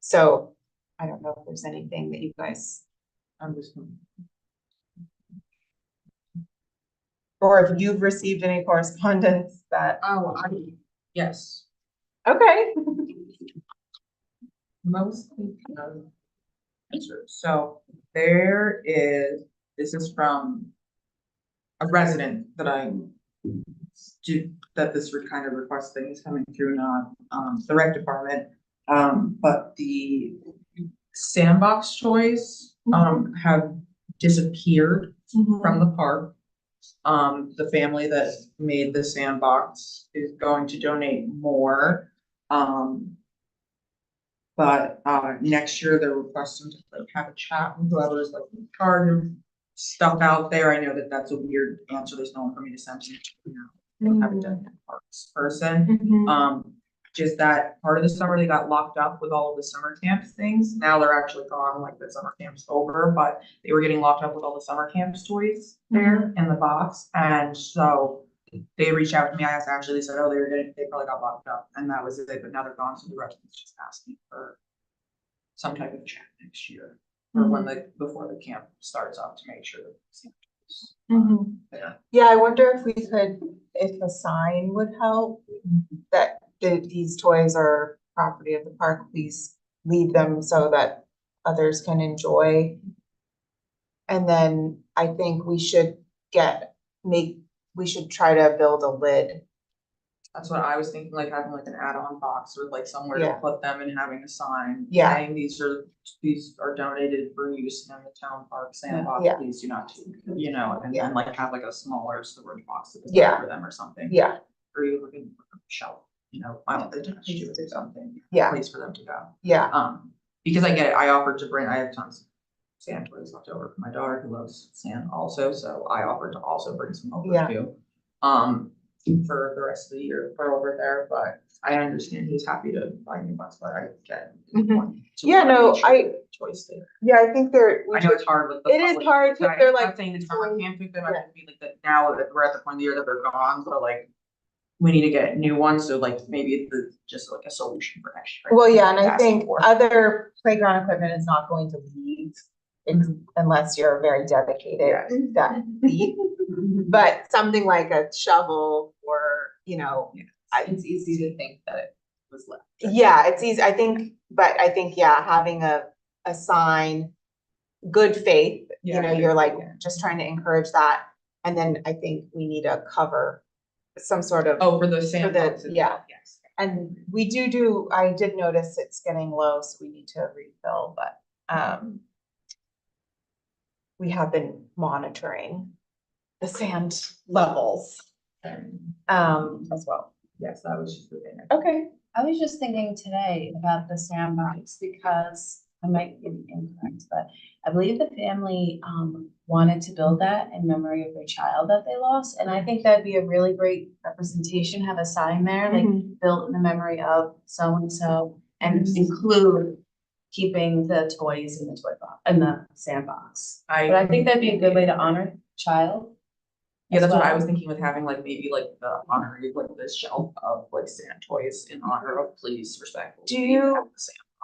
So I don't know if there's anything that you guys, or if you've received any correspondence that, Yes, okay. mostly. So this is from a resident that that this kind of request thing is coming through, not the rec department. But the sandbox toys have disappeared from the park. The family that made the sandbox is going to donate more. But next year they're requesting to like have a chat with whoever's like in charge of stuff out there. I know that that's a weird answer. There's no one for me to send to, have a designated parks person. Just that part of the summer they got locked up with all of the summer camp things. Now they're actually gone, like the summer camp's over, but they were getting locked up with all the summer camp's toys there in the box. And so they reached out to me. I asked Ashley, they said, oh, they probably got locked up, and that was it, but now they're gone. So the residents just asking for some type of chat next year or before the camp starts up to make sure that there. Yeah, I wonder if a sign would help that these toys are property of the park, please leave them so that others can enjoy. And then I think we should try to build a lid. That's what I was thinking, like having like an add-on box or like somewhere to put them and having a sign saying these are donated for use in the town park sandbox, please do not take, and then like have like a smaller storage box for them or something. Yeah. Or even like a shelf, I don't think attached to it or something. Yeah. Place for them to go. Yeah. Because I get it, I offered to bring, I have tons of sand toys left over for my daughter who loves sand also, so I offered to also bring some over too. For the rest of the year for over there, but I understand he's happy to buy new ones, but I get. Choice there. Yeah, I think I know it's hard with. It is hard because they're like. I'm saying the summer camp thing, that might be like that now that we're at the point of the year that they're gone, but like. We need to get new ones, so like maybe it's just like a solution for next year. Well, yeah, and I think other playground equipment is not going to leave unless you're very dedicated. That leave. But something like a shovel or, It's easy to think that it was left. Yeah, it's easy. I think, having a sign, good faith, you're like just trying to encourage that. And then I think we need a cover, some sort of. Oh, for the sandbox. Yeah. Yes. And I did notice it's getting low, so we need to refill, but, we have been monitoring the sand levels, as well. Yes, that was just the thing. Okay. I was just thinking today about the sandbox because I might be incorrect, but I believe the family wanted to build that in memory of their child that they lost. And I think that'd be a really great representation, have a sign there, like built in the memory of so-and-so, and include keeping the toys in the toy box and the sandbox. But I think that'd be a good way to honor the child. Yeah, that's what I was thinking with having like maybe like the honorary like this shelf of like sand toys in honor of please respect. Do you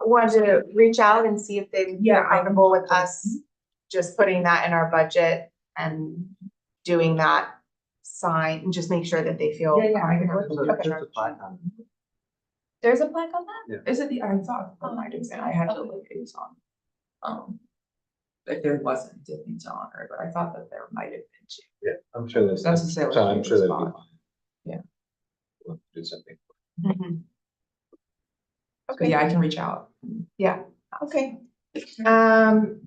wanted to reach out and see if they would be Yeah, I- comfortable with us just putting that in our budget and doing that sign and just make sure that they feel Yeah, yeah, I can comfortable. have Okay. There's a plaque on it. There's a plaque on that? Is it the, I thought, oh, I did say, I had to look, it was on. If there wasn't, didn't need to honor it, but I thought that there might have been too. Yeah, I'm sure there's. That's a sale So I'm sure they'll be spot. fine. Yeah. We'll do something. Mhm. But Okay, yeah, I can reach out. okay.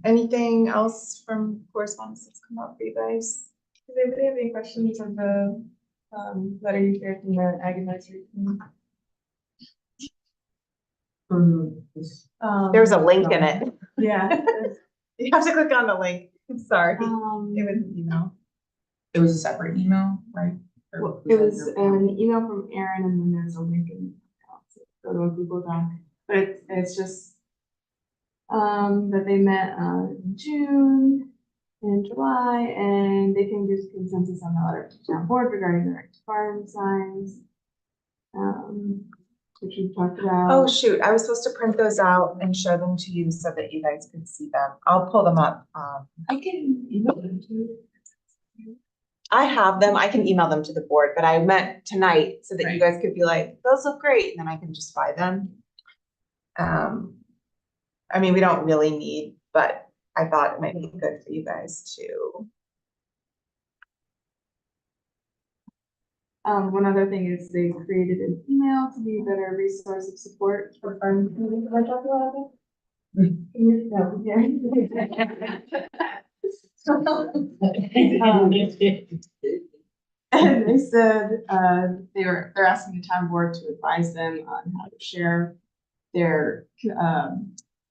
Anything else from correspondence that's come up for you guys? Does anybody have any questions on the, letter you shared from the Ag Advisory Committee? There's a link in it. Yeah. You have to click on the link. Sorry. It Um, was an email. It was a separate email, right? Or well, it was an email from Aaron and then there's a link in, so go to a Google Doc, but it's just that they met in June and July, and they came to consensus on the letter to town board regarding the right to farm signs. Which we've talked about. Oh, shoot. I was supposed to print those out and show them to you so that you guys could see them. I'll pull them up. I can email them to you. I have them. I can email them to the board, but I meant tonight so that you guys could be like, those look great, and then I can just buy them. I mean, we don't really need, but I thought it might be good for you guys to. One other thing is they created an email to be a better resource of support for farming communities. Can I talk about it? No, And they said, they're asking the town board to advise them on how to share their,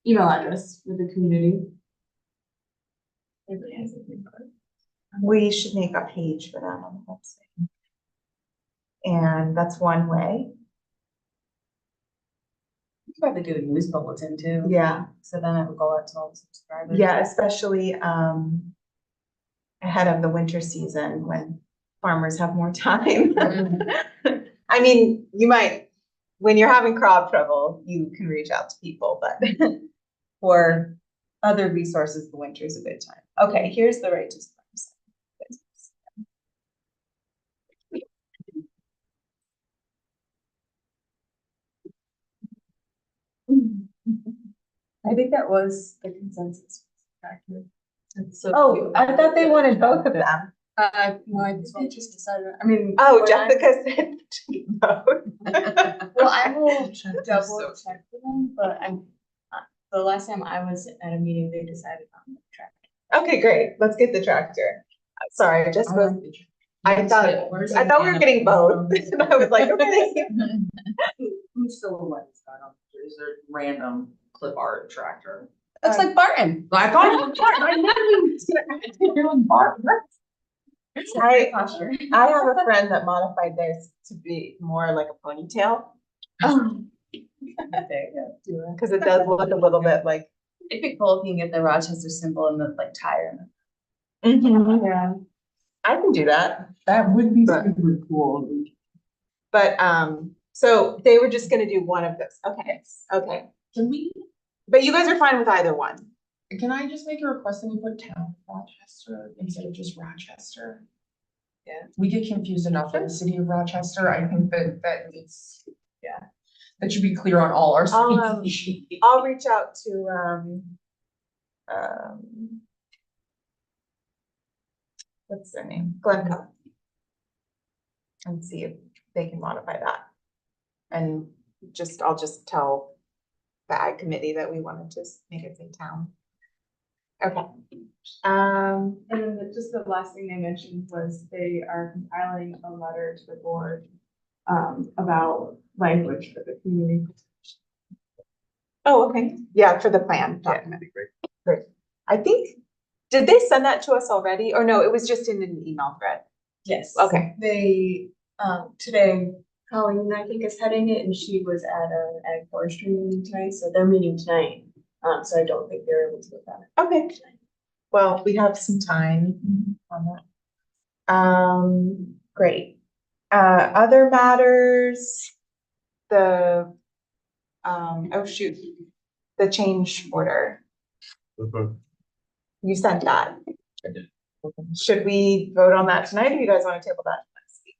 email address with the community. Everybody has a input. We should make a page for that on the website. And that's one way. You could probably do a news bulletin too. Yeah. So then it would go out to all the subscribers. Yeah, especially ahead of the winter season when farmers have more time. I mean, you might, when you're having crop trouble, you can reach out to people, but for other resources, the winter is a good time. Okay, here's the right to farm. I think that was the consensus. Oh, I thought they wanted both of them. No, I think we just decided, I mean. Oh, when I- Jessica said both. Well, I will double check with them, but the last time I was at a meeting, they decided on the track. Okay, great. Let's get the tractor. Sorry, Jessica. I thought we were getting both. And I was like, okay. Who's still what is that on? Is there random clip art tractor? Looks like Barton. I thought it was Barton. I never even Barton. I have a friend that modified theirs to be more like a ponytail. Cause it does look a little bit like. It'd be cool if you can get the Rochester symbol and the like tire. Yeah. I can do that. That would be But- super cool. But, so they were just gonna do one of those. Okay, okay. Can we, But you guys are fine with either one. can I just make a request that we put town of Rochester instead of just Rochester? Yeah. We get confused enough in the city of Rochester. I think that it's, yeah, that should be clear on all our. species. I'll reach out to, what's their name? Glencoe. And see if they can modify that. And I'll just tell the ag committee that we wanted to make it say town. Okay. And then just the last thing they mentioned was they are compiling a letter to the board about language for the community. Oh, okay. Yeah, for the plan document. Great. I think, did they send that to us already? Or no, it was just in an email thread? Yes. Okay. They, today, Colleen, I think, is heading it, and she was at an ag forestry meeting tonight, so they're meeting tonight. So I don't think they're able to look at it. Okay. Well, we have some time on that. Great. Other matters, oh shoot. the change order. Mhm. You sent that. I did. Should we vote on that tonight, or you guys want to table that next week?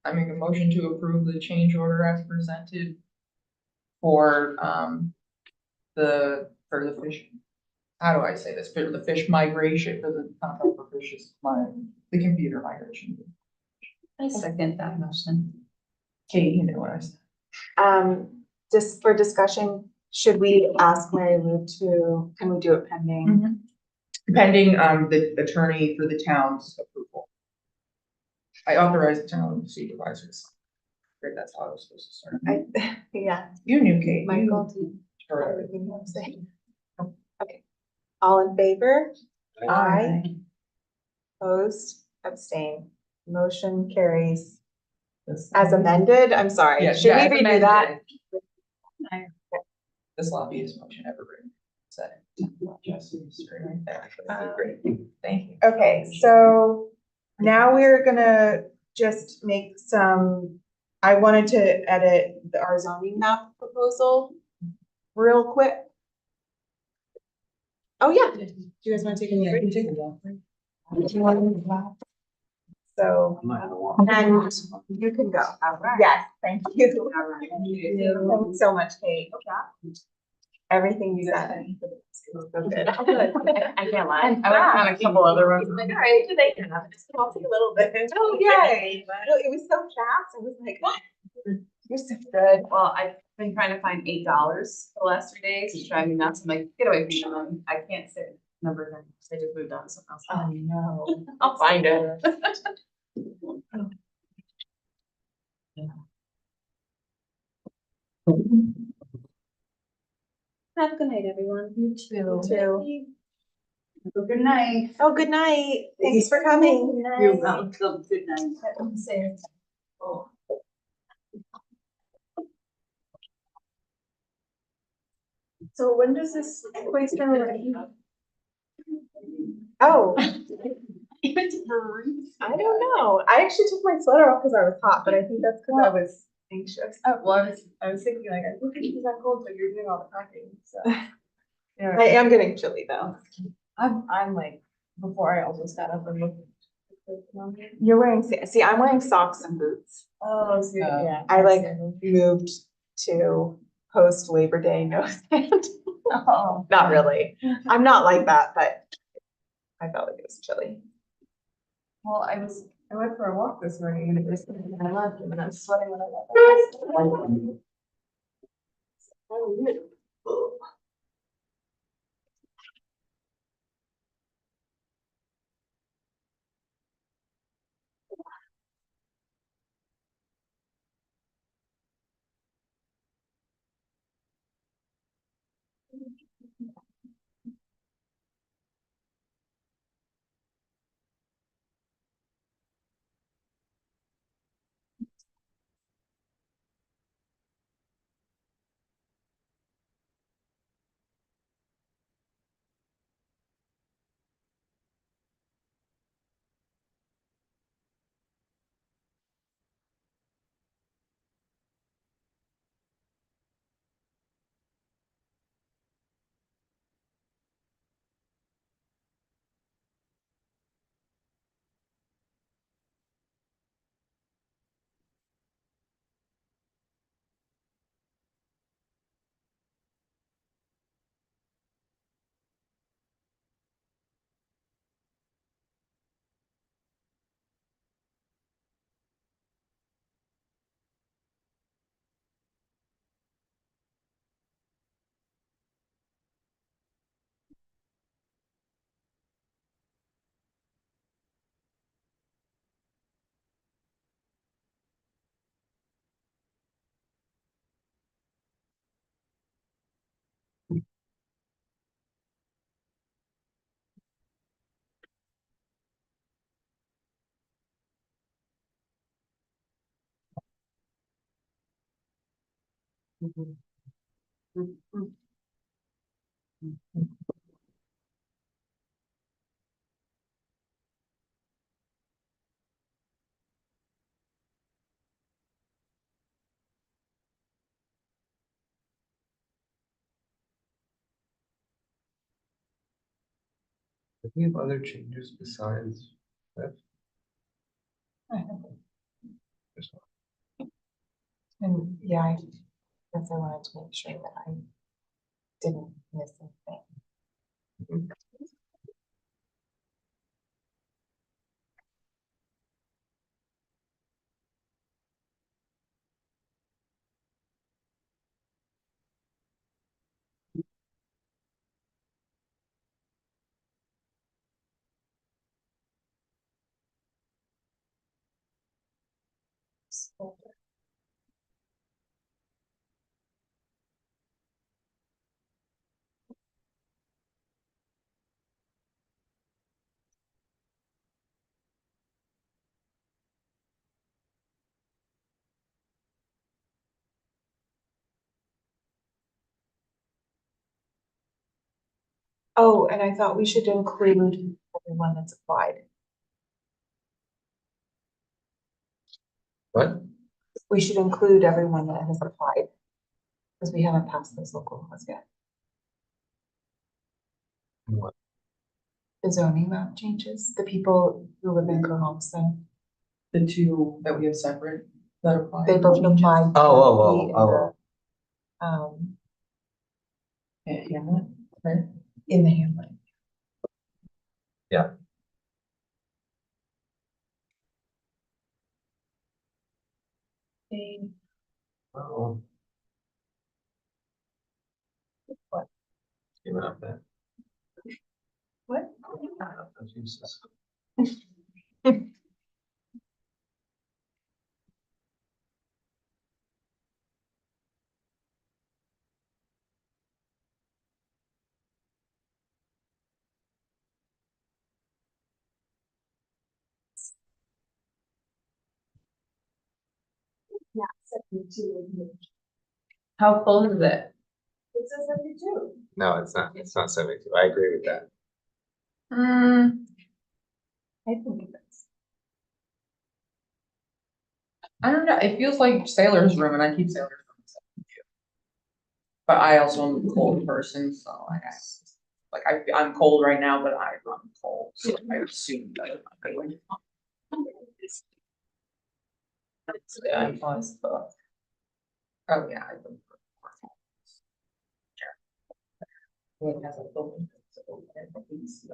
I make a motion to approve the change order as presented for, for the fish. How do I say this? For the fish migration, for the, not for fishes, the computer migration. I second that motion. Kate, you know what I said. Just for discussion, should we ask Mary Lou to, can we do it pending? Pending, the attorney for the town's approval. I authorize the town supervisors. Great, that's how I was supposed to start. Yeah, You knew, Kate. you Michael. heard it. Everything I'm saying. Okay, all in favor? Aye. Opposed, abstain, motion carries as amended, I'm sorry, Yeah, should we as redo that? amended. The sloppiest motion ever written. Said it. Just right there. Great. Thank you. Okay, so now we're gonna just make some, I wanted to edit our zoning map proposal real quick. Oh, yeah, do you guys wanna take a break? So, and you can go. Yes, thank you. Thanks so much, Kate. Everything you said. was so good. I can't lie. I like had a couple other ones. Like, all right, do they have it? Just talk a little bit. Oh, yay. Well, it was so fast. I was like, what? You're so good. Well, I've been trying to find $8 the last 3 days. It's driving me nuts. I'm like, get away from me. I can't say numbers. I just moved on to something else. Oh, no. I'll find it. Have a good night, everyone. You too. Too. Good night. Oh, good night. Thanks for coming. You're welcome. Good night. So when does this place go ready? Oh. I don't know. I actually took my sweater off because I was hot, but I think that's because I was anxious. Oh, well, I was thinking like, I think it's not cold, but you're doing all the packing, so. I am getting chilly though. I'm like, before I almost got up and looked. You're wearing, see, I'm wearing socks and boots. Oh, so, yeah. I like moved to post Labor Day no sand. Oh. Not really. I'm not like that, but I felt like it was chilly. Well, I went for a walk this morning and it was, and I left and I was sweating when I left. Do we have other changes besides that? Just one. And yeah, I guess I wanted to make sure that I didn't miss anything. Oh, and I thought we should include everyone that's applied. What? We should include everyone that has applied. Because we haven't passed those local laws yet. What? The zoning map changes, the people who live in Cohasset, The two that we have separate that apply. they both applied. Oh. Yeah, right? In the Hamlet. Yeah. Oh. What? Give it up there. What? Oh, Jesus. Yeah, 72. How close is it? It says 72. No, it's not 72. I agree with that. I think it is. I don't know, it feels like Sailor's Room, and I keep Sailor's Room. But I also am a cold person, so I'm cold right now, but I run cold, so I assume that I'm not going. Yeah, I'm fine, but. Oh, yeah, I've been. It has a building, so everybody's,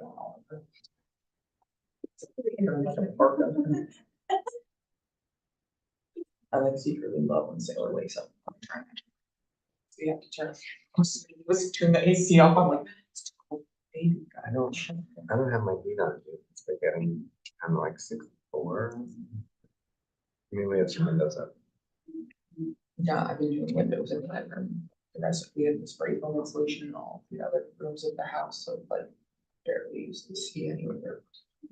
it's a pretty interesting part of it. I like secretly love when Sailor wakes up. So you have to turn the AC off. I'm like, it's too cold, baby. I don't have my heat on, dude. It's like I'm like 6'4". I mean, we have some windows up. Yeah, I've been doing windows in my room. The rest, we have the spray foam insulation in all the other rooms of the house, so like barely use the see anywhere.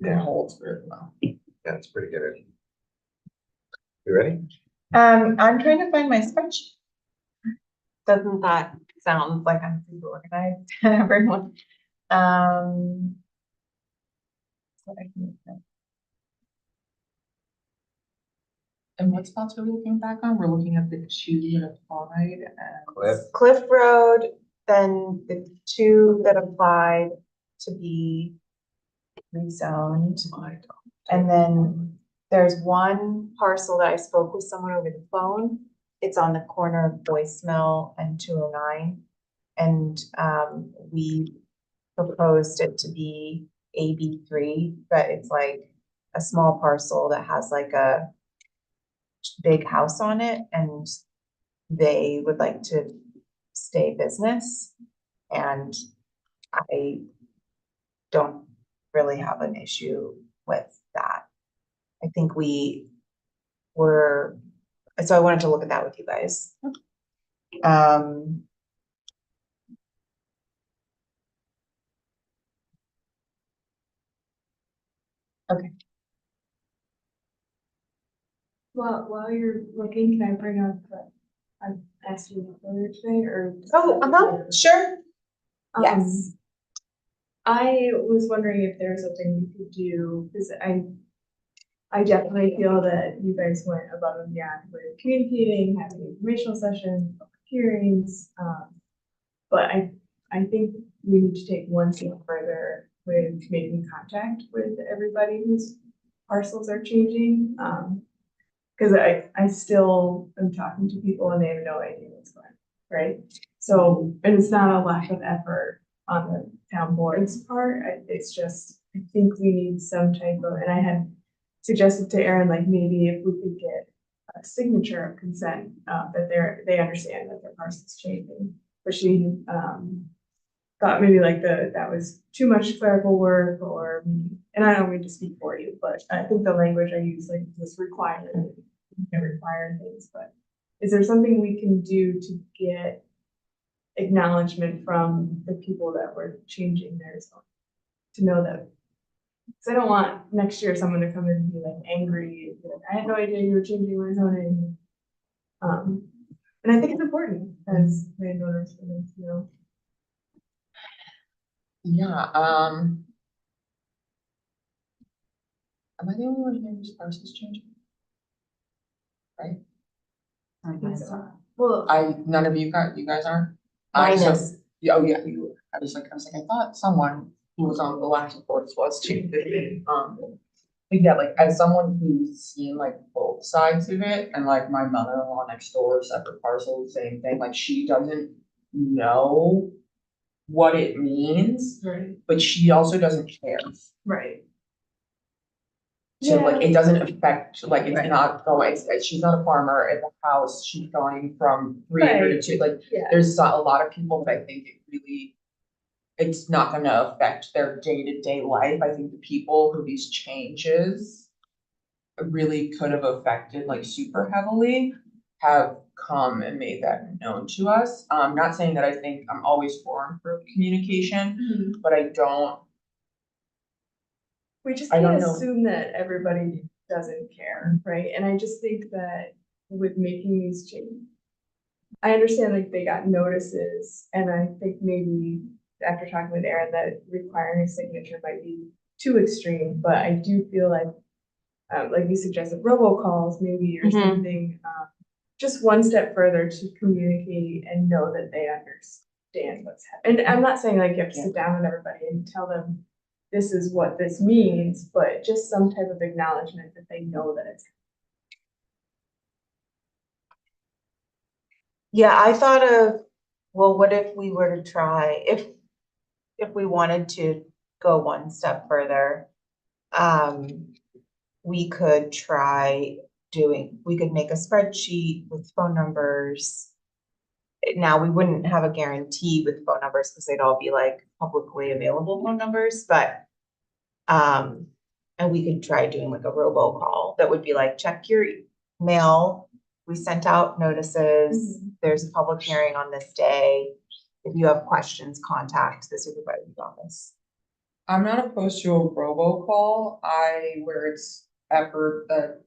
It holds very well. Yeah, it's pretty good. You ready? I'm trying to find my spreadsheet. Doesn't that sound like I'm super organized, everyone? What I can do. And what spots are we looking back on? We're looking at the two that applied and. Cliff Road, then the two that applied to be rezoned. And then there's one parcel that I spoke with someone over the phone. It's on the corner of Boyce Mill and 209. And we proposed it to be AB3, but it's like a small parcel that has like a big house on it, and they would like to stay business. And I don't really have an issue with that. I think we were, so I wanted to look at that with you guys. Okay. Well, while you're looking, can I bring up, I asked you earlier today, or? Sure. Yes. I was wondering if there's something you could do, because I definitely feel that you guys went above and beyond with communicating, having informational sessions, public hearings. But I think we need to take one step further with making contact with everybody whose parcels are changing. Cause I still am talking to people and they have no idea what's going on, right? So, and it's not a lack of effort on the town board's part, it's just, I think we need some type of, and I had suggested to Erin, like, maybe if we could get a signature of consent, that they understand that their parcel's changing. But she, thought maybe like that was too much clerical work or, and I don't mean to speak for you, but I think the language I use, like, this requirement, require things, but is there something we can do to get acknowledgement from the people that were changing their zone? To know that, because I don't want next year someone to come in and be like angry, and be like, I had no idea you were changing my zoning. And I think it's important as landowners for them to know. Yeah, am I the only one here whose parcel's changing? Right? Well, None of you guys aren't? Mine So- is. Yeah, oh yeah, you were. I was like, I thought someone who was on the last reports was changing. But yeah, like, as someone who's seen like both sides of it, and like my mother-in-law next door, separate parcel, same thing, like, she doesn't know what it means, right, but she also doesn't care. right. So like, it doesn't affect, like, it's Right. not going, she's not a farmer at the house, she's going from 3 acre to 2, like, Yeah. there's a lot of people that I think it really, it's not gonna affect their day-to-day life. I think the people who these changes really could have affected, like, super heavily, have come and made that known to us. Not saying that I think I'm always for communication, but I don't, We just I can't don't know. assume that everybody doesn't care, right? And I just think that with making these changes, I understand like they got notices, and I think maybe after talking with Erin that requiring a signature might be too extreme, but I do feel like you suggested robocalls maybe or Mhm. something, just one step further to communicate and know that they understand what's happening. And I'm not saying like you have to sit down with everybody and tell them this is what this means, but just some type of acknowledgement that they know that it's. Yeah, I thought of, well, what if we were to try, if we wanted to go one step further, we could try we could make a spreadsheet with phone numbers. Now, we wouldn't have a guarantee with phone numbers because they'd all be like publicly available phone numbers, but and we could try doing like a robocall that would be like, check your mail. We sent out notices. There's a public hearing on this day. If you have questions, contact the supervisor's office. I'm not opposed to a robocall, where it's effort that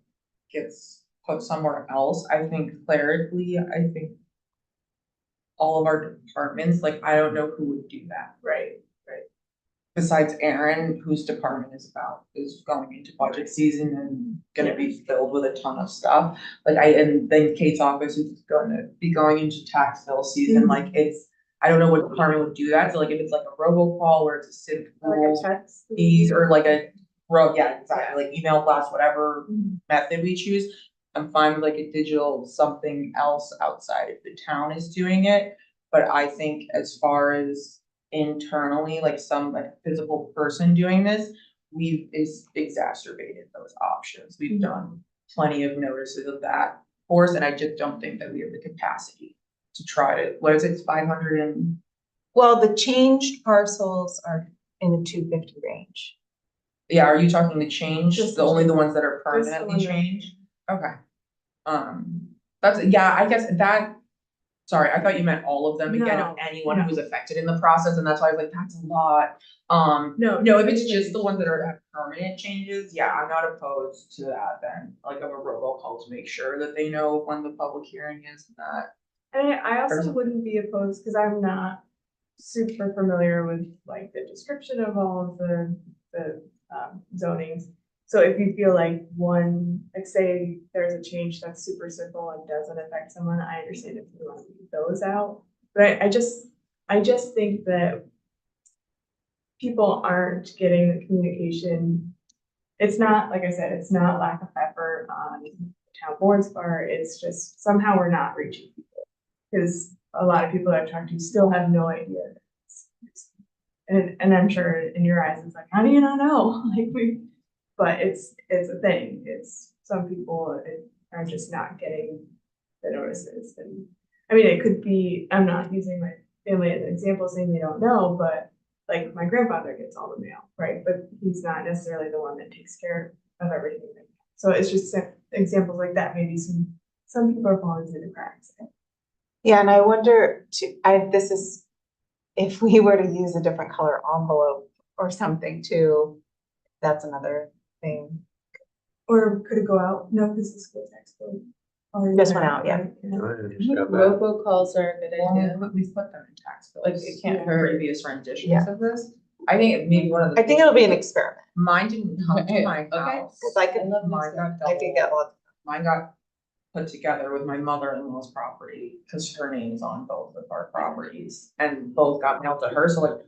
gets put somewhere else. I think clerically, I think all of our departments, like, I don't know who would do that. Right. Besides Erin, whose department is going into budget season and gonna be filled with a ton of stuff. Like, and then Kate's office is gonna be going into tax bill season, like, I don't know what department would do that, so like, if it's like a robocall where it's a simple Like a text. fees, or like yeah, exactly, like email blast, whatever method we choose. I'm fine with like a digital something else outside if the town is doing it, but I think as far as internally, like some like physical person doing this, we've exacerbated those options. We've done plenty of notices of that for us, and I just don't think that we have the capacity to try to, what is it, 500 and. Well, the changed parcels are in the 250 range. Yeah, are you talking the change, Just the the only the change. ones that are Just the permanently one that- changed? Okay. That's, yeah, I guess that, sorry, I thought you meant all of them, again, of No, anyone who was affected in the process, and that's why I was like, that's a lot. No, if it's just the ones that are permanent changes, yeah, I'm not opposed to that then, like, of a robocall to make sure that they know when the public hearing is and that. And I also Person. wouldn't be opposed, because I'm not super familiar with like the description of all of the zonings. So if you feel like one, like say there's a change that's super simple and doesn't affect someone, I understand if you want to leave those out. But I just think that people aren't getting the communication. It's not, like I said, it's not lack of effort on the town board's part, it's just somehow we're not reaching people. Cause a lot of people that I've talked to still have no idea. And I'm sure in your eyes, it's like, how do you not know? But it's a thing, it's, some people are just not getting the notices, and, I mean, it could be, I'm not using my family as an example, saying they don't know, but like, my grandfather gets all the mail, right, but he's not necessarily the one that takes care of everything. So it's just examples like that, maybe some people are falling through the cracks. Yeah, and I wonder too, this is, if we were to use a different color envelope or something too, that's another thing. Or could it go out? No, because the school text bill. Just went out, yeah. Robocalls are a good idea. But we've put them in tax bills. Like, it can't in hurt. Previous renditions Yeah. of this. I think it may be one of the. I think it'll be an experiment, Mine didn't come to my Okay. house. cause I could, Mine got I could get double. lots. Mine got put together with my mother-in-law's property, cause her name's on both of our properties, and both got mailed to her, so like.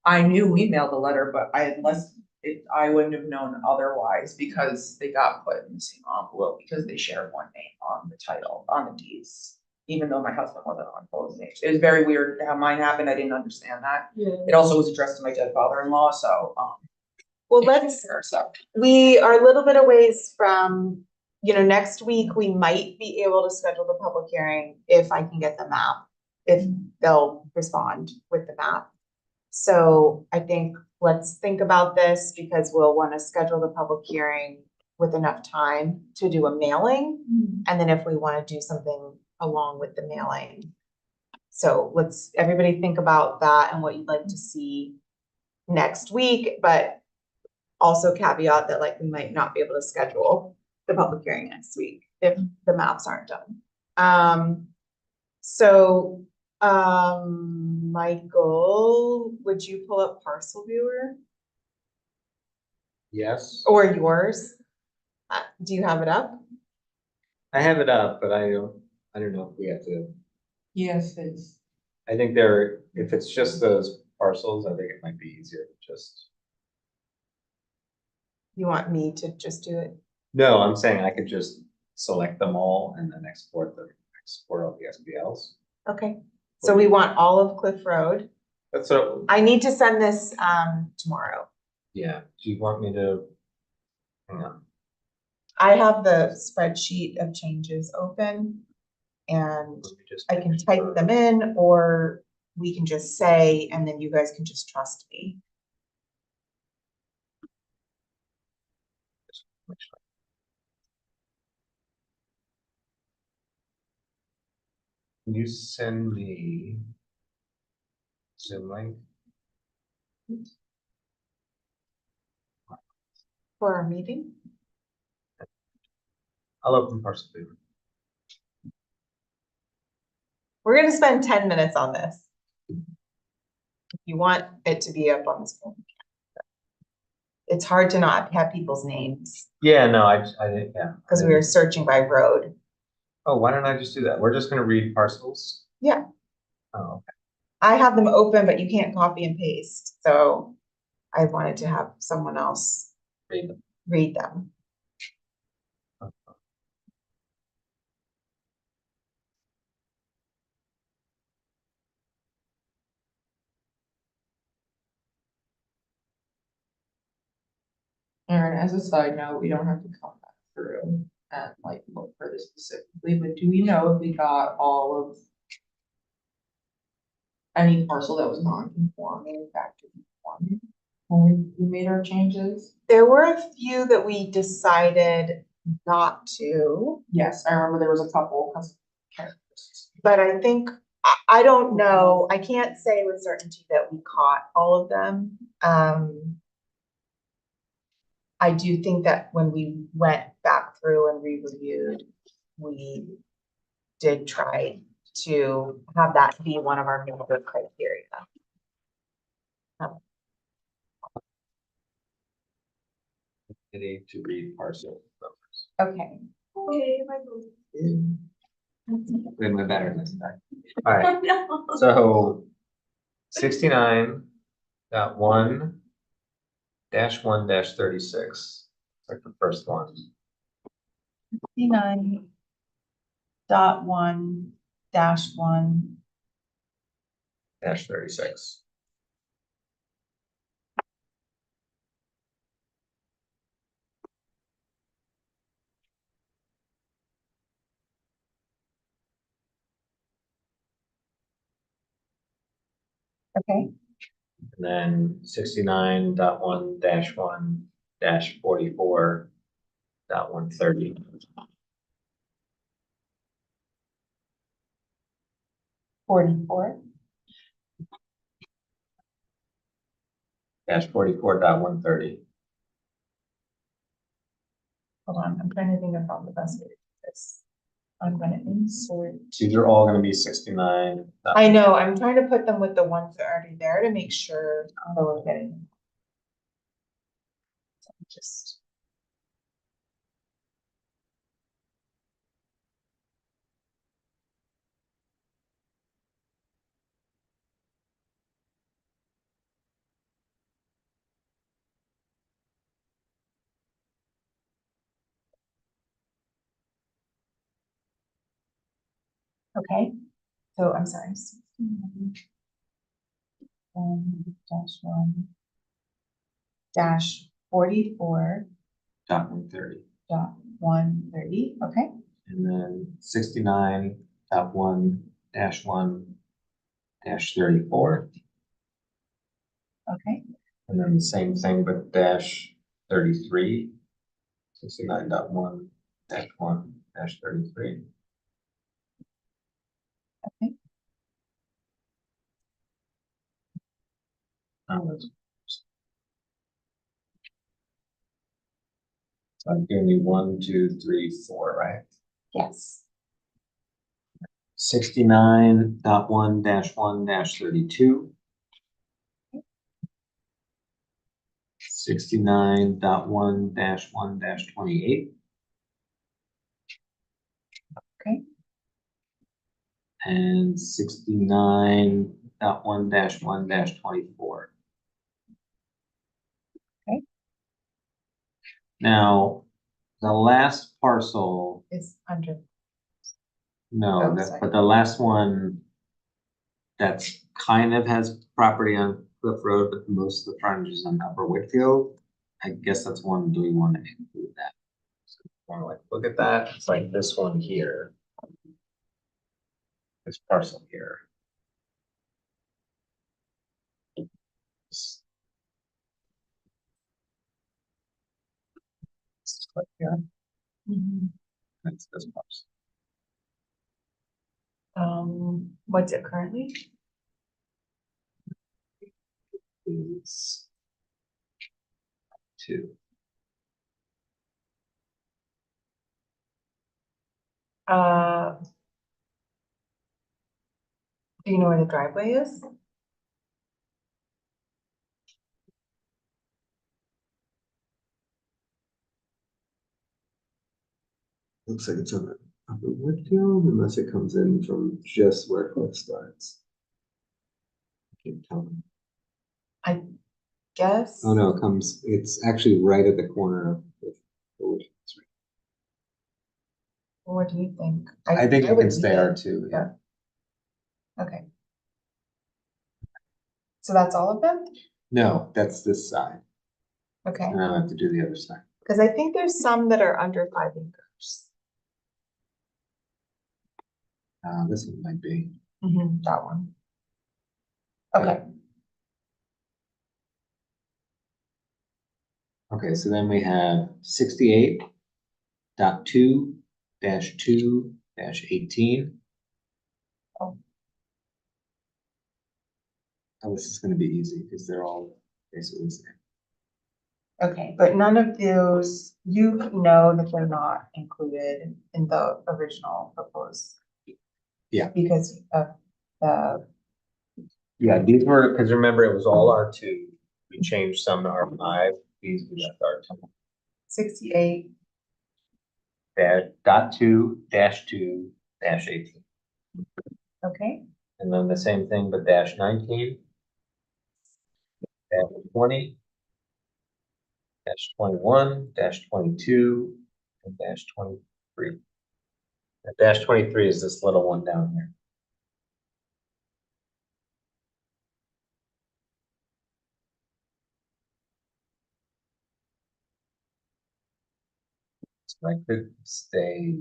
I knew we mailed the letter, but I wouldn't have known otherwise, because they got put in the same envelope, because they shared one name on the title, on the deeds. Even though my husband wasn't on both names, it was very weird how mine happened, I didn't understand that. Yeah. It also was addressed to my dead father-in-law, so, Well, so. we are a little bit of ways from, next week, we might be able to schedule the public hearing if I can get the map, if they'll respond with the map. So I think, let's think about this, because we'll wanna schedule the public hearing with enough time to do a mailing. And then if we wanna do something along with the mailing. So let's, everybody think about that and what you'd like to see next week, but also caveat that like we might not be able to schedule the public hearing next week if the maps aren't done. Michael, would you pull up Parcel Viewer Yes, or yours? Do you have it up? I have it up, but I don't know if we have to, Yes, it's. I think if it's just those parcels, I think it might be easier to just. You want me to just do it? No, I'm saying I could just select them all and then export all the SPLs. Okay, so we want all of Cliff Road. That's what, I need to send this tomorrow. yeah, do you want me to? Hang on, I have the spreadsheet of changes open and let me just I can type them in, or we can just say, and then you guys can just trust me. Can you send me Zoom link? For our meeting? I'll open Parcel Viewer. We're gonna spend 10 minutes on this. If you want it to be up on the screen. It's hard to not have people's names, Yeah, no, I didn't, yeah. because we were searching by road. Oh, why don't I just do that? We're just gonna read parcels? Yeah. Oh, okay. I have them open, but you can't copy and paste, so I wanted to have someone else Read them. read them. Aaron, as a side note, we don't have to come back through and like look for this specifically, but do we know if we got all of any parcel that was non-conforming back to conforming when we made our changes? There were a few that we decided not to, Yes, I remember there was a couple, because. but I think, I don't know, I can't say with certainty that we caught all of them. I do think that when we went back through and re-reviewed, we did try to have that be one of our major criteria. To read parcel numbers. Okay. Okay, Am I better this time? All right, so 69 Got 1-1-36, like the first one. 69.1-1. -36. Okay, And then 69.1-1-44.130. 44. -44.130. Hold on, I'm trying to think of how the best way to do this. I'm gonna insert. These are all gonna be 69. I know, I'm trying to put them with the ones that are already there to make sure that we're getting. Just. Okay, so I'm sorry. -1 -44 .130. .130, okay, And then 69.1-1-34. okay, And then the same thing, but -33. 69.1-1-33. okay. So I'm giving you 1, 2, 3, 4, right? Yes. 69.1-1-32. 69.1-1-28. Okay. And 69.1-1-24. Okay. Now, the last parcel, Is under. no, Oh, that, sorry. but the last one that's kind of has property on Cliff Road, but most of the frontage is on Upper Whitfield. I guess that's one, do we want to include that? So want to like look at that? It's like this one here. This parcel here. It's like here. That's this parcel. What's it currently? Is 2. Do you know where the driveway is? Looks like it's on the Upper Woodfield, unless it comes in from just where Cliff starts. Can't tell. Guess. Oh no, it's actually right at the corner of the Woodfield. What do you think? I think it would can stay leave it. R2, yeah. Okay. So that's all of them? No, that's this side. Okay, And I'll have to do the other side. because I think there's some that are under 5 acres. This one might be. That one. Okay, Okay, so then we have 68.2-2-18. Oh. Oh, this is gonna be easy because they're all basically the same. okay, but none of those, you know that they're not included in the original proposed. Yeah. Because of the, Yeah, these were, because remember, it was all R2. We changed some to R5. These we left R2. 68, .2-2-18. okay, And then the same thing, but -19. -20, -21, -22, and -23. The -23 is this little one down here. So I could stay.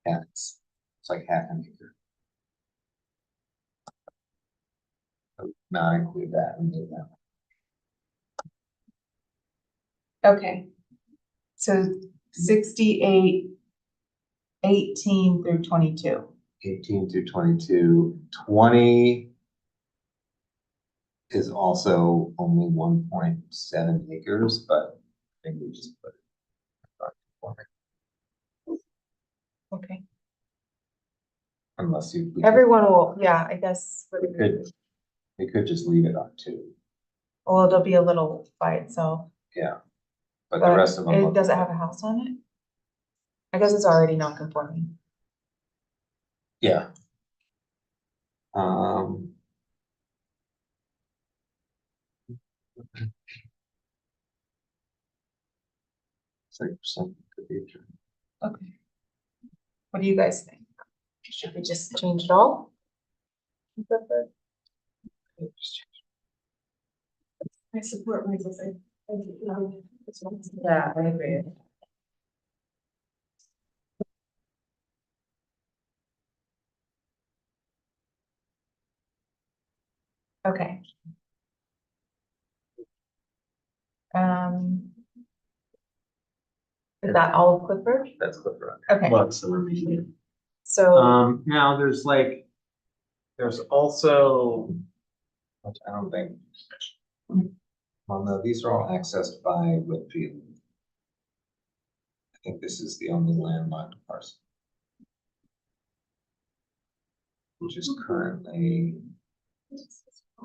Yeah, it's like half an acre. So not include that and do that. Okay. So 68, 18 through 22. 18 through 22, 20 is also only 1.7 acres, but I think we just put it. Okay. Unless you. Everyone will, yeah, I guess. We could just leave it on 2, Well, it'll be a little by itself. yeah. But the rest of them. It doesn't have a house on it? I guess it's already not conforming. Yeah. Something could be true. Okay. What do you guys think? Should we just change it all? I support my sister. Yeah, I agree. Okay. Is that all Clifford? That's Clifford. Okay. What's the remaining? So, Now there's there's also, which I don't think. Well, no, these are all accessed by Whitfield. I think this is the only landlocked parcel. Which is currently.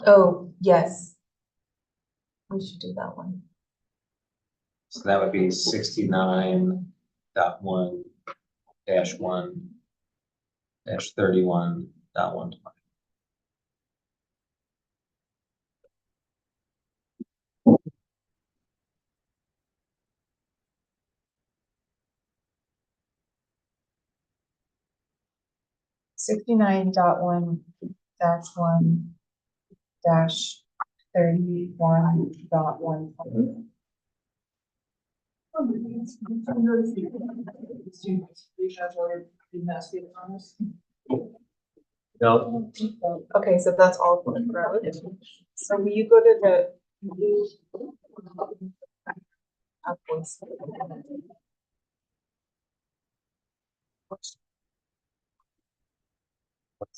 oh, yes. We should do that one. So that would be 69.1-1-31.1. -31.1-31.1. No, Okay, so that's all for the road. So will you go to the? what's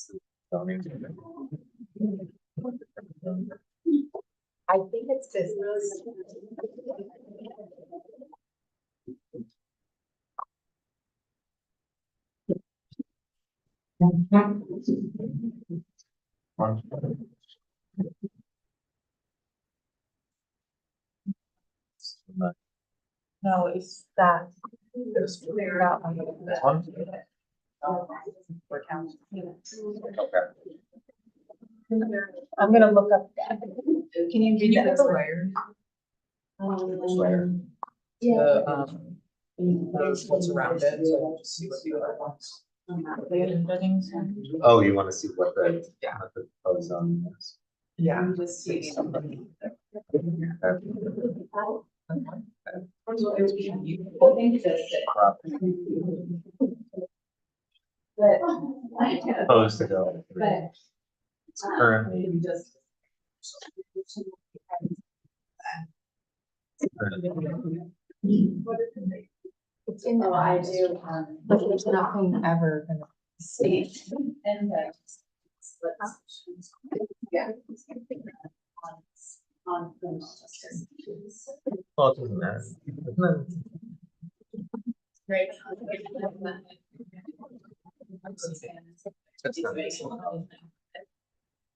the zoning? I think it's business. No, it's that. It's clear out. This one? I'm gonna look up that. Can you read that? the layer? The, what's around it, so I'll just see what the other ones. Oh, you want to see what the proposed zoning is? Yeah. Just see. Proposed to go. It's currently. It's in the, I do, but there's nothing ever gonna see. Yeah. Well, it doesn't matter. Isn't Great.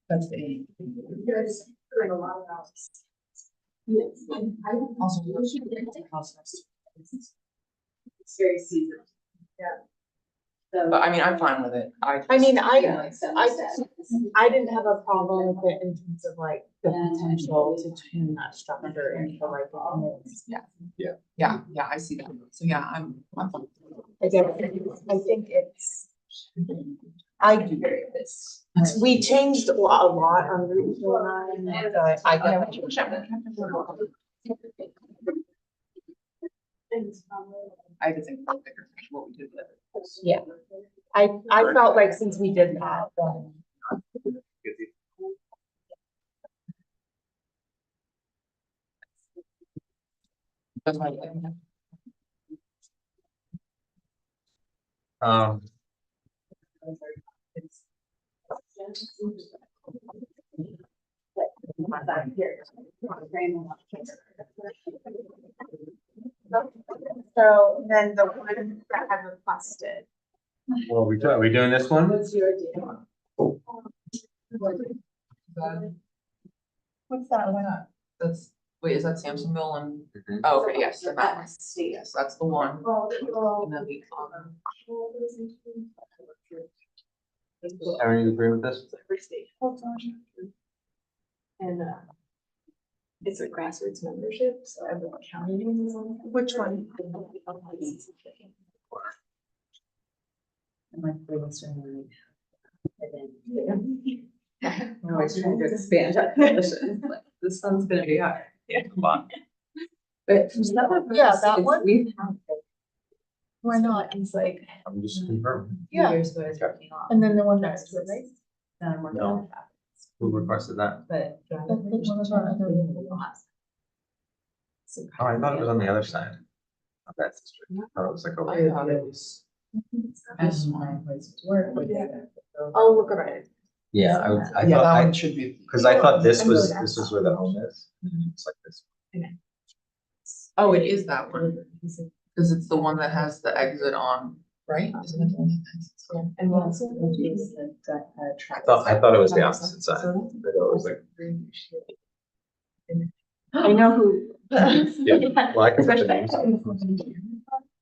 That's the. There's like a lot of houses. Yes, and I also. It's very seasonal. Yeah. But I mean, I'm fine with it. I mean, I didn't have a problem with it in terms of like the potential to turn that structure into like. Yeah, I see that. So yeah, I'm fine. I think it's. I do this. We changed a lot on Route 209. I get what you're saying. I had to think about bigger picture, what we did with it. Yeah. I felt like since we did that, then. That's my opinion. So then the one that I requested. Well, are we doing this one? What's your idea? What's that one? That's, wait, is that Samsonville and, Mhm. oh, okay, yes, then that one. Yes, that's the one. And then the other. Are you agree with this? And it's a grassroots membership, so everyone counting is on. Which one? I'm always trying to expand our coalition, but this one's gonna be hard. Yeah. Come on. But. Yeah, that one? Why not? It's like. I'm just confirming. Yeah. Years ago, I was dropping off. And then the one next to it, right? Now I'm working No. on that, Who requested that? but. Which one was our other Oh, I thought it was on the other side. Of that district. I thought it was like over I here. thought it was. As my place to work. But yeah. I'll look at it. Yeah, I Yeah, thought, that I, one should be. cause I thought this was where the home is. It's like this. Oh, it is that one. Cause it's the one that has the exit on, right? Isn't it the one that exits on? And we also. I thought it was the opposite side. I thought it was like, I know who. yeah, well, I can put the names.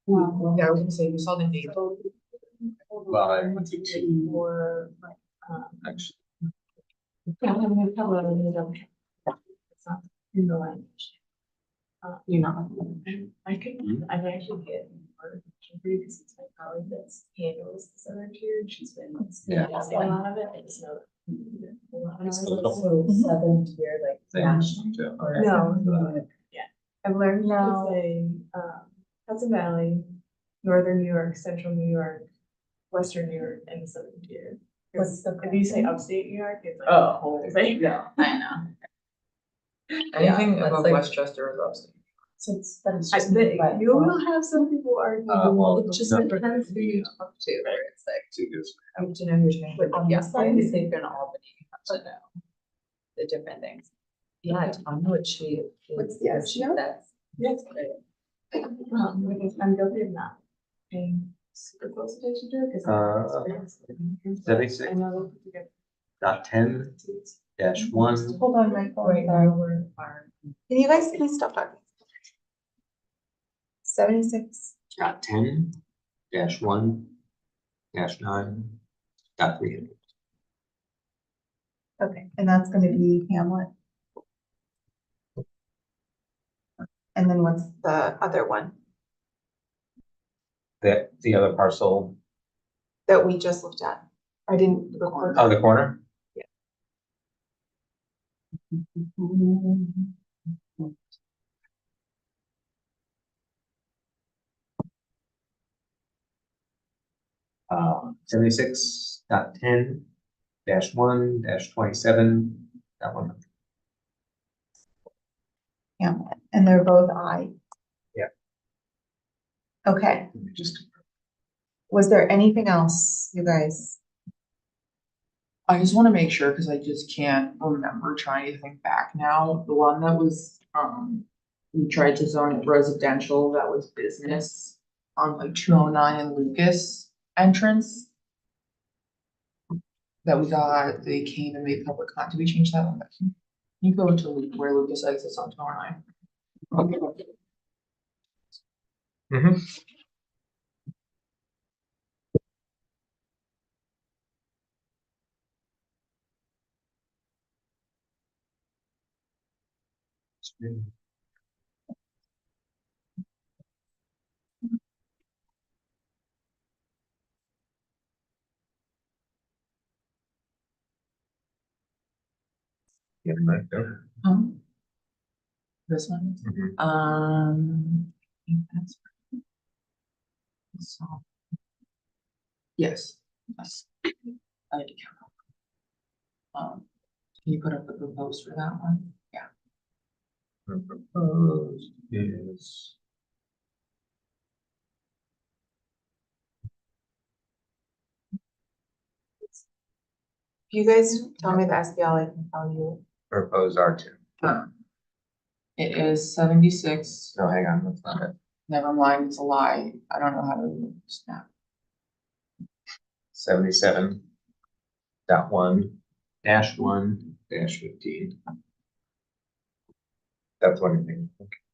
Yeah, I was gonna say, we saw the name. Well, I went to two, Or. actually. In the language. You're not. I can, I can actually get more because it's my colleague that's handles the southern tier and she's been. Yeah. A lot of it, I just know. A lot of it. So Southern tier, like. Things too. No. I've learned No. to say, Hudson Valley, Northern New York, Central New York, Western New York, and Southern tier. What's the If you say upstate New York, it's like. Oh. the whole thing. Yeah, I know. Anything that's above like- Westchester is upstate. So it's, but it's I just. bet you will have some people argue, well, it just no. depends who you talk to, where it's like. Too good. You have to know who you're trying But on yeah, this side? if they've been Albany, you have to know the different things. Yeah, I know what she. What's the SGO? That's great. Because I'm guilty of not paying super close attention to it, because. 76. I know. Dot 10 dash 1. Hold on, Michael. Right now, we're. Can you guys please stop talking? 76. Dot 10 dash 1 dash 9 dot 300. Okay, and that's gonna be Hamlet. And then what's the other one The other parcel, that we just looked at? I didn't record. oh, the corner? Uh, 76.10 dash 1 dash 27 dot 100. Hamlet, and they're both I. Yeah. Okay, Let me just. was there anything else, you guys? I just wanna make sure, cause I just can't remember trying to think back now, the one that was, we tried to zone it residential, that was business on like 209 and Lucas entrance. That we got, they came and made public comment, did we change that one? Can you go to where Lucas exits on 209? Mm-hmm. Yeah, right there. This one, Mhm. I think that's. So. Yes, yes. I had to count. Can you put up the proposed for that one? Yeah. The proposed is. If you guys tell me the SBL, I can tell you. Proposed R2. It is 76. No, hang on, that's not it. Never mind, it's a lie. I don't know how to snap. 77.1-1-15. That's what I think.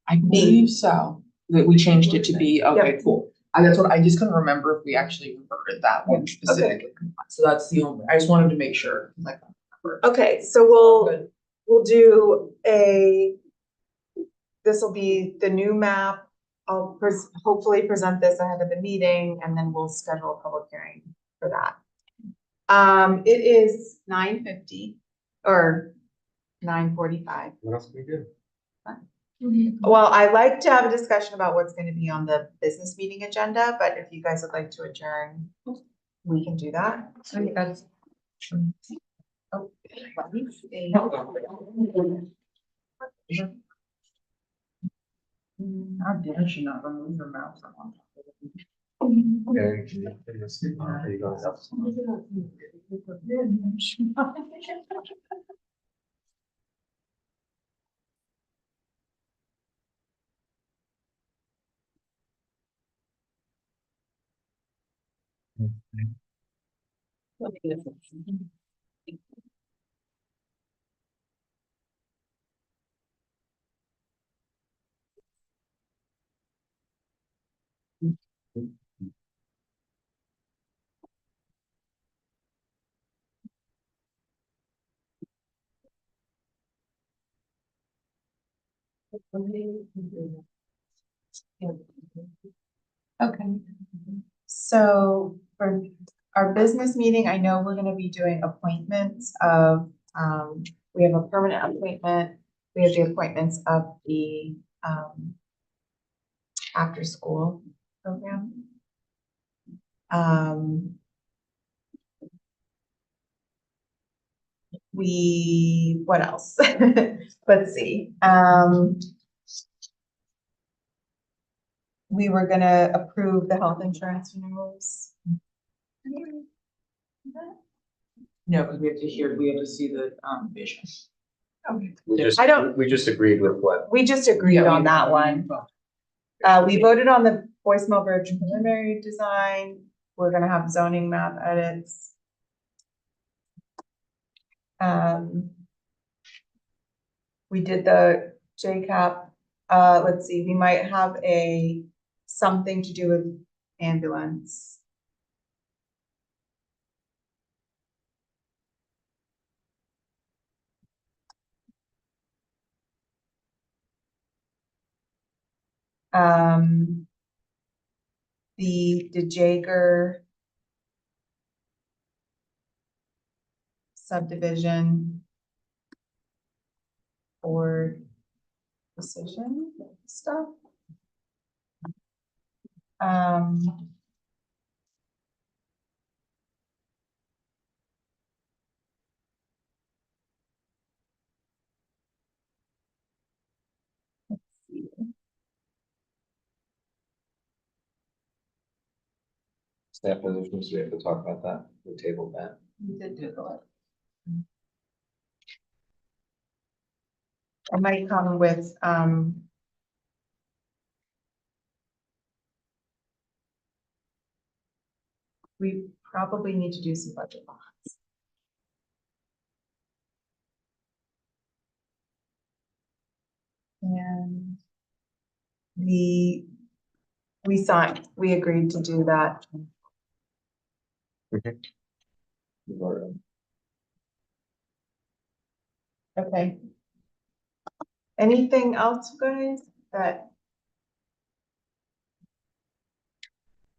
I believe so. That we changed it to be, okay, Yep. cool. That's what, I just couldn't remember if we actually converted that one specifically. So that's the only, I just wanted to make sure, like. Okay, so we'll do this will be the new map. I'll hopefully present this ahead of the meeting and then we'll schedule a public hearing for that. It is 9:50 or 9:45. What else can we do? Well, I like to have a discussion about what's gonna be on the business meeting agenda, but if you guys would like to adjourn, we can do that. I think that's. Oh, How dare she not remove her mouth from on top of it? Gary, can you see, are you going up? Okay. So for our business meeting, I know we're gonna be doing appointments of, we have a permanent appointment. We have the appointments of the, after school program. What else? Let's see, we were gonna approve the health insurance renewals. No, because we have to see the vision. We just agreed with what. We just agreed Yeah, on that one. We voted on the Boyce Mill Bridge preliminary design. We're gonna have zoning map edits. We did the JCAP. Let's see, we might have something to do with ambulance. The Jager subdivision or decision stuff. Let's see. Staff positions, we have to talk about that, we tabled that. We did do the. I might come with, we probably need to do some budget bonds. And we agreed to do that. Okay. Anything else, guys, that,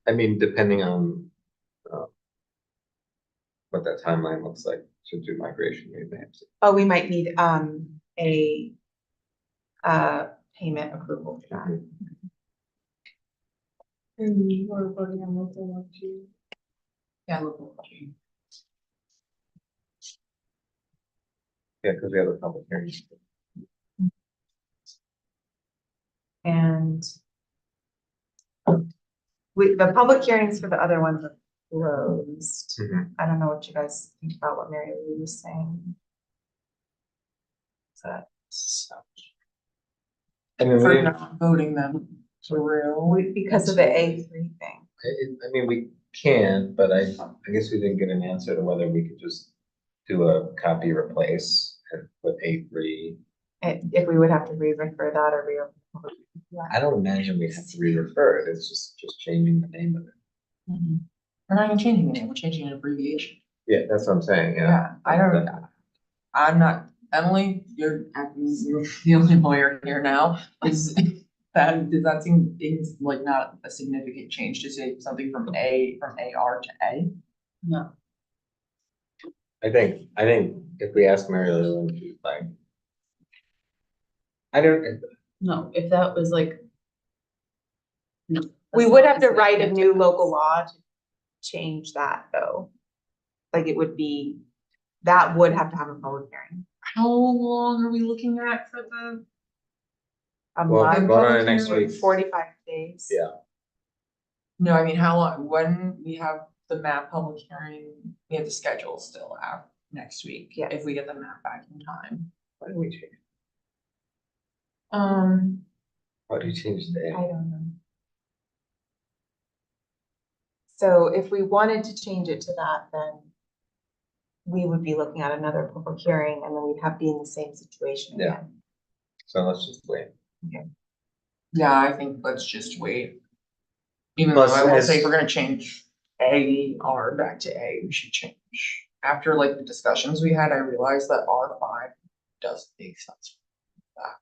I mean, depending on what that timeline looks like to do migration, we may have to. oh, we might need, a payment approval for that. And we're voting on local law too. Yeah, local budget. Yeah, because we have a public hearing. And the public hearings for the other ones are closed. Mhm. I don't know what you guys think about what Mary Lou was saying. So. I mean, For we, not voting them through. Because of the A3 thing. I mean, we can, but I guess we didn't get an answer to whether we could just do a copy replace and with A3. If we would have to re-refer that or I don't imagine we have to re-refer it, it's just changing the name of it. We're not even changing the name, we're changing an abbreviation. Yeah, that's what I'm saying, yeah. Yeah, I don't, I'm not, Emily, you're the only lawyer here now, does that seem like not a significant change to say something from AR to A? No. I think if we ask Mary Lou and she's like. I don't, No, if that was like. No. we that's would not have to write a significant new difference. local law to change that, though. Like it would be, that would have to have a public hearing. How long are we looking at for the? A well, month, going on to next week. 45 days. Yeah. No, I mean, how long, when we have the map public hearing, we have the schedule still out next week. Yeah. If we get the map back in time. Why do we change? Why do you change the I A? don't know. So if we wanted to change it to that, then we would be looking at another public hearing and then we'd have to be in the same situation Yeah. again. So let's just wait. Yeah, I think let's just wait. Even though Plus, I will as- say if we're gonna change AR back to A, we should change. After like the discussions we had, I realized that R5 does make sense. for that.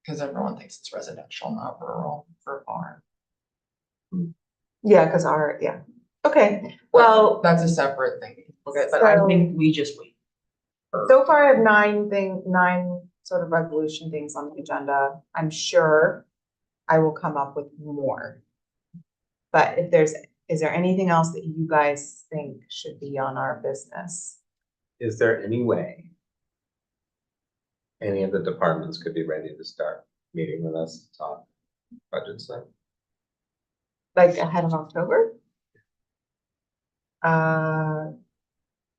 Cause everyone thinks it's residential, not rural for farm. Yeah, because okay, well, That's a separate thing. we can look at, but I So- think we just wait. so far I have nine sort of resolution things on the agenda. I'm sure I will come up with more. But is there anything else that you guys think should be on our business? Is there any way any of the departments could be ready to start meeting with us to talk budget stuff? Like ahead of October?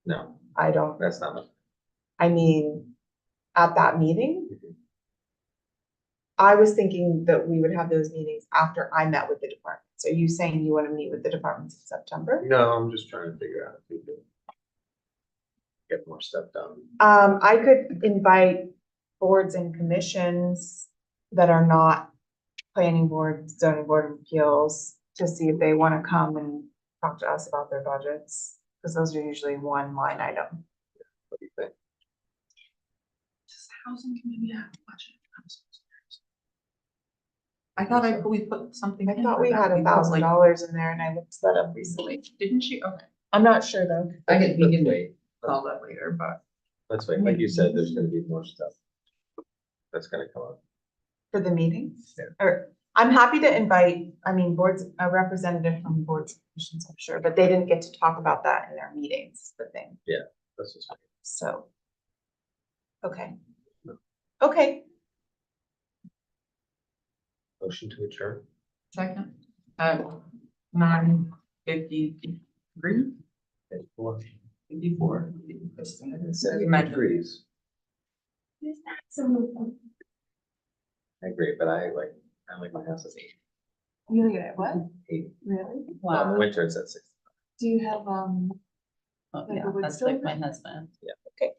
No, I don't, that's not much. I mean, at that meeting? I was thinking that we would have those meetings after I met with the departments. Are you saying you want to meet with the departments in September? No, I'm just trying to figure out if we could get more stuff done. I could invite boards and commissions that are not planning board, zoning board of appeals to see if they want to come and talk to us about their budgets, because those are usually one line item. What do you think? Does the housing committee have a budget? I'm so sorry. I thought we put something. I in thought for we that. had We put, like- $1,000 in there and I looked that up recently. Didn't she? Okay. I'm not sure though. I can, we can wait. call that later, but. Let's wait. Like you said, there's gonna be more stuff that's gonna come up. For the meetings? Yeah. Or, I'm happy to invite, boards, a representative from boards and commissions, I'm sure, but they didn't get to talk about that in their meetings, the thing, That's just. so. Okay. Okay, Motion to adjourn. Second, at 9:53, 54. Agrees. I agree, but I like my house at 8. You look at it, what? 8. Really? Well, in the Wow. winter it's at 6. Do you have, Oh, Like yeah, a wood that's like stove? my husband. okay.